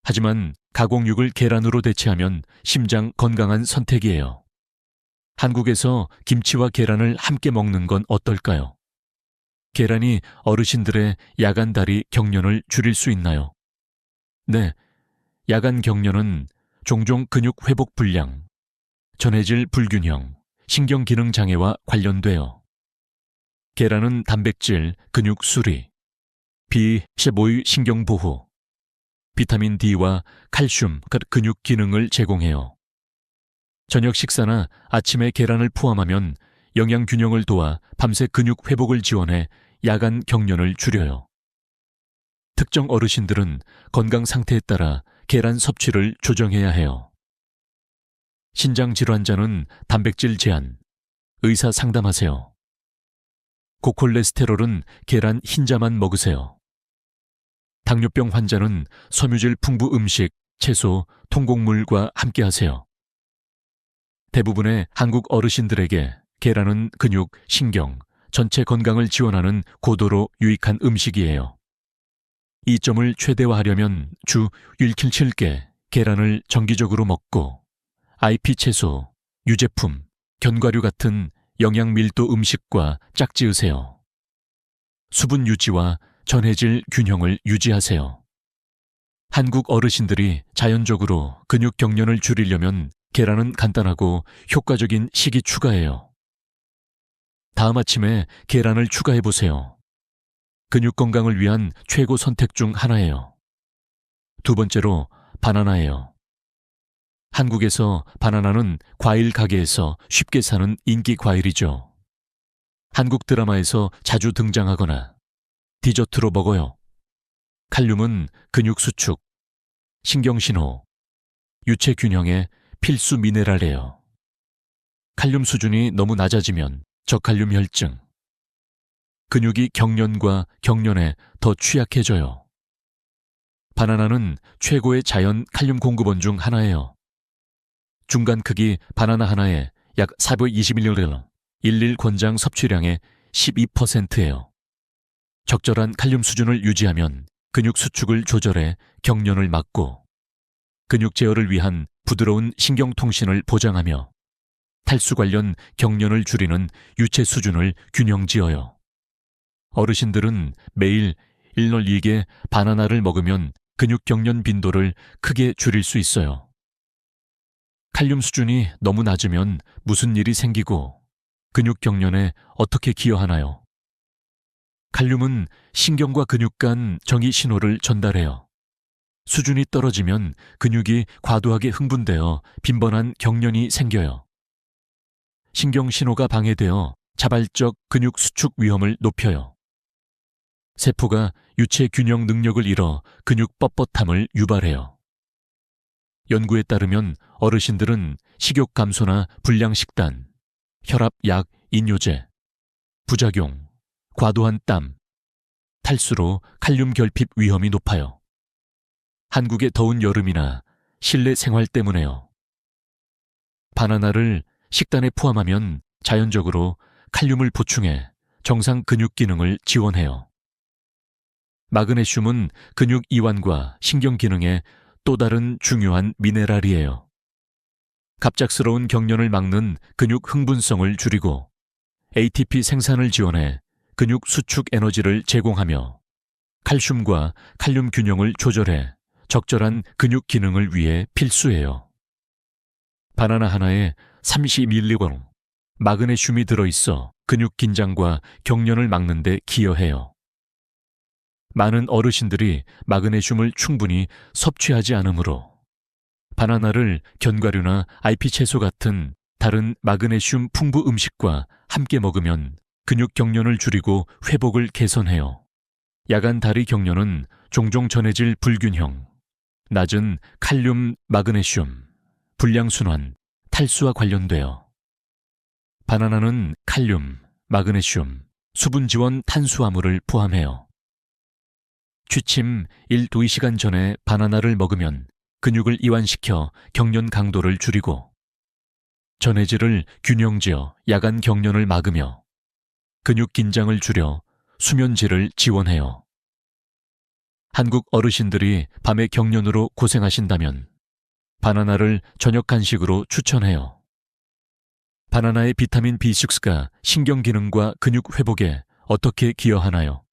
하지만 가공육을 계란으로 대체하면 심장 건강한 선택이에요. 한국에서 김치와 계란을 함께 먹는 건 어떨까요? 계란이 어르신들의 야간 다리 경련을 줄일 수 있나요? 네, 야간 경련은 종종 근육 회복 불량, 전해질 불균형, 신경기능 장애와 관련돼요. 계란은 단백질, 근육 수리, B15의 신경보호, 비타민 D와 칼슘, 근육 기능을 제공해요. 저녁 식사나 아침에 계란을 포함하면 영양 균형을 도와 밤새 근육 회복을 지원해 야간 경련을 줄여요. 특정 어르신들은 건강 상태에 따라 계란 섭취를 조정해야 해요. 신장 질환자는 단백질 제한, 의사 상담하세요. 고콜레스테롤은 계란 흰자만 먹으세요. 당뇨병 환자는 섬유질 풍부 음식, 채소, 통곡물과 함께 하세요. 대부분의 한국 어르신들에게 계란은 근육, 신경, 전체 건강을 지원하는 고도로 유익한 음식이에요. 이 점을 최대화하려면 주 1-7개 계란을 정기적으로 먹고 IP 채소, 유제품, 견과류 같은 영양 밀도 음식과 짝지으세요. 수분 유지와 전해질 균형을 유지하세요. 한국 어르신들이 자연적으로 근육 경련을 줄이려면 계란은 간단하고 효과적인 식이 추가예요. 다음 아침에 계란을 추가해 보세요. 근육 건강을 위한 최고 선택 중 하나예요. 두 번째로 바나나예요. 한국에서 바나나는 과일 가게에서 쉽게 사는 인기 과일이죠. 한국 드라마에서 자주 등장하거나 디저트로 먹어요. 칼륨은 근육 수축, 신경신호, 유체 균형의 필수 미네랄이에요. 칼륨 수준이 너무 낮아지면 저칼륨 혈증, 근육이 경련과 경련에 더 취약해져요. 바나나는 최고의 자연 칼륨 공급원 중 하나예요. 중간 크기 바나나 하나에 약 420mg, 일일 권장 섭취량의 12%예요. 적절한 칼륨 수준을 유지하면 근육 수축을 조절해 경련을 막고 근육 제어를 위한 부드러운 신경통신을 보장하며 탈수 관련 경련을 줄이는 유체 수준을 균형지어요. 어르신들은 매일 1-2개 바나나를 먹으면 근육 경련 빈도를 크게 줄일 수 있어요. 칼륨 수준이 너무 낮으면 무슨 일이 생기고 근육 경련에 어떻게 기여하나요? 칼륨은 신경과 근육 간 정의 신호를 전달해요. 수준이 떨어지면 근육이 과도하게 흥분되어 빈번한 경련이 생겨요. 신경 신호가 방해되어 자발적 근육 수축 위험을 높여요. 세포가 유체 균형 능력을 잃어 근육 뻣뻣함을 유발해요. 연구에 따르면 어르신들은 식욕 감소나 불량 식단, 혈압 약 인뇨제, 부작용, 과도한 땀, 탈수로 칼륨 결핍 위험이 높아요. 한국의 더운 여름이나 실내 생활 때문에요. 바나나를 식단에 포함하면 자연적으로 칼륨을 보충해 정상 근육 기능을 지원해요. 마그네슘은 근육 이완과 신경 기능에 또 다른 중요한 미네랄이에요. 갑작스러운 경련을 막는 근육 흥분성을 줄이고 ATP 생산을 지원해 근육 수축 에너지를 제공하며 칼슘과 칼륨 균형을 조절해 적절한 근육 기능을 위해 필수예요. 바나나 하나에 30mg 마그네슘이 들어있어 근육 긴장과 경련을 막는 데 기여해요. 많은 어르신들이 마그네슘을 충분히 섭취하지 않으므로 바나나를 견과류나 IP 채소 같은 다른 마그네슘 풍부 음식과 함께 먹으면 근육 경련을 줄이고 회복을 개선해요. 야간 다리 경련은 종종 전해질 불균형, 낮은 칼륨, 마그네슘, 불량순환, 탈수와 관련되어 바나나는 칼륨, 마그네슘, 수분 지원 탄수화물을 포함해요. 취침 1-2시간 전에 바나나를 먹으면 근육을 이완시켜 경련 강도를 줄이고 전해질을 균형지어 야간 경련을 막으며 근육 긴장을 줄여 수면질을 지원해요. 한국 어르신들이 밤에 경련으로 고생하신다면 바나나를 저녁 간식으로 추천해요. 바나나의 비타민 B6가 신경 기능과 근육 회복에 어떻게 기여하나요?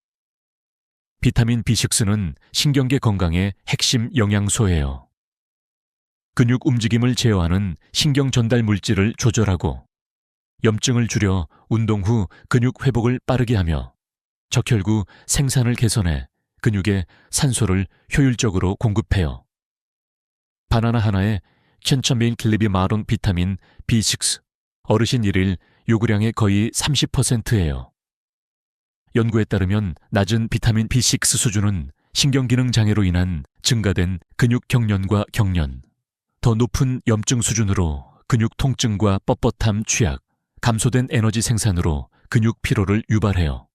비타민 B6는 신경계 건강의 핵심 영양소예요. 근육 움직임을 제어하는 신경 전달 물질을 조절하고 염증을 줄여 운동 후 근육 회복을 빠르게 하며 적혈구 생산을 개선해 근육에 산소를 효율적으로 공급해요. 바나나 하나에 1000mg 비타민 B6, 어르신 1일 요구량의 거의 30%예요. 연구에 따르면 낮은 비타민 B6 수준은 신경기능 장애로 인한 증가된 근육 경련과 경련, 더 높은 염증 수준으로 근육 통증과 뻣뻣함 취약, 감소된 에너지 생산으로 근육 피로를 유발해요.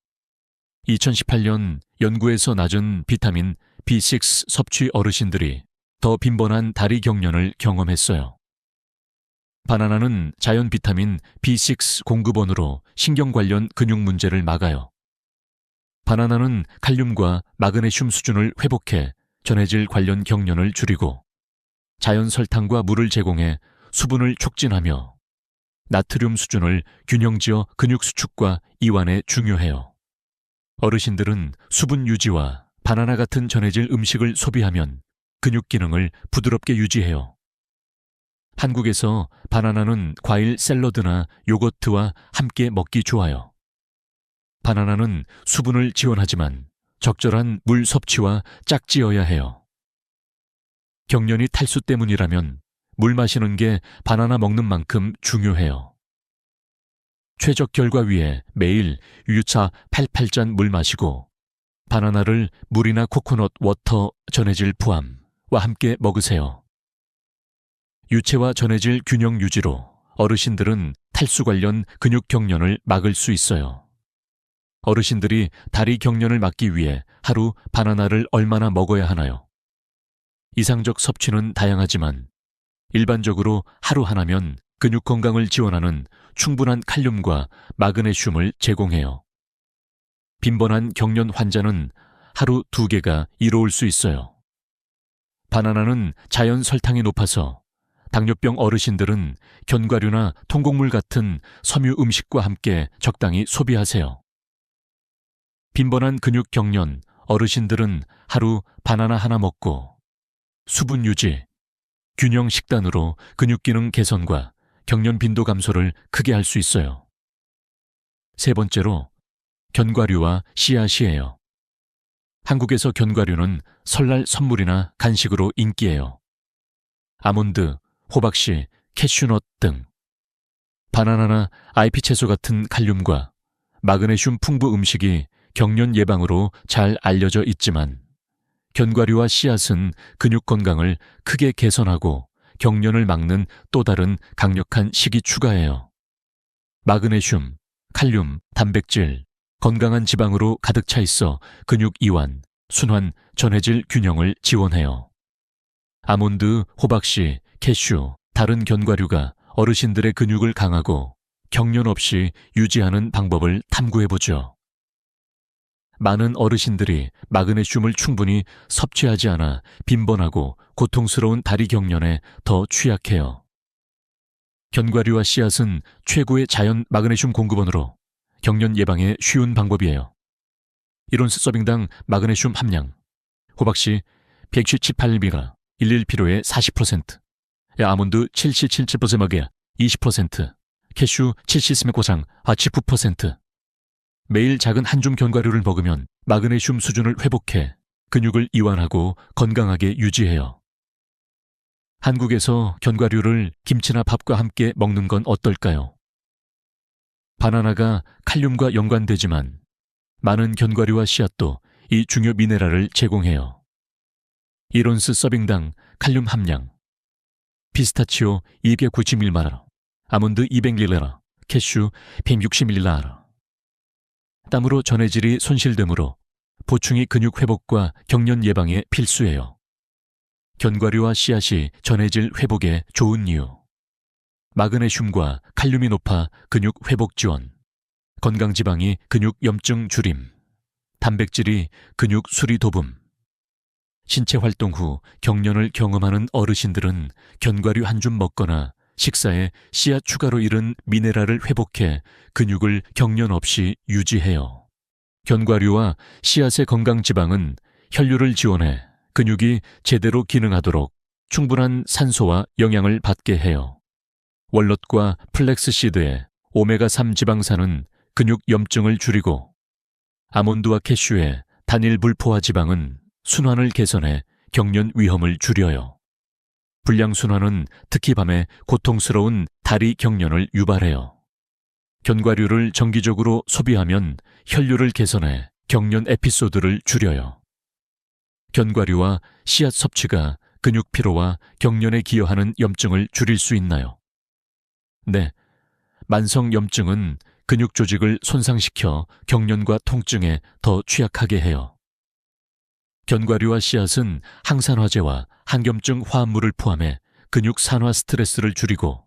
2018년 연구에서 낮은 비타민 B6 섭취 어르신들이 더 빈번한 다리 경련을 경험했어요. 바나나는 자연 비타민 B6 공급원으로 신경 관련 근육 문제를 막아요. 바나나는 칼륨과 마그네슘 수준을 회복해 전해질 관련 경련을 줄이고 자연 설탕과 물을 제공해 수분을 촉진하며 나트륨 수준을 균형지어 근육 수축과 이완에 중요해요. 어르신들은 수분 유지와 바나나 같은 전해질 음식을 소비하면 근육 기능을 부드럽게 유지해요. 한국에서 바나나는 과일 샐러드나 요거트와 함께 먹기 좋아요. 바나나는 수분을 지원하지만 적절한 물 섭취와 짝지어야 해요. 경련이 탈수 때문이라면 물 마시는 게 바나나 먹는 만큼 중요해요. 최적 결과 위해 매일 유차 88잔 물 마시고 바나나를 물이나 코코넛 워터 전해질 포함과 함께 먹으세요. 유체와 전해질 균형 유지로 어르신들은 탈수 관련 근육 경련을 막을 수 있어요. 어르신들이 다리 경련을 막기 위해 하루 바나나를 얼마나 먹어야 하나요? 이상적 섭취는 다양하지만 일반적으로 하루 하나면 근육 건강을 지원하는 충분한 칼륨과 마그네슘을 제공해요. 빈번한 경련 환자는 하루 2개가 이로울 수 있어요. 바나나는 자연 설탕이 높아서 당뇨병 어르신들은 견과류나 통곡물 같은 섬유 음식과 함께 적당히 소비하세요. 빈번한 근육 경련 어르신들은 하루 바나나 하나 먹고 수분 유지, 균형 식단으로 근육 기능 개선과 경련 빈도 감소를 크게 할 수 있어요. 세 번째로 견과류와 씨앗이에요. 한국에서 견과류는 설날 선물이나 간식으로 인기예요. 아몬드, 호박씨, 캐슈넛 등 바나나나 아이피 채소 같은 칼륨과 마그네슘 풍부 음식이 경련 예방으로 잘 알려져 있지만 견과류와 씨앗은 근육 건강을 크게 개선하고 경련을 막는 또 다른 강력한 식이 추가해요. 마그네슘, 칼륨, 단백질, 건강한 지방으로 가득 차 있어 근육 이완, 순환, 전해질 균형을 지원해요. 아몬드, 호박씨, 캐슈, 다른 견과류가 어르신들의 근육을 강하고 경련 없이 유지하는 방법을 탐구해보죠. 많은 어르신들이 마그네슘을 충분히 섭취하지 않아 빈번하고 고통스러운 다리 경련에 더 취약해요. 견과류와 씨앗은 최고의 자연 마그네슘 공급원으로 경련 예방에 쉬운 방법이에요. 1온스 서빙당 마그네슘 함량 호박씨 117.8mg 1필로의 40%, 아몬드 77.7% 먹에 20%, 캐슈 70스메 고상 아치 9%. 매일 작은 한 줌 견과류를 먹으면 마그네슘 수준을 회복해 근육을 이완하고 건강하게 유지해요. 한국에서 견과류를 김치나 밥과 함께 먹는 건 어떨까요? 바나나가 칼륨과 연관되지만 많은 견과류와 씨앗도 이 중요 미네랄을 제공해요. 1온스 서빙당 칼륨 함량 피스타치오 291ml, 아몬드 200ml, 캐슈 160ml. 땀으로 전해질이 손실되므로 보충이 근육 회복과 경련 예방에 필수예요. 견과류와 씨앗이 전해질 회복에 좋은 이유. 마그네슘과 칼륨이 높아 근육 회복 지원, 건강지방이 근육 염증 줄임, 단백질이 근육 수리 도움. 신체 활동 후 경련을 경험하는 어르신들은 견과류 한 줌 먹거나 식사에 씨앗 추가로 이른 미네랄을 회복해 근육을 경련 없이 유지해요. 견과류와 씨앗의 건강지방은 혈류를 지원해 근육이 제대로 기능하도록 충분한 산소와 영양을 받게 해요. 월넛과 플렉스시드의 오메가3 지방산은 근육 염증을 줄이고 아몬드와 캐슈의 단일 불포화 지방은 순환을 개선해 경련 위험을 줄여요. 불량순환은 특히 밤에 고통스러운 다리 경련을 유발해요. 견과류를 정기적으로 소비하면 혈류를 개선해 경련 에피소드를 줄여요. 견과류와 씨앗 섭취가 근육 피로와 경련에 기여하는 염증을 줄일 수 있나요? 네, 만성 염증은 근육 조직을 손상시켜 경련과 통증에 더 취약하게 해요. 견과류와 씨앗은 항산화제와 항염증 화합물을 포함해 근육 산화 스트레스를 줄이고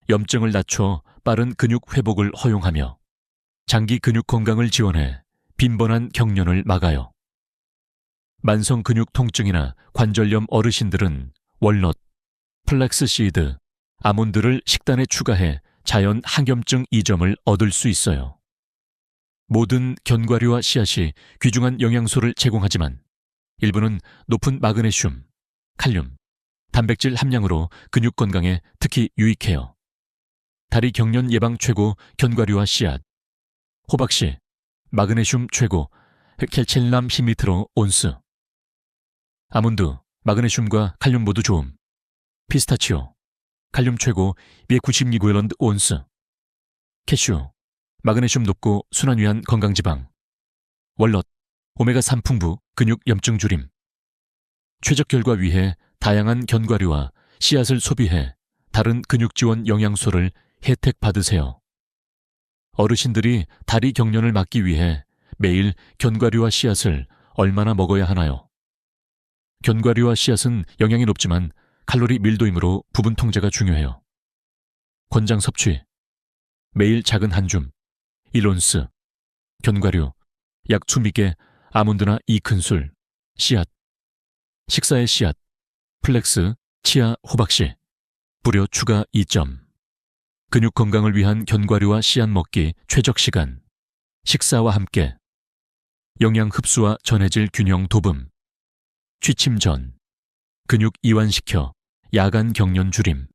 염증을 낮춰 빠른 근육 회복을 허용하며 장기 근육 건강을 지원해 빈번한 경련을 막아요. 만성 근육 통증이나 관절염 어르신들은 월넛, 플렉스시드, 아몬드를 식단에 추가해 자연 항염증 이점을 얻을 수 있어요. 모든 견과류와 씨앗이 귀중한 영양소를 제공하지만 일부는 높은 마그네슘, 칼륨, 단백질 함량으로 근육 건강에 특히 유익해요. 다리 경련 예방 최고 견과류와 씨앗. 호박씨, 마그네슘 최고 켈첼람 10리터로 온스. 아몬드, 마그네슘과 칼륨 모두 좋음. 피스타치오, 칼륨 최고 292g 온스. 캐슈, 마그네슘 높고 순환 위한 건강지방. 월넛, 오메가3 풍부 근육 염증 줄임. 최적 결과 위해 다양한 견과류와 씨앗을 소비해 다른 근육 지원 영양소를 혜택 받으세요. 어르신들이 다리 경련을 막기 위해 매일 견과류와 씨앗을 얼마나 먹어야 하나요? 견과류와 씨앗은 영양이 높지만 칼로리 밀도이므로 부분 통제가 중요해요. 권장 섭취. 매일 작은 한 줌, 1온스. 견과류, 약 2미개, 아몬드나 2큰술. 씨앗. 식사의 씨앗, 플렉스, 치아, 호박씨. 불여 추가 2점. 근육 건강을 위한 견과류와 씨앗 먹기 최적 시간. 식사와 함께. 영양 흡수와 전해질 균형 도움. 취침 전. 근육 이완시켜 야간 경련 줄임.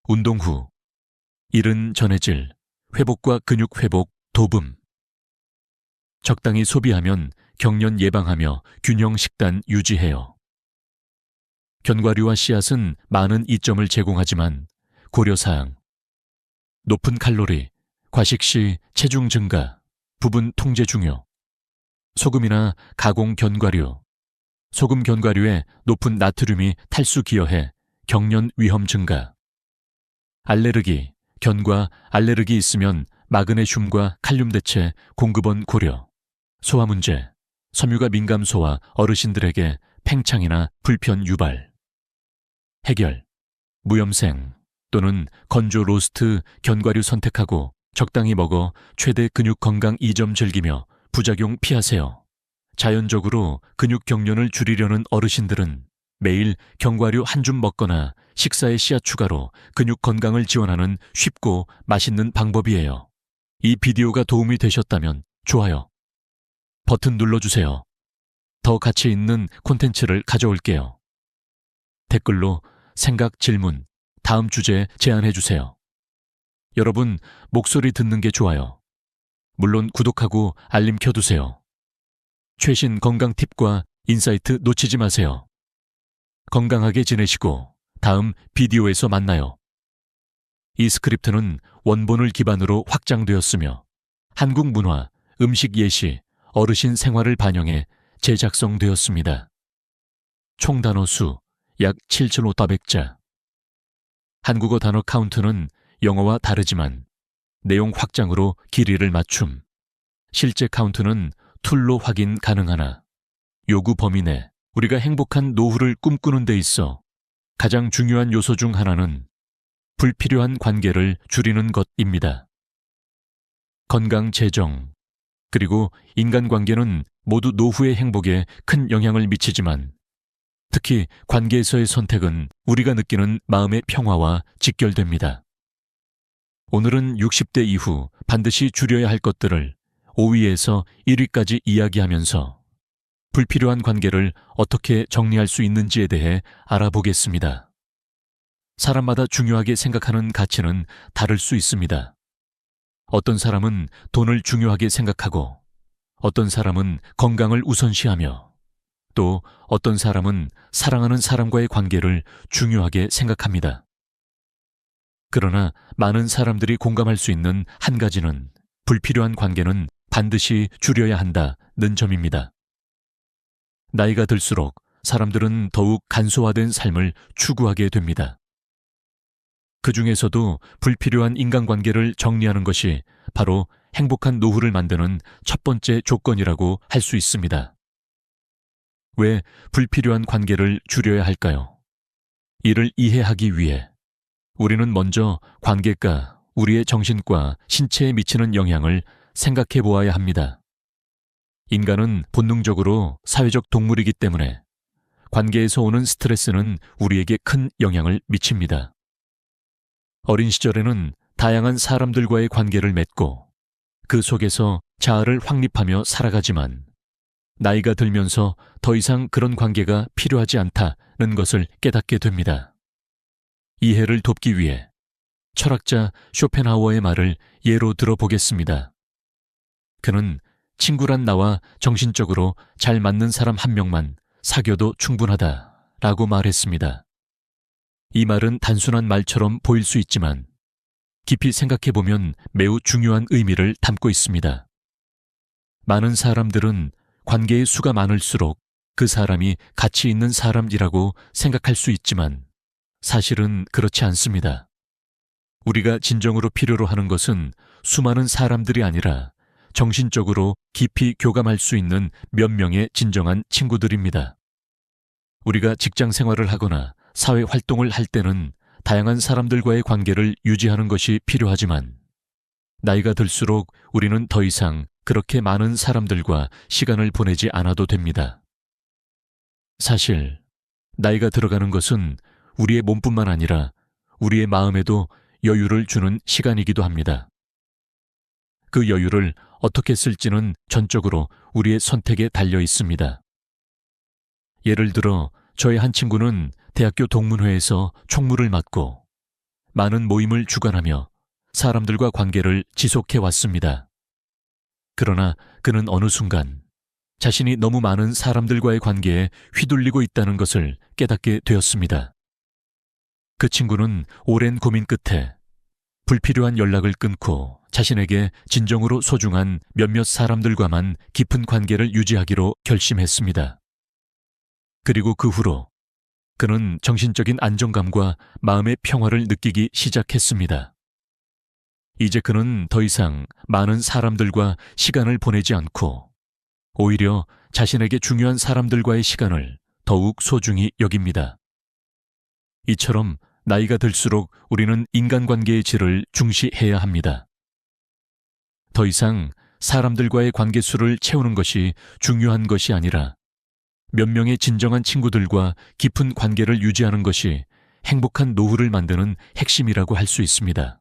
운동 후. 이른 전해질, 회복과 근육 회복 도움. 적당히 소비하면 경련 예방하며 균형 식단 유지해요. 견과류와 씨앗은 많은 이점을 제공하지만 고려사항. 높은 칼로리, 과식 시 체중 증가, 부분 통제 중요. 소금이나 가공 견과류. 소금 견과류에 높은 나트륨이 탈수 기여해 경련 위험 증가. 알레르기, 견과 알레르기 있으면 마그네슘과 칼륨 대체 공급원 고려. 소화 문제, 섬유가 민감소와 어르신들에게 팽창이나 불편 유발. 해결, 무염생 또는 건조 로스트 견과류 선택하고 적당히 먹어 최대 근육 건강 2점 즐기며 부작용 피하세요. 자연적으로 근육 경련을 줄이려는 어르신들은 매일 견과류 한 줌 먹거나 식사에 씨앗 추가로 근육 건강을 지원하는 쉽고 맛있는 방법이에요. 이 비디오가 도움이 되셨다면 좋아요 버튼 눌러주세요. 더 가치 있는 콘텐츠를 가져올게요. 댓글로 생각, 질문, 다음 주제 제안해주세요. 여러분, 목소리 듣는 게 좋아요. 물론 구독하고 알림 켜두세요. 최신 건강 팁과 인사이트 놓치지 마세요. 건강하게 지내시고 다음 비디오에서 만나요. 이 스크립트는 원본을 기반으로 확장되었으며 한국 문화, 음식 예시, 어르신 생활을 반영해 재작성되었습니다. 총 단어 수 약 7,500자. 한국어 단어 카운트는 영어와 다르지만 내용 확장으로 길이를 맞춤. 실제 카운트는 툴로 확인 가능하나 요구 범위 내 우리가 행복한 노후를 꿈꾸는 데 있어 가장 중요한 요소 중 하나는 불필요한 관계를 줄이는 것입니다. 건강 재정 그리고 인간관계는 모두 노후의 행복에 큰 영향을 미치지만 특히 관계에서의 선택은 우리가 느끼는 마음의 평화와 직결됩니다. 오늘은 60대 이후 반드시 줄여야 할 것들을 5위에서 1위까지 이야기하면서 불필요한 관계를 어떻게 정리할 수 있는지에 대해 알아보겠습니다. 사람마다 중요하게 생각하는 가치는 다를 수 있습니다. 어떤 사람은 돈을 중요하게 생각하고 어떤 사람은 건강을 우선시하며 또 어떤 사람은 사랑하는 사람과의 관계를 중요하게 생각합니다. 그러나 많은 사람들이 공감할 수 있는 한 가지는 불필요한 관계는 반드시 줄여야 한다는 점입니다. 나이가 들수록 사람들은 더욱 간소화된 삶을 추구하게 됩니다. 그 중에서도 불필요한 인간관계를 정리하는 것이 바로 행복한 노후를 만드는 첫 번째 조건이라고 할 수 있습니다. 왜 불필요한 관계를 줄여야 할까요? 이를 이해하기 위해 우리는 먼저 관계가 우리의 정신과 신체에 미치는 영향을 생각해 보아야 합니다. 인간은 본능적으로 사회적 동물이기 때문에 관계에서 오는 스트레스는 우리에게 큰 영향을 미칩니다. 어린 시절에는 다양한 사람들과의 관계를 맺고 그 속에서 자아를 확립하며 살아가지만 나이가 들면서 더 이상 그런 관계가 필요하지 않다는 것을 깨닫게 됩니다. 이해를 돕기 위해 철학자 쇼펜하우어의 말을 예로 들어보겠습니다. 그는 친구란 나와 정신적으로 잘 맞는 사람 한 명만 사귀어도 충분하다라고 말했습니다. 이 말은 단순한 말처럼 보일 수 있지만 깊이 생각해보면 매우 중요한 의미를 담고 있습니다. 많은 사람들은 관계의 수가 많을수록 그 사람이 가치 있는 사람이라고 생각할 수 있지만 사실은 그렇지 않습니다. 우리가 진정으로 필요로 하는 것은 수많은 사람들이 아니라 정신적으로 깊이 교감할 수 있는 몇 명의 진정한 친구들입니다. 우리가 직장 생활을 하거나 사회 활동을 할 때는 다양한 사람들과의 관계를 유지하는 것이 필요하지만 나이가 들수록 우리는 더 이상 그렇게 많은 사람들과 시간을 보내지 않아도 됩니다. 사실 나이가 들어가는 것은 우리의 몸뿐만 아니라 우리의 마음에도 여유를 주는 시간이기도 합니다. 그 여유를 어떻게 쓸지는 전적으로 우리의 선택에 달려 있습니다. 예를 들어 저의 한 친구는 대학교 동문회에서 총무를 맡고 많은 모임을 주관하며 사람들과 관계를 지속해 왔습니다. 그러나 그는 어느 순간 자신이 너무 많은 사람들과의 관계에 휘둘리고 있다는 것을 깨닫게 되었습니다. 그 친구는 오랜 고민 끝에 불필요한 연락을 끊고 자신에게 진정으로 소중한 몇몇 사람들과만 깊은 관계를 유지하기로 결심했습니다. 그리고 그 후로 그는 정신적인 안정감과 마음의 평화를 느끼기 시작했습니다. 이제 그는 더 이상 많은 사람들과 시간을 보내지 않고 오히려 자신에게 중요한 사람들과의 시간을 더욱 소중히 여깁니다. 이처럼 나이가 들수록 우리는 인간관계의 질을 중시해야 합니다. 더 이상 사람들과의 관계 수를 채우는 것이 중요한 것이 아니라 몇 명의 진정한 친구들과 깊은 관계를 유지하는 것이 행복한 노후를 만드는 핵심이라고 할 수 있습니다.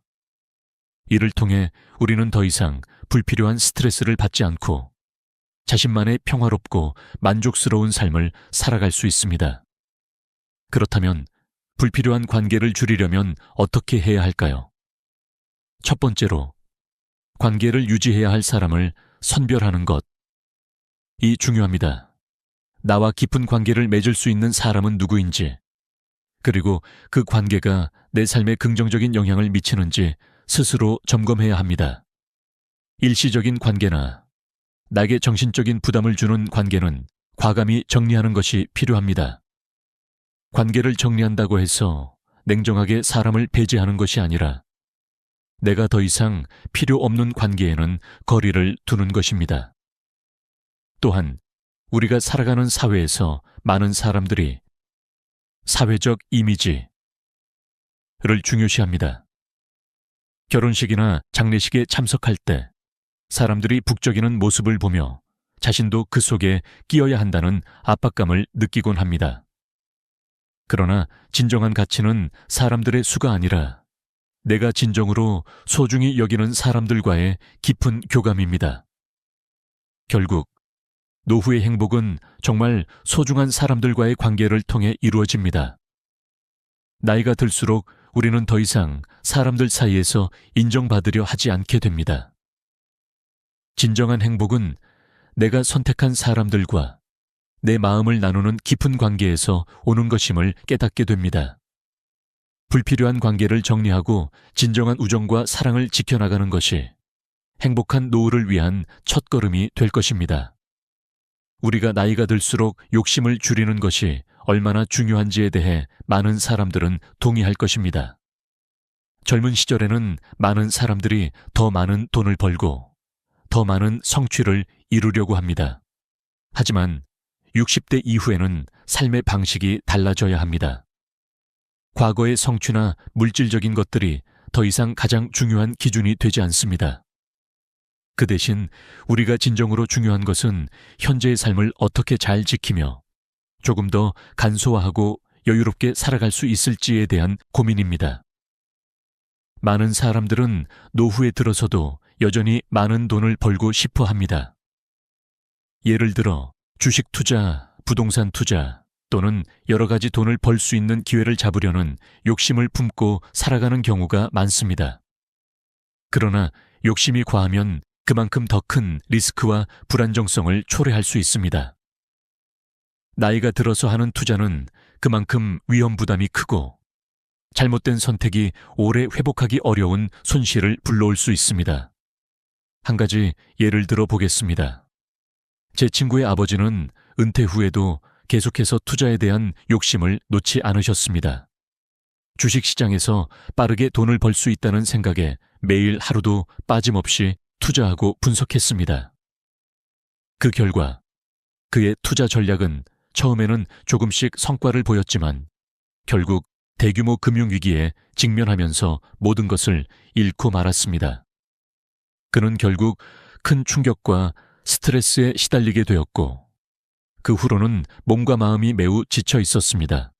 이를 통해 우리는 더 이상 불필요한 스트레스를 받지 않고 자신만의 평화롭고 만족스러운 삶을 살아갈 수 있습니다. 그렇다면 불필요한 관계를 줄이려면 어떻게 해야 할까요? 첫 번째로, 관계를 유지해야 할 사람을 선별하는 것. 이 중요합니다. 나와 깊은 관계를 맺을 수 있는 사람은 누구인지, 그리고 그 관계가 내 삶에 긍정적인 영향을 미치는지 스스로 점검해야 합니다. 일시적인 관계나 나에게 정신적인 부담을 주는 관계는 과감히 정리하는 것이 필요합니다. 관계를 정리한다고 해서 냉정하게 사람을 배제하는 것이 아니라 내가 더 이상 필요 없는 관계에는 거리를 두는 것입니다. 또한 우리가 살아가는 사회에서 많은 사람들이 사회적 이미지를 중요시합니다. 결혼식이나 장례식에 참석할 때 사람들이 북적이는 모습을 보며 자신도 그 속에 끼어야 한다는 압박감을 느끼곤 합니다. 그러나 진정한 가치는 사람들의 수가 아니라 내가 진정으로 소중히 여기는 사람들과의 깊은 교감입니다. 결국 노후의 행복은 정말 소중한 사람들과의 관계를 통해 이루어집니다. 나이가 들수록 우리는 더 이상 사람들 사이에서 인정받으려 하지 않게 됩니다. 진정한 행복은 내가 선택한 사람들과 내 마음을 나누는 깊은 관계에서 오는 것임을 깨닫게 됩니다. 불필요한 관계를 정리하고 진정한 우정과 사랑을 지켜나가는 것이 행복한 노후를 위한 첫걸음이 될 것입니다. 우리가 나이가 들수록 욕심을 줄이는 것이 얼마나 중요한지에 대해 많은 사람들은 동의할 것입니다. 젊은 시절에는 많은 사람들이 더 많은 돈을 벌고 더 많은 성취를 이루려고 합니다. 하지만 60대 이후에는 삶의 방식이 달라져야 합니다. 과거의 성취나 물질적인 것들이 더 이상 가장 중요한 기준이 되지 않습니다. 그 대신 우리가 진정으로 중요한 것은 현재의 삶을 어떻게 잘 지키며 조금 더 간소화하고 여유롭게 살아갈 수 있을지에 대한 고민입니다. 많은 사람들은 노후에 들어서도 여전히 많은 돈을 벌고 싶어 합니다. 예를 들어 주식 투자, 부동산 투자 또는 여러 가지 돈을 벌 수 있는 기회를 잡으려는 욕심을 품고 살아가는 경우가 많습니다. 그러나 욕심이 과하면 그만큼 더 큰 리스크와 불안정성을 초래할 수 있습니다. 나이가 들어서 하는 투자는 그만큼 위험 부담이 크고 잘못된 선택이 오래 회복하기 어려운 손실을 불러올 수 있습니다. 한 가지 예를 들어 보겠습니다. 제 친구의 아버지는 은퇴 후에도 계속해서 투자에 대한 욕심을 놓지 않으셨습니다. 주식시장에서 빠르게 돈을 벌 수 있다는 생각에 매일 하루도 빠짐없이 투자하고 분석했습니다. 그 결과 그의 투자 전략은 처음에는 조금씩 성과를 보였지만 결국 대규모 금융위기에 직면하면서 모든 것을 잃고 말았습니다. 그는 결국 큰 충격과 스트레스에 시달리게 되었고 그 후로는 몸과 마음이 매우 지쳐 있었습니다.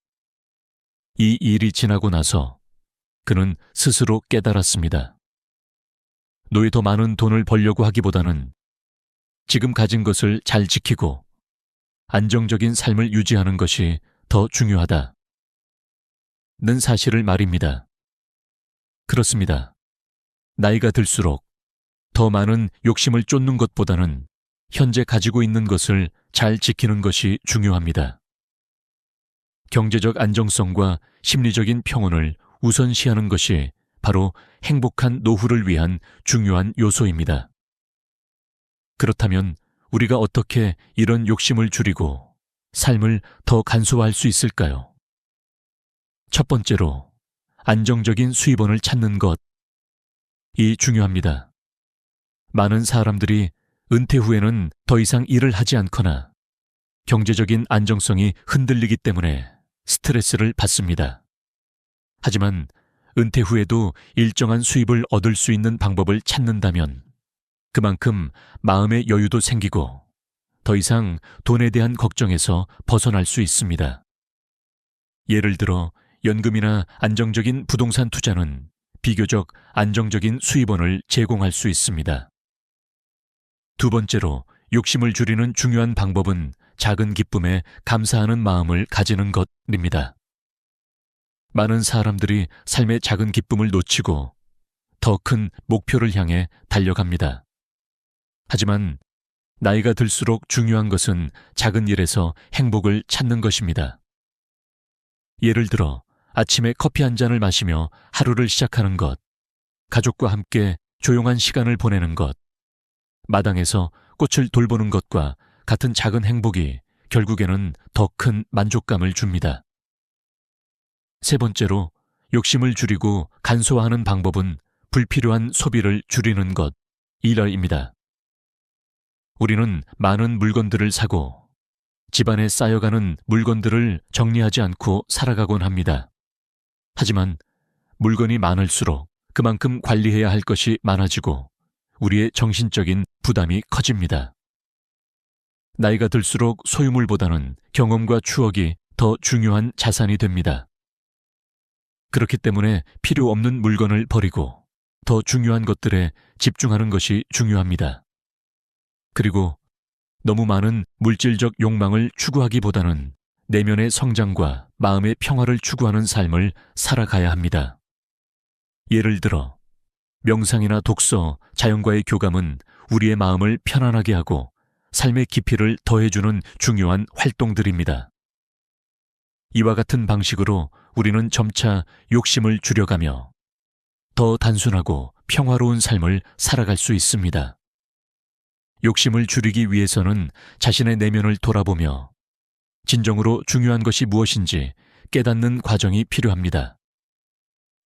이 일이 지나고 나서 그는 스스로 깨달았습니다. 노에 더 많은 돈을 벌려고 하기보다는 지금 가진 것을 잘 지키고 안정적인 삶을 유지하는 것이 더 중요하다. 는 사실을 말입니다. 그렇습니다. 나이가 들수록 더 많은 욕심을 쫓는 것보다는 현재 가지고 있는 것을 잘 지키는 것이 중요합니다. 경제적 안정성과 심리적인 평온을 우선시하는 것이 바로 행복한 노후를 위한 중요한 요소입니다. 그렇다면 우리가 어떻게 이런 욕심을 줄이고 삶을 더 간소화할 수 있을까요? 첫 번째로 안정적인 수입원을 찾는 것이 중요합니다. 많은 사람들이 은퇴 후에는 더 이상 일을 하지 않거나 경제적인 안정성이 흔들리기 때문에 스트레스를 받습니다. 하지만 은퇴 후에도 일정한 수입을 얻을 수 있는 방법을 찾는다면 그만큼 마음의 여유도 생기고 더 이상 돈에 대한 걱정에서 벗어날 수 있습니다. 예를 들어 연금이나 안정적인 부동산 투자는 비교적 안정적인 수입원을 제공할 수 있습니다. 두 번째로 욕심을 줄이는 중요한 방법은 작은 기쁨에 감사하는 마음을 가지는 것입니다. 많은 사람들이 삶의 작은 기쁨을 놓치고 더 큰 목표를 향해 달려갑니다. 하지만 나이가 들수록 중요한 것은 작은 일에서 행복을 찾는 것입니다. 예를 들어 아침에 커피 한 잔을 마시며 하루를 시작하는 것, 가족과 함께 조용한 시간을 보내는 것, 마당에서 꽃을 돌보는 것과 같은 작은 행복이 결국에는 더 큰 만족감을 줍니다. 세 번째로 욕심을 줄이고 간소화하는 방법은 불필요한 소비를 줄이는 것입니다. 우리는 많은 물건들을 사고 집안에 쌓여가는 물건들을 정리하지 않고 살아가곤 합니다. 하지만 물건이 많을수록 그만큼 관리해야 할 것이 많아지고 우리의 정신적인 부담이 커집니다. 나이가 들수록 소유물보다는 경험과 추억이 더 중요한 자산이 됩니다. 그렇기 때문에 필요 없는 물건을 버리고 더 중요한 것들에 집중하는 것이 중요합니다. 그리고 너무 많은 물질적 욕망을 추구하기보다는 내면의 성장과 마음의 평화를 추구하는 삶을 살아가야 합니다. 예를 들어 명상이나 독서, 자연과의 교감은 우리의 마음을 편안하게 하고 삶의 깊이를 더해주는 중요한 활동들입니다. 이와 같은 방식으로 우리는 점차 욕심을 줄여가며 더 단순하고 평화로운 삶을 살아갈 수 있습니다. 욕심을 줄이기 위해서는 자신의 내면을 돌아보며 진정으로 중요한 것이 무엇인지 깨닫는 과정이 필요합니다.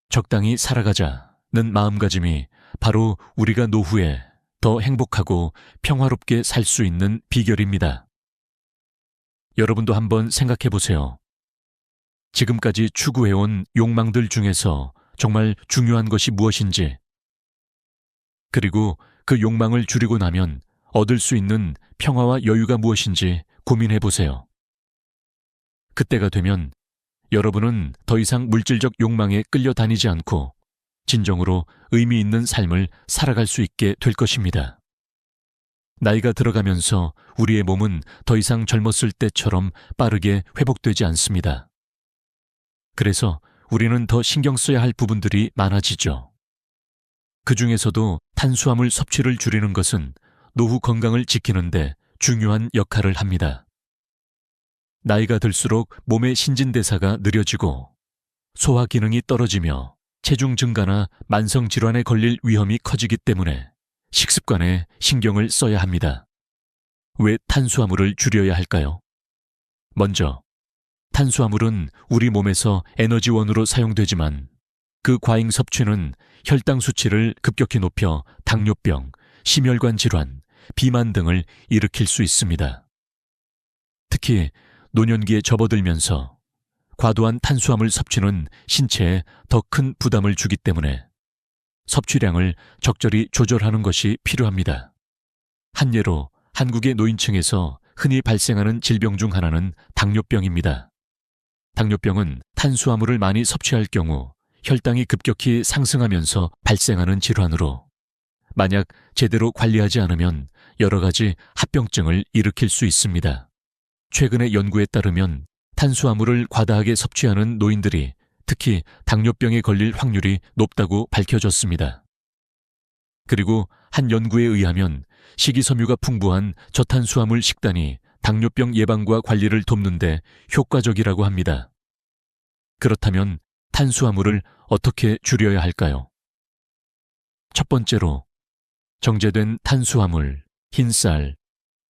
적당히 살아가자는 마음가짐이 바로 우리가 노후에 더 행복하고 평화롭게 살 수 있는 비결입니다. 여러분도 한번 생각해 보세요. 지금까지 추구해온 욕망들 중에서 정말 중요한 것이 무엇인지, 그리고 그 욕망을 줄이고 나면 얻을 수 있는 평화와 여유가 무엇인지 고민해 보세요. 그때가 되면 여러분은 더 이상 물질적 욕망에 끌려다니지 않고 진정으로 의미 있는 삶을 살아갈 수 있게 될 것입니다. 나이가 들어가면서 우리의 몸은 더 이상 젊었을 때처럼 빠르게 회복되지 않습니다. 그래서 우리는 더 신경 써야 할 부분들이 많아지죠. 그 중에서도 탄수화물 섭취를 줄이는 것은 노후 건강을 지키는데 중요한 역할을 합니다. 나이가 들수록 몸의 신진대사가 느려지고 소화 기능이 떨어지며 체중 증가나 만성 질환에 걸릴 위험이 커지기 때문에 식습관에 신경을 써야 합니다. 왜 탄수화물을 줄여야 할까요? 먼저, 탄수화물은 우리 몸에서 에너지원으로 사용되지만 그 과잉 섭취는 혈당 수치를 급격히 높여 당뇨병, 심혈관 질환, 비만 등을 일으킬 수 있습니다. 특히 노년기에 접어들면서 과도한 탄수화물 섭취는 신체에 더 큰 부담을 주기 때문에 섭취량을 적절히 조절하는 것이 필요합니다. 한 예로 한국의 노인층에서 흔히 발생하는 질병 중 하나는 당뇨병입니다. 당뇨병은 탄수화물을 많이 섭취할 경우 혈당이 급격히 상승하면서 발생하는 질환으로 만약 제대로 관리하지 않으면 여러 가지 합병증을 일으킬 수 있습니다. 최근의 연구에 따르면 탄수화물을 과다하게 섭취하는 노인들이 특히 당뇨병에 걸릴 확률이 높다고 밝혀졌습니다. 그리고 한 연구에 의하면 식이섬유가 풍부한 저탄수화물 식단이 당뇨병 예방과 관리를 돕는 데 효과적이라고 합니다. 그렇다면 탄수화물을 어떻게 줄여야 할까요? 첫 번째로 정제된 탄수화물, 흰쌀,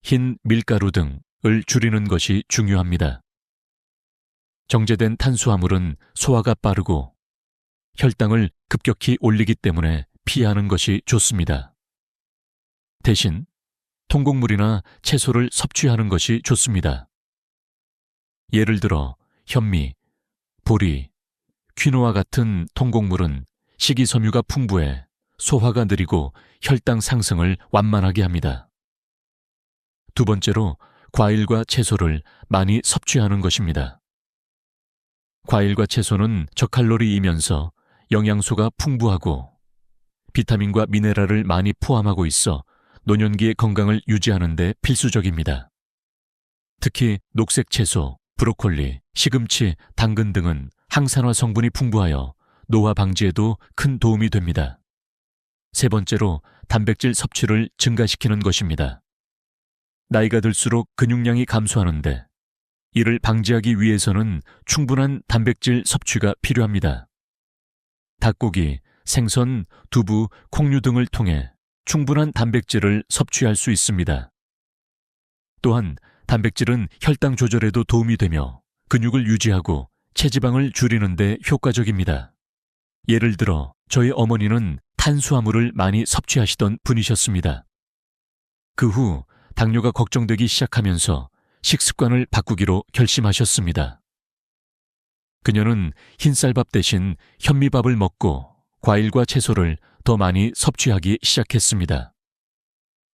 흰 밀가루 등을 줄이는 것이 중요합니다. 정제된 탄수화물은 소화가 빠르고 혈당을 급격히 올리기 때문에 피하는 것이 좋습니다. 대신 통곡물이나 채소를 섭취하는 것이 좋습니다. 예를 들어 현미, 보리, 퀴노아 같은 통곡물은 식이섬유가 풍부해 소화가 느리고 혈당 상승을 완만하게 합니다. 두 번째로 과일과 채소를 많이 섭취하는 것입니다. 과일과 채소는 저칼로리이면서 영양소가 풍부하고 비타민과 미네랄을 많이 포함하고 있어 노년기의 건강을 유지하는 데 필수적입니다. 특히 녹색 채소, 브로콜리, 시금치, 당근 등은 항산화 성분이 풍부하여 노화 방지에도 큰 도움이 됩니다. 세 번째로 단백질 섭취를 증가시키는 것입니다. 나이가 들수록 근육량이 감소하는데 이를 방지하기 위해서는 충분한 단백질 섭취가 필요합니다. 닭고기, 생선, 두부, 콩류 등을 통해 충분한 단백질을 섭취할 수 있습니다. 또한 단백질은 혈당 조절에도 도움이 되며 근육을 유지하고 체지방을 줄이는 데 효과적입니다. 예를 들어 저희 어머니는 탄수화물을 많이 섭취하시던 분이셨습니다. 그 후 당뇨가 걱정되기 시작하면서 식습관을 바꾸기로 결심하셨습니다. 그녀는 흰쌀밥 대신 현미밥을 먹고 과일과 채소를 더 많이 섭취하기 시작했습니다.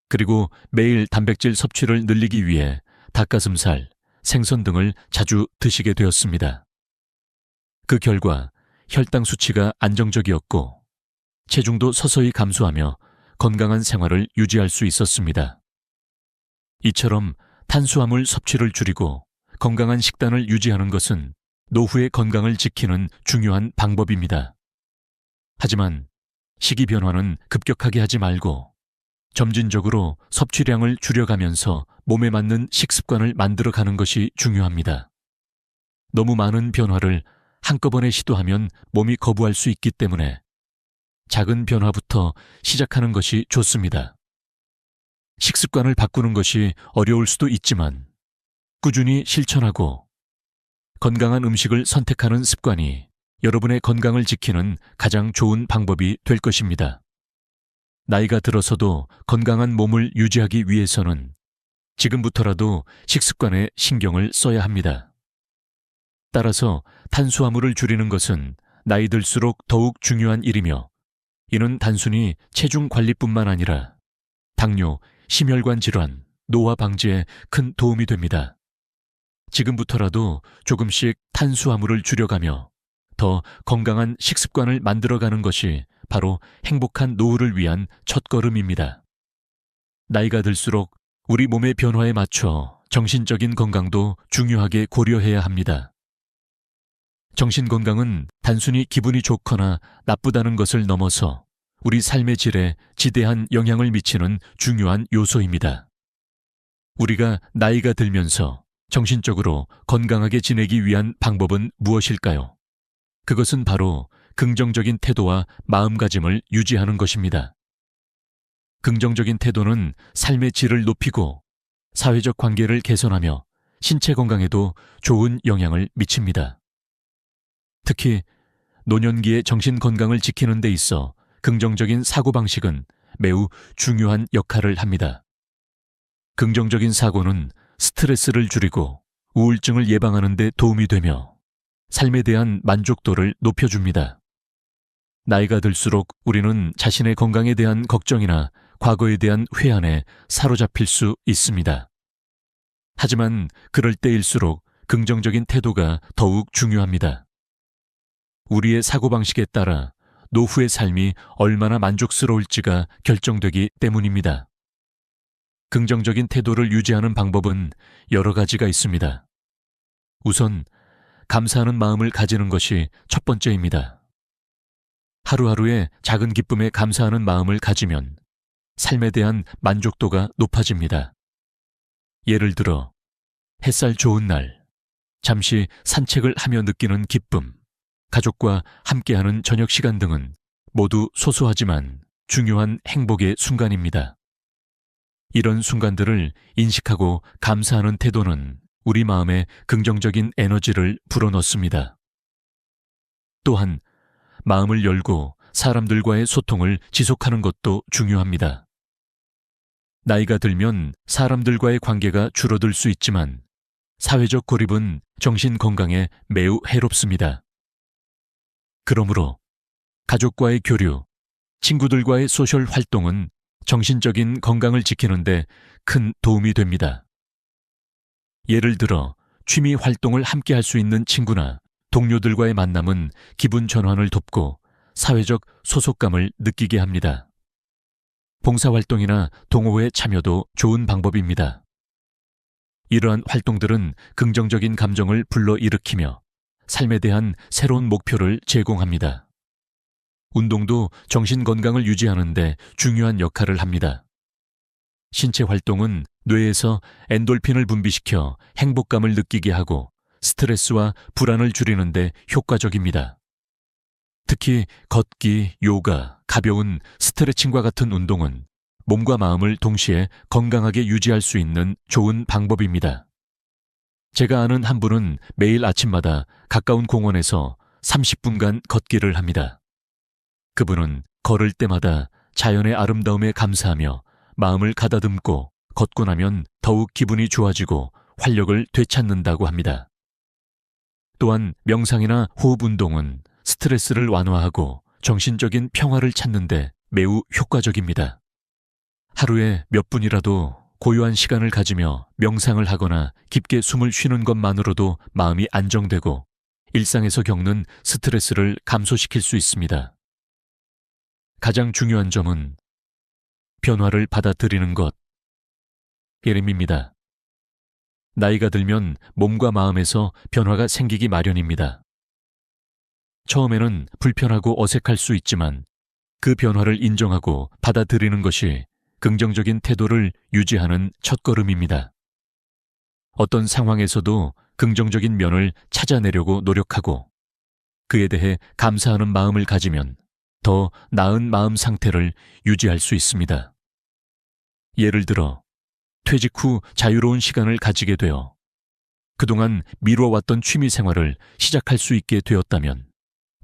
그리고 매일 단백질 섭취를 늘리기 위해 닭가슴살, 생선 등을 자주 드시게 되었습니다. 그 결과 혈당 수치가 안정적이었고 체중도 서서히 감소하며 건강한 생활을 유지할 수 있었습니다. 이처럼 탄수화물 섭취를 줄이고 건강한 식단을 유지하는 것은 노후의 건강을 지키는 중요한 방법입니다. 하지만 식이 변화는 급격하게 하지 말고 점진적으로 섭취량을 줄여가면서 몸에 맞는 식습관을 만들어가는 것이 중요합니다. 너무 많은 변화를 한꺼번에 시도하면 몸이 거부할 수 있기 때문에 작은 변화부터 시작하는 것이 좋습니다. 식습관을 바꾸는 것이 어려울 수도 있지만 꾸준히 실천하고 건강한 음식을 선택하는 습관이 여러분의 건강을 지키는 가장 좋은 방법이 될 것입니다. 나이가 들어서도 건강한 몸을 유지하기 위해서는 지금부터라도 식습관에 신경을 써야 합니다. 따라서 탄수화물을 줄이는 것은 나이 들수록 더욱 중요한 일이며 이는 단순히 체중 관리뿐만 아니라 당뇨, 심혈관 질환, 노화 방지에 큰 도움이 됩니다. 지금부터라도 조금씩 탄수화물을 줄여가며 더 건강한 식습관을 만들어가는 것이 바로 행복한 노후를 위한 첫걸음입니다. 나이가 들수록 우리 몸의 변화에 맞춰 정신적인 건강도 중요하게 고려해야 합니다. 정신 건강은 단순히 기분이 좋거나 나쁘다는 것을 넘어서 우리 삶의 질에 지대한 영향을 미치는 중요한 요소입니다. 우리가 나이가 들면서 정신적으로 건강하게 지내기 위한 방법은 무엇일까요? 그것은 바로 긍정적인 태도와 마음가짐을 유지하는 것입니다. 긍정적인 태도는 삶의 질을 높이고 사회적 관계를 개선하며 신체 건강에도 좋은 영향을 미칩니다. 특히 노년기의 정신 건강을 지키는 데 있어 긍정적인 사고방식은 매우 중요한 역할을 합니다. 긍정적인 사고는 스트레스를 줄이고 우울증을 예방하는 데 도움이 되며 삶에 대한 만족도를 높여줍니다. 나이가 들수록 우리는 자신의 건강에 대한 걱정이나 과거에 대한 회한에 사로잡힐 수 있습니다. 하지만 그럴 때일수록 긍정적인 태도가 더욱 중요합니다. 우리의 사고방식에 따라 노후의 삶이 얼마나 만족스러울지가 결정되기 때문입니다. 긍정적인 태도를 유지하는 방법은 여러 가지가 있습니다. 우선 감사하는 마음을 가지는 것이 첫 번째입니다. 하루하루의 작은 기쁨에 감사하는 마음을 가지면 삶에 대한 만족도가 높아집니다. 예를 들어 햇살 좋은 날, 잠시 산책을 하며 느끼는 기쁨, 가족과 함께하는 저녁 시간 등은 모두 소소하지만 중요한 행복의 순간입니다. 이런 순간들을 인식하고 감사하는 태도는 우리 마음에 긍정적인 에너지를 불어넣습니다. 또한 마음을 열고 사람들과의 소통을 지속하는 것도 중요합니다. 나이가 들면 사람들과의 관계가 줄어들 수 있지만 사회적 고립은 정신 건강에 매우 해롭습니다. 그러므로 가족과의 교류, 친구들과의 소셜 활동은 정신적인 건강을 지키는 데 큰 도움이 됩니다. 예를 들어 취미 활동을 함께 할 수 있는 친구나 동료들과의 만남은 기분 전환을 돕고 사회적 소속감을 느끼게 합니다. 봉사활동이나 동호회 참여도 좋은 방법입니다. 이러한 활동들은 긍정적인 감정을 불러일으키며 삶에 대한 새로운 목표를 제공합니다. 운동도 정신 건강을 유지하는 데 중요한 역할을 합니다. 신체 활동은 뇌에서 엔돌핀을 분비시켜 행복감을 느끼게 하고 스트레스와 불안을 줄이는 데 효과적입니다. 특히 걷기, 요가, 가벼운 스트레칭과 같은 운동은 몸과 마음을 동시에 건강하게 유지할 수 있는 좋은 방법입니다. 제가 아는 한 분은 매일 아침마다 가까운 공원에서 30분간 걷기를 합니다. 그분은 걸을 때마다 자연의 아름다움에 감사하며 마음을 가다듬고 걷고 나면 더욱 기분이 좋아지고 활력을 되찾는다고 합니다. 또한 명상이나 호흡 운동은 스트레스를 완화하고 정신적인 평화를 찾는 데 매우 효과적입니다. 하루에 몇 분이라도 고요한 시간을 가지며 명상을 하거나 깊게 숨을 쉬는 것만으로도 마음이 안정되고 일상에서 겪는 스트레스를 감소시킬 수 있습니다. 가장 중요한 점은 변화를 받아들이는 것, 예림입니다. 나이가 들면 몸과 마음에서 변화가 생기기 마련입니다. 처음에는 불편하고 어색할 수 있지만 그 변화를 인정하고 받아들이는 것이 긍정적인 태도를 유지하는 첫걸음입니다. 어떤 상황에서도 긍정적인 면을 찾아내려고 노력하고 그에 대해 감사하는 마음을 가지면 더 나은 마음 상태를 유지할 수 있습니다. 예를 들어 퇴직 후 자유로운 시간을 가지게 되어 그동안 미뤄왔던 취미 생활을 시작할 수 있게 되었다면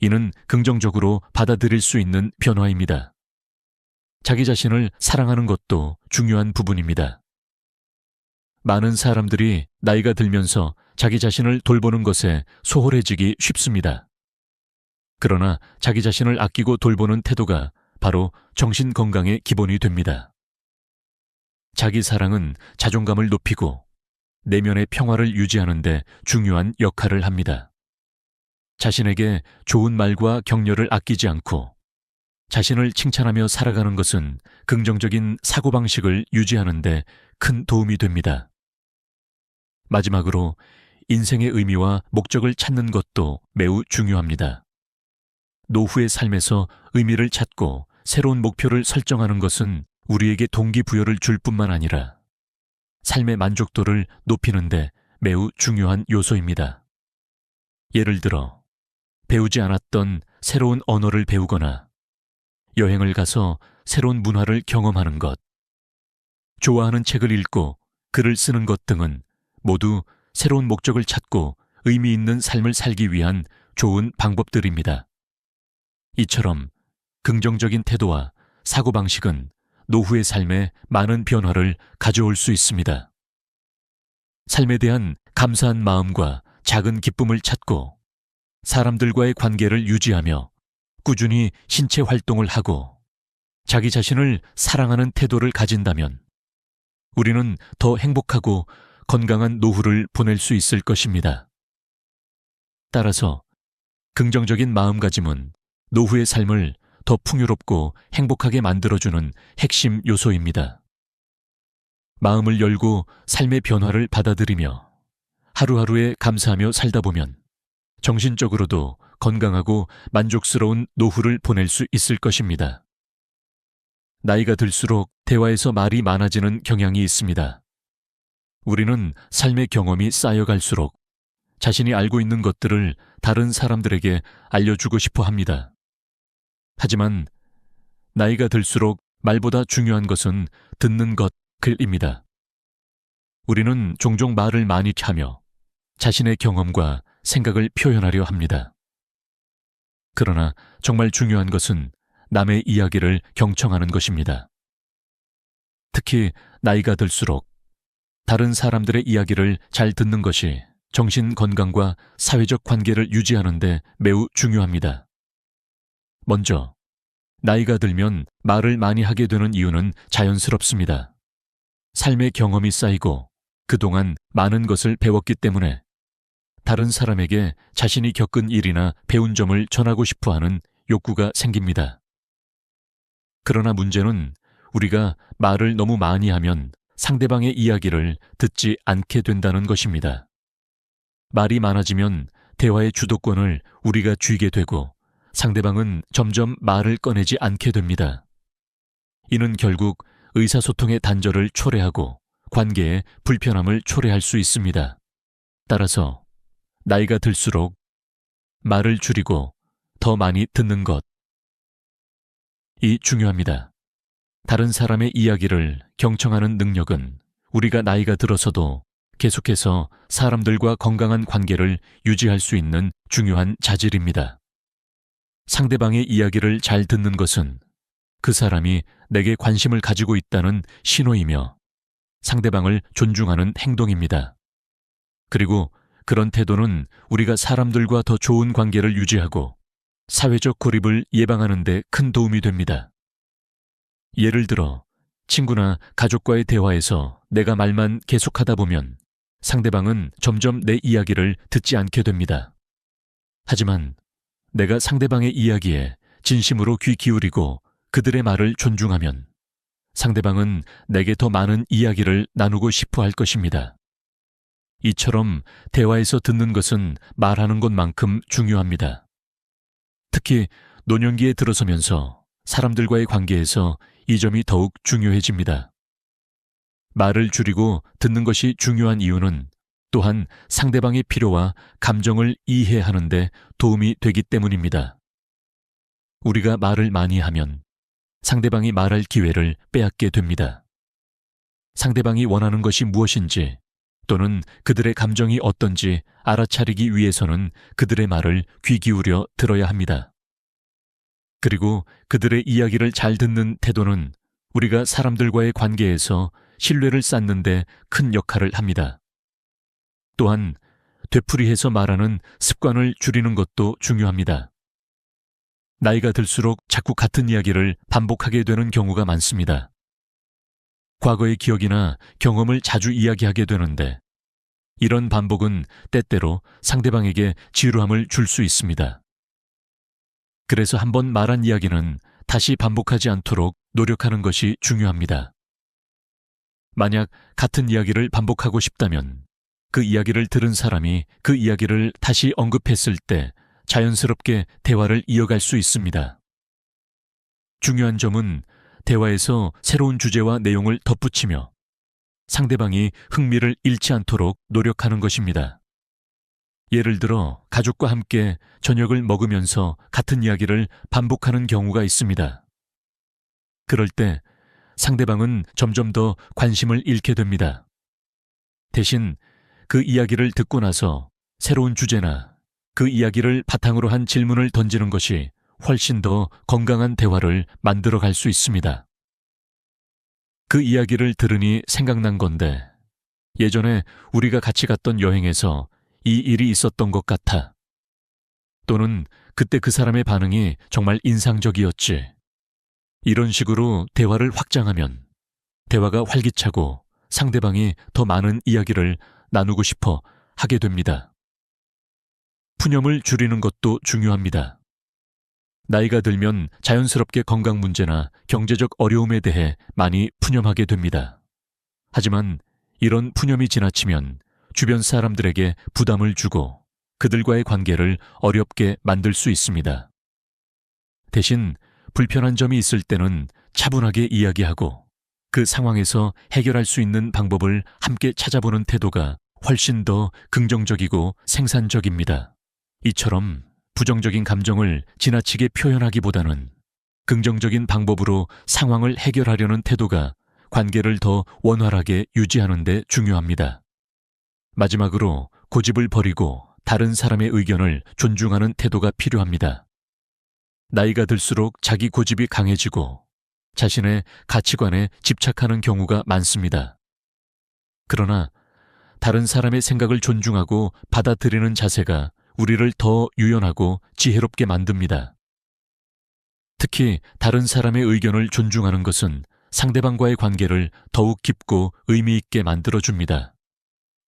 이는 긍정적으로 받아들일 수 있는 변화입니다. 자기 자신을 사랑하는 것도 중요한 부분입니다. 많은 사람들이 나이가 들면서 자기 자신을 돌보는 것에 소홀해지기 쉽습니다. 그러나 자기 자신을 아끼고 돌보는 태도가 바로 정신 건강의 기본이 됩니다. 자기 사랑은 자존감을 높이고 내면의 평화를 유지하는 데 중요한 역할을 합니다. 자신에게 좋은 말과 격려를 아끼지 않고 자신을 칭찬하며 살아가는 것은 긍정적인 사고방식을 유지하는 데 큰 도움이 됩니다. 마지막으로 인생의 의미와 목적을 찾는 것도 매우 중요합니다. 노후의 삶에서 의미를 찾고 새로운 목표를 설정하는 것은 우리에게 동기부여를 줄 뿐만 아니라 삶의 만족도를 높이는 데 매우 중요한 요소입니다. 예를 들어 배우지 않았던 새로운 언어를 배우거나 여행을 가서 새로운 문화를 경험하는 것, 좋아하는 책을 읽고 글을 쓰는 것 등은 모두 새로운 목적을 찾고 의미 있는 삶을 살기 위한 좋은 방법들입니다. 이처럼 긍정적인 태도와 사고방식은 노후의 삶에 많은 변화를 가져올 수 있습니다. 삶에 대한 감사한 마음과 작은 기쁨을 찾고 사람들과의 관계를 유지하며 꾸준히 신체 활동을 하고 자기 자신을 사랑하는 태도를 가진다면 우리는 더 행복하고 건강한 노후를 보낼 수 있을 것입니다. 따라서 긍정적인 마음가짐은 노후의 삶을 더 풍요롭고 행복하게 만들어주는 핵심 요소입니다. 마음을 열고 삶의 변화를 받아들이며 하루하루에 감사하며 살다 보면 정신적으로도 건강하고 만족스러운 노후를 보낼 수 있을 것입니다. 나이가 들수록 대화에서 말이 많아지는 경향이 있습니다. 우리는 삶의 경험이 쌓여갈수록 자신이 알고 있는 것들을 다른 사람들에게 알려주고 싶어 합니다. 하지만 나이가 들수록 말보다 중요한 것은 듣는 것입니다. 우리는 종종 말을 많이 하며 자신의 경험과 생각을 표현하려 합니다. 그러나 정말 중요한 것은 남의 이야기를 경청하는 것입니다. 특히 나이가 들수록 다른 사람들의 이야기를 잘 듣는 것이 정신 건강과 사회적 관계를 유지하는 데 매우 중요합니다. 먼저, 나이가 들면 말을 많이 하게 되는 이유는 자연스럽습니다. 삶의 경험이 쌓이고 그동안 많은 것을 배웠기 때문에 다른 사람에게 자신이 겪은 일이나 배운 점을 전하고 싶어 하는 욕구가 생깁니다. 그러나 문제는 우리가 말을 너무 많이 하면 상대방의 이야기를 듣지 않게 된다는 것입니다. 말이 많아지면 대화의 주도권을 우리가 쥐게 되고 상대방은 점점 말을 꺼내지 않게 됩니다. 이는 결국 의사소통의 단절을 초래하고 관계의 불편함을 초래할 수 있습니다. 따라서 나이가 들수록 말을 줄이고 더 많이 듣는 것, 이 중요합니다. 다른 사람의 이야기를 경청하는 능력은 우리가 나이가 들어서도 계속해서 사람들과 건강한 관계를 유지할 수 있는 중요한 자질입니다. 상대방의 이야기를 잘 듣는 것은 그 사람이 내게 관심을 가지고 있다는 신호이며 상대방을 존중하는 행동입니다. 그리고 그런 태도는 우리가 사람들과 더 좋은 관계를 유지하고 사회적 고립을 예방하는 데 큰 도움이 됩니다. 예를 들어 친구나 가족과의 대화에서 내가 말만 계속하다 보면 상대방은 점점 내 이야기를 듣지 않게 됩니다. 하지만 내가 상대방의 이야기에 진심으로 귀 기울이고 그들의 말을 존중하면 상대방은 내게 더 많은 이야기를 나누고 싶어 할 것입니다. 이처럼 대화에서 듣는 것은 말하는 것만큼 중요합니다. 특히 노년기에 들어서면서 사람들과의 관계에서 이 점이 더욱 중요해집니다. 말을 줄이고 듣는 것이 중요한 이유는 또한 상대방의 필요와 감정을 이해하는 데 도움이 되기 때문입니다. 우리가 말을 많이 하면 상대방이 말할 기회를 빼앗게 됩니다. 상대방이 원하는 것이 무엇인지 또는 그들의 감정이 어떤지 알아차리기 위해서는 그들의 말을 귀 기울여 들어야 합니다. 그리고 그들의 이야기를 잘 듣는 태도는 우리가 사람들과의 관계에서 신뢰를 쌓는 데 큰 역할을 합니다. 또한 되풀이해서 말하는 습관을 줄이는 것도 중요합니다. 나이가 들수록 자꾸 같은 이야기를 반복하게 되는 경우가 많습니다. 과거의 기억이나 경험을 자주 이야기하게 되는데 이런 반복은 때때로 상대방에게 지루함을 줄 수 있습니다. 그래서 한번 말한 이야기는 다시 반복하지 않도록 노력하는 것이 중요합니다. 만약 같은 이야기를 반복하고 싶다면 그 이야기를 들은 사람이 그 이야기를 다시 언급했을 때 자연스럽게 대화를 이어갈 수 있습니다. 중요한 점은 대화에서 새로운 주제와 내용을 덧붙이며 상대방이 흥미를 잃지 않도록 노력하는 것입니다. 예를 들어 가족과 함께 저녁을 먹으면서 같은 이야기를 반복하는 경우가 있습니다. 그럴 때 상대방은 점점 더 관심을 잃게 됩니다. 대신 그 이야기를 듣고 나서 새로운 주제나 그 이야기를 바탕으로 한 질문을 던지는 것이 훨씬 더 건강한 대화를 만들어 갈 수 있습니다. 그 이야기를 들으니 생각난 건데 예전에 우리가 같이 갔던 여행에서 이 일이 있었던 것 같아. 또는 그때 그 사람의 반응이 정말 인상적이었지. 이런 식으로 대화를 확장하면 대화가 활기차고 상대방이 더 많은 이야기를 나누고 싶어 하게 됩니다. 푸념을 줄이는 것도 중요합니다. 나이가 들면 자연스럽게 건강 문제나 경제적 어려움에 대해 많이 푸념하게 됩니다. 하지만 이런 푸념이 지나치면 주변 사람들에게 부담을 주고 그들과의 관계를 어렵게 만들 수 있습니다. 대신 불편한 점이 있을 때는 차분하게 이야기하고 그 상황에서 해결할 수 있는 방법을 함께 찾아보는 태도가 훨씬 더 긍정적이고 생산적입니다. 이처럼 부정적인 감정을 지나치게 표현하기보다는 긍정적인 방법으로 상황을 해결하려는 태도가 관계를 더 원활하게 유지하는 데 중요합니다. 마지막으로 고집을 버리고 다른 사람의 의견을 존중하는 태도가 필요합니다. 나이가 들수록 자기 고집이 강해지고 자신의 가치관에 집착하는 경우가 많습니다. 그러나 다른 사람의 생각을 존중하고 받아들이는 자세가 우리를 더 유연하고 지혜롭게 만듭니다. 특히 다른 사람의 의견을 존중하는 것은 상대방과의 관계를 더욱 깊고 의미 있게 만들어줍니다.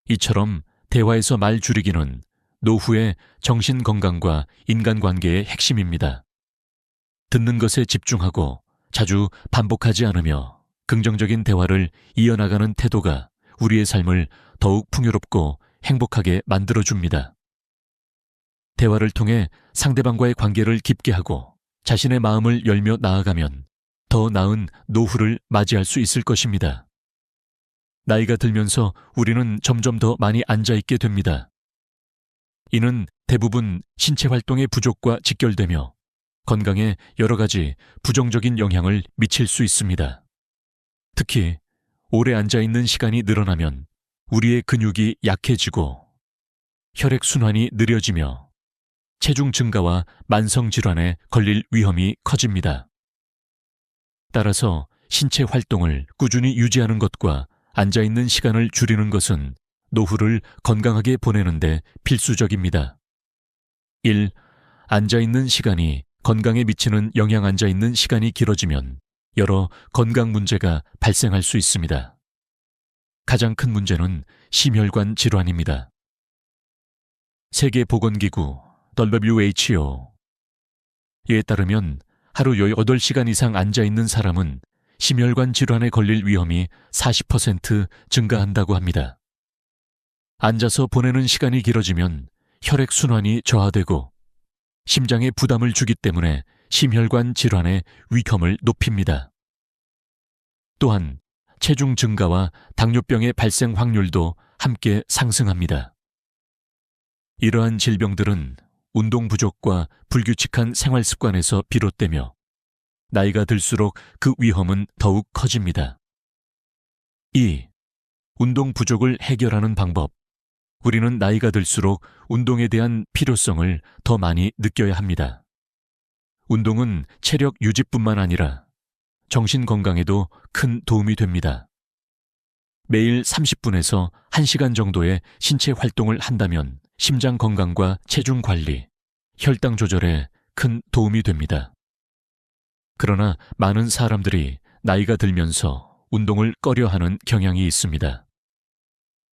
이처럼 대화에서 말 줄이기는 노후의 정신 건강과 인간관계의 핵심입니다. 듣는 것에 집중하고 자주 반복하지 않으며 긍정적인 대화를 이어나가는 태도가 우리의 삶을 더욱 풍요롭고 행복하게 만들어줍니다. 대화를 통해 상대방과의 관계를 깊게 하고 자신의 마음을 열며 나아가면 더 나은 노후를 맞이할 수 있을 것입니다. 나이가 들면서 우리는 점점 더 많이 앉아있게 됩니다. 이는 대부분 신체 활동의 부족과 직결되며 건강에 여러 가지 부정적인 영향을 미칠 수 있습니다. 특히 오래 앉아있는 시간이 늘어나면 우리의 근육이 약해지고 혈액순환이 느려지며 체중 증가와 만성질환에 걸릴 위험이 커집니다. 따라서 신체 활동을 꾸준히 유지하는 것과 앉아있는 시간을 줄이는 것은 노후를 건강하게 보내는데 필수적입니다. 1. 앉아있는 시간이 건강에 미치는 영향. 앉아있는 시간이 길어지면 여러 건강 문제가 발생할 수 있습니다. 가장 큰 문제는 심혈관 질환입니다. 세계보건기구 WHO에 따르면 하루 18시간 이상 앉아있는 사람은 심혈관 질환에 걸릴 위험이 40% 증가한다고 합니다. 앉아서 보내는 시간이 길어지면 혈액순환이 저하되고 심장에 부담을 주기 때문에 심혈관 질환의 위험을 높입니다. 또한 체중 증가와 당뇨병의 발생 확률도 함께 상승합니다. 이러한 질병들은 운동 부족과 불규칙한 생활 습관에서 비롯되며 나이가 들수록 그 위험은 더욱 커집니다. 2. 운동 부족을 해결하는 방법. 우리는 나이가 들수록 운동에 대한 필요성을 더 많이 느껴야 합니다. 운동은 체력 유지뿐만 아니라 정신 건강에도 큰 도움이 됩니다. 매일 30분에서 1시간 정도의 신체 활동을 한다면 심장 건강과 체중 관리, 혈당 조절에 큰 도움이 됩니다. 그러나 많은 사람들이 나이가 들면서 운동을 꺼려하는 경향이 있습니다.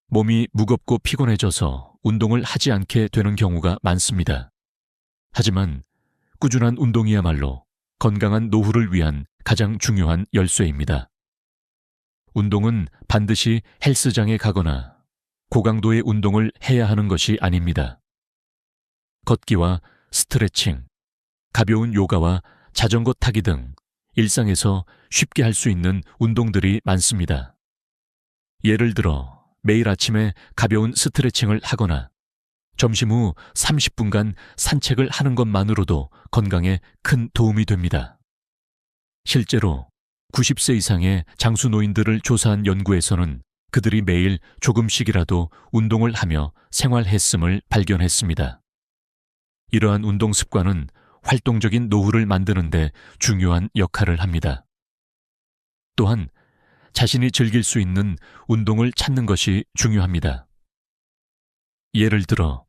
몸이 무겁고 피곤해져서 운동을 하지 않게 되는 경우가 많습니다. 하지만 꾸준한 운동이야말로 건강한 노후를 위한 가장 중요한 열쇠입니다. 운동은 반드시 헬스장에 가거나 고강도의 운동을 해야 하는 것이 아닙니다. 걷기와 스트레칭, 가벼운 요가와 자전거 타기 등 일상에서 쉽게 할 수 있는 운동들이 많습니다. 예를 들어 매일 아침에 가벼운 스트레칭을 하거나 점심 후 30분간 산책을 하는 것만으로도 건강에 큰 도움이 됩니다. 실제로 90세 이상의 장수 노인들을 조사한 연구에서는 그들이 매일 조금씩이라도 운동을 하며 생활했음을 발견했습니다. 이러한 운동 습관은 활동적인 노후를 만드는 데 중요한 역할을 합니다. 또한 자신이 즐길 수 있는 운동을 찾는 것이 중요합니다. 예를 들어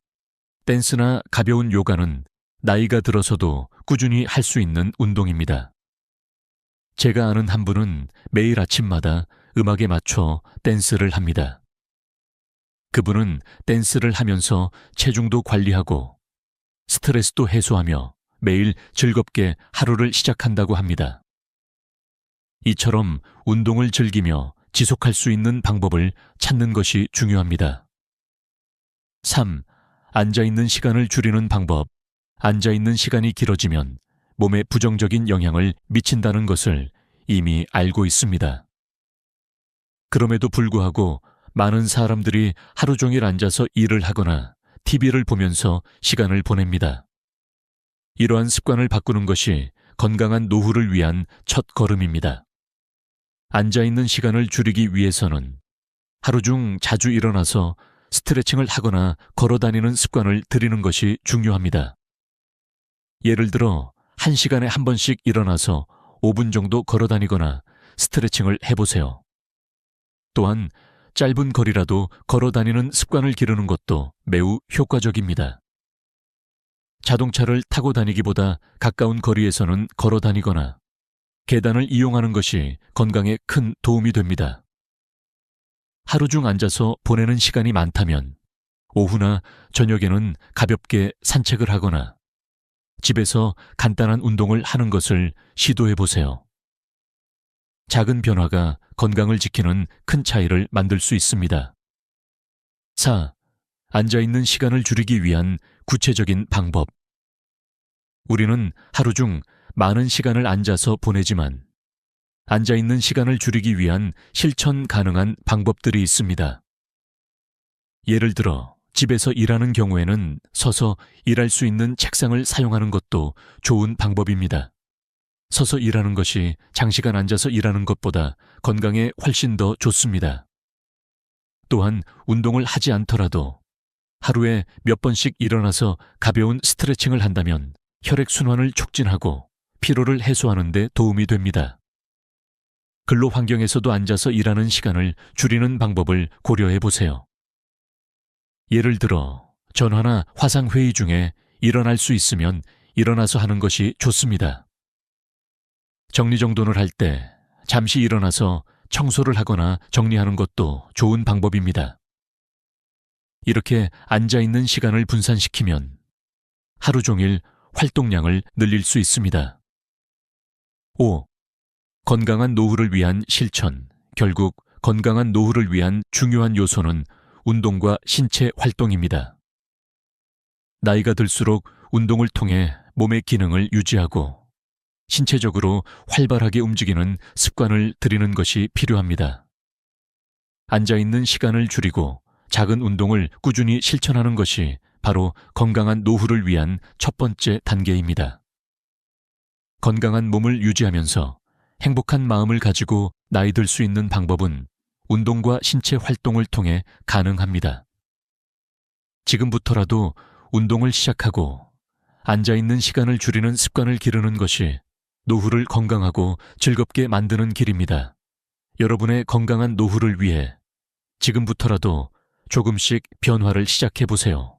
댄스나 가벼운 요가는 나이가 들어서도 꾸준히 할 수 있는 운동입니다. 제가 아는 한 분은 매일 아침마다 음악에 맞춰 댄스를 합니다. 그분은 댄스를 하면서 체중도 관리하고 스트레스도 해소하며 매일 즐겁게 하루를 시작한다고 합니다. 이처럼 운동을 즐기며 지속할 수 있는 방법을 찾는 것이 중요합니다. 3. 앉아있는 시간을 줄이는 방법. 앉아있는 시간이 길어지면 몸에 부정적인 영향을 미친다는 것을 이미 알고 있습니다. 그럼에도 불구하고 많은 사람들이 하루 종일 앉아서 일을 하거나 TV를 보면서 시간을 보냅니다. 이러한 습관을 바꾸는 것이 건강한 노후를 위한 첫 걸음입니다. 앉아있는 시간을 줄이기 위해서는 하루 중 자주 일어나서 스트레칭을 하거나 걸어 다니는 습관을 들이는 것이 중요합니다. 예를 들어 1시간에 한 번씩 일어나서 5분 정도 걸어 다니거나 스트레칭을 해보세요. 또한 짧은 거리라도 걸어 다니는 습관을 기르는 것도 매우 효과적입니다. 자동차를 타고 다니기보다 가까운 거리에서는 걸어 다니거나 계단을 이용하는 것이 건강에 큰 도움이 됩니다. 하루 중 앉아서 보내는 시간이 많다면 오후나 저녁에는 가볍게 산책을 하거나 집에서 간단한 운동을 하는 것을 시도해 보세요. 작은 변화가 건강을 지키는 큰 차이를 만들 수 있습니다. 4. 앉아있는 시간을 줄이기 위한 구체적인 방법. 우리는 하루 중 많은 시간을 앉아서 보내지만 앉아있는 시간을 줄이기 위한 실천 가능한 방법들이 있습니다. 예를 들어 집에서 일하는 경우에는 서서 일할 수 있는 책상을 사용하는 것도 좋은 방법입니다. 서서 일하는 것이 장시간 앉아서 일하는 것보다 건강에 훨씬 더 좋습니다. 또한 운동을 하지 않더라도 하루에 몇 번씩 일어나서 가벼운 스트레칭을 한다면 혈액순환을 촉진하고 피로를 해소하는 데 도움이 됩니다. 근로 환경에서도 앉아서 일하는 시간을 줄이는 방법을 고려해 보세요. 예를 들어 전화나 화상회의 중에 일어날 수 있으면 일어나서 하는 것이 좋습니다. 정리정돈을 할 때 잠시 일어나서 청소를 하거나 정리하는 것도 좋은 방법입니다. 이렇게 앉아있는 시간을 분산시키면 하루 종일 활동량을 늘릴 수 있습니다. 5. 건강한 노후를 위한 실천. 결국 건강한 노후를 위한 중요한 요소는 운동과 신체 활동입니다. 나이가 들수록 운동을 통해 몸의 기능을 유지하고 신체적으로 활발하게 움직이는 습관을 들이는 것이 필요합니다. 앉아있는 시간을 줄이고 작은 운동을 꾸준히 실천하는 것이 바로 건강한 노후를 위한 첫 번째 단계입니다. 건강한 몸을 유지하면서 행복한 마음을 가지고 나이 들 수 있는 방법은 운동과 신체 활동을 통해 가능합니다. 지금부터라도 운동을 시작하고 앉아있는 시간을 줄이는 습관을 기르는 것이 노후를 건강하고 즐겁게 만드는 길입니다. 여러분의 건강한 노후를 위해 지금부터라도 조금씩 변화를 시작해 보세요.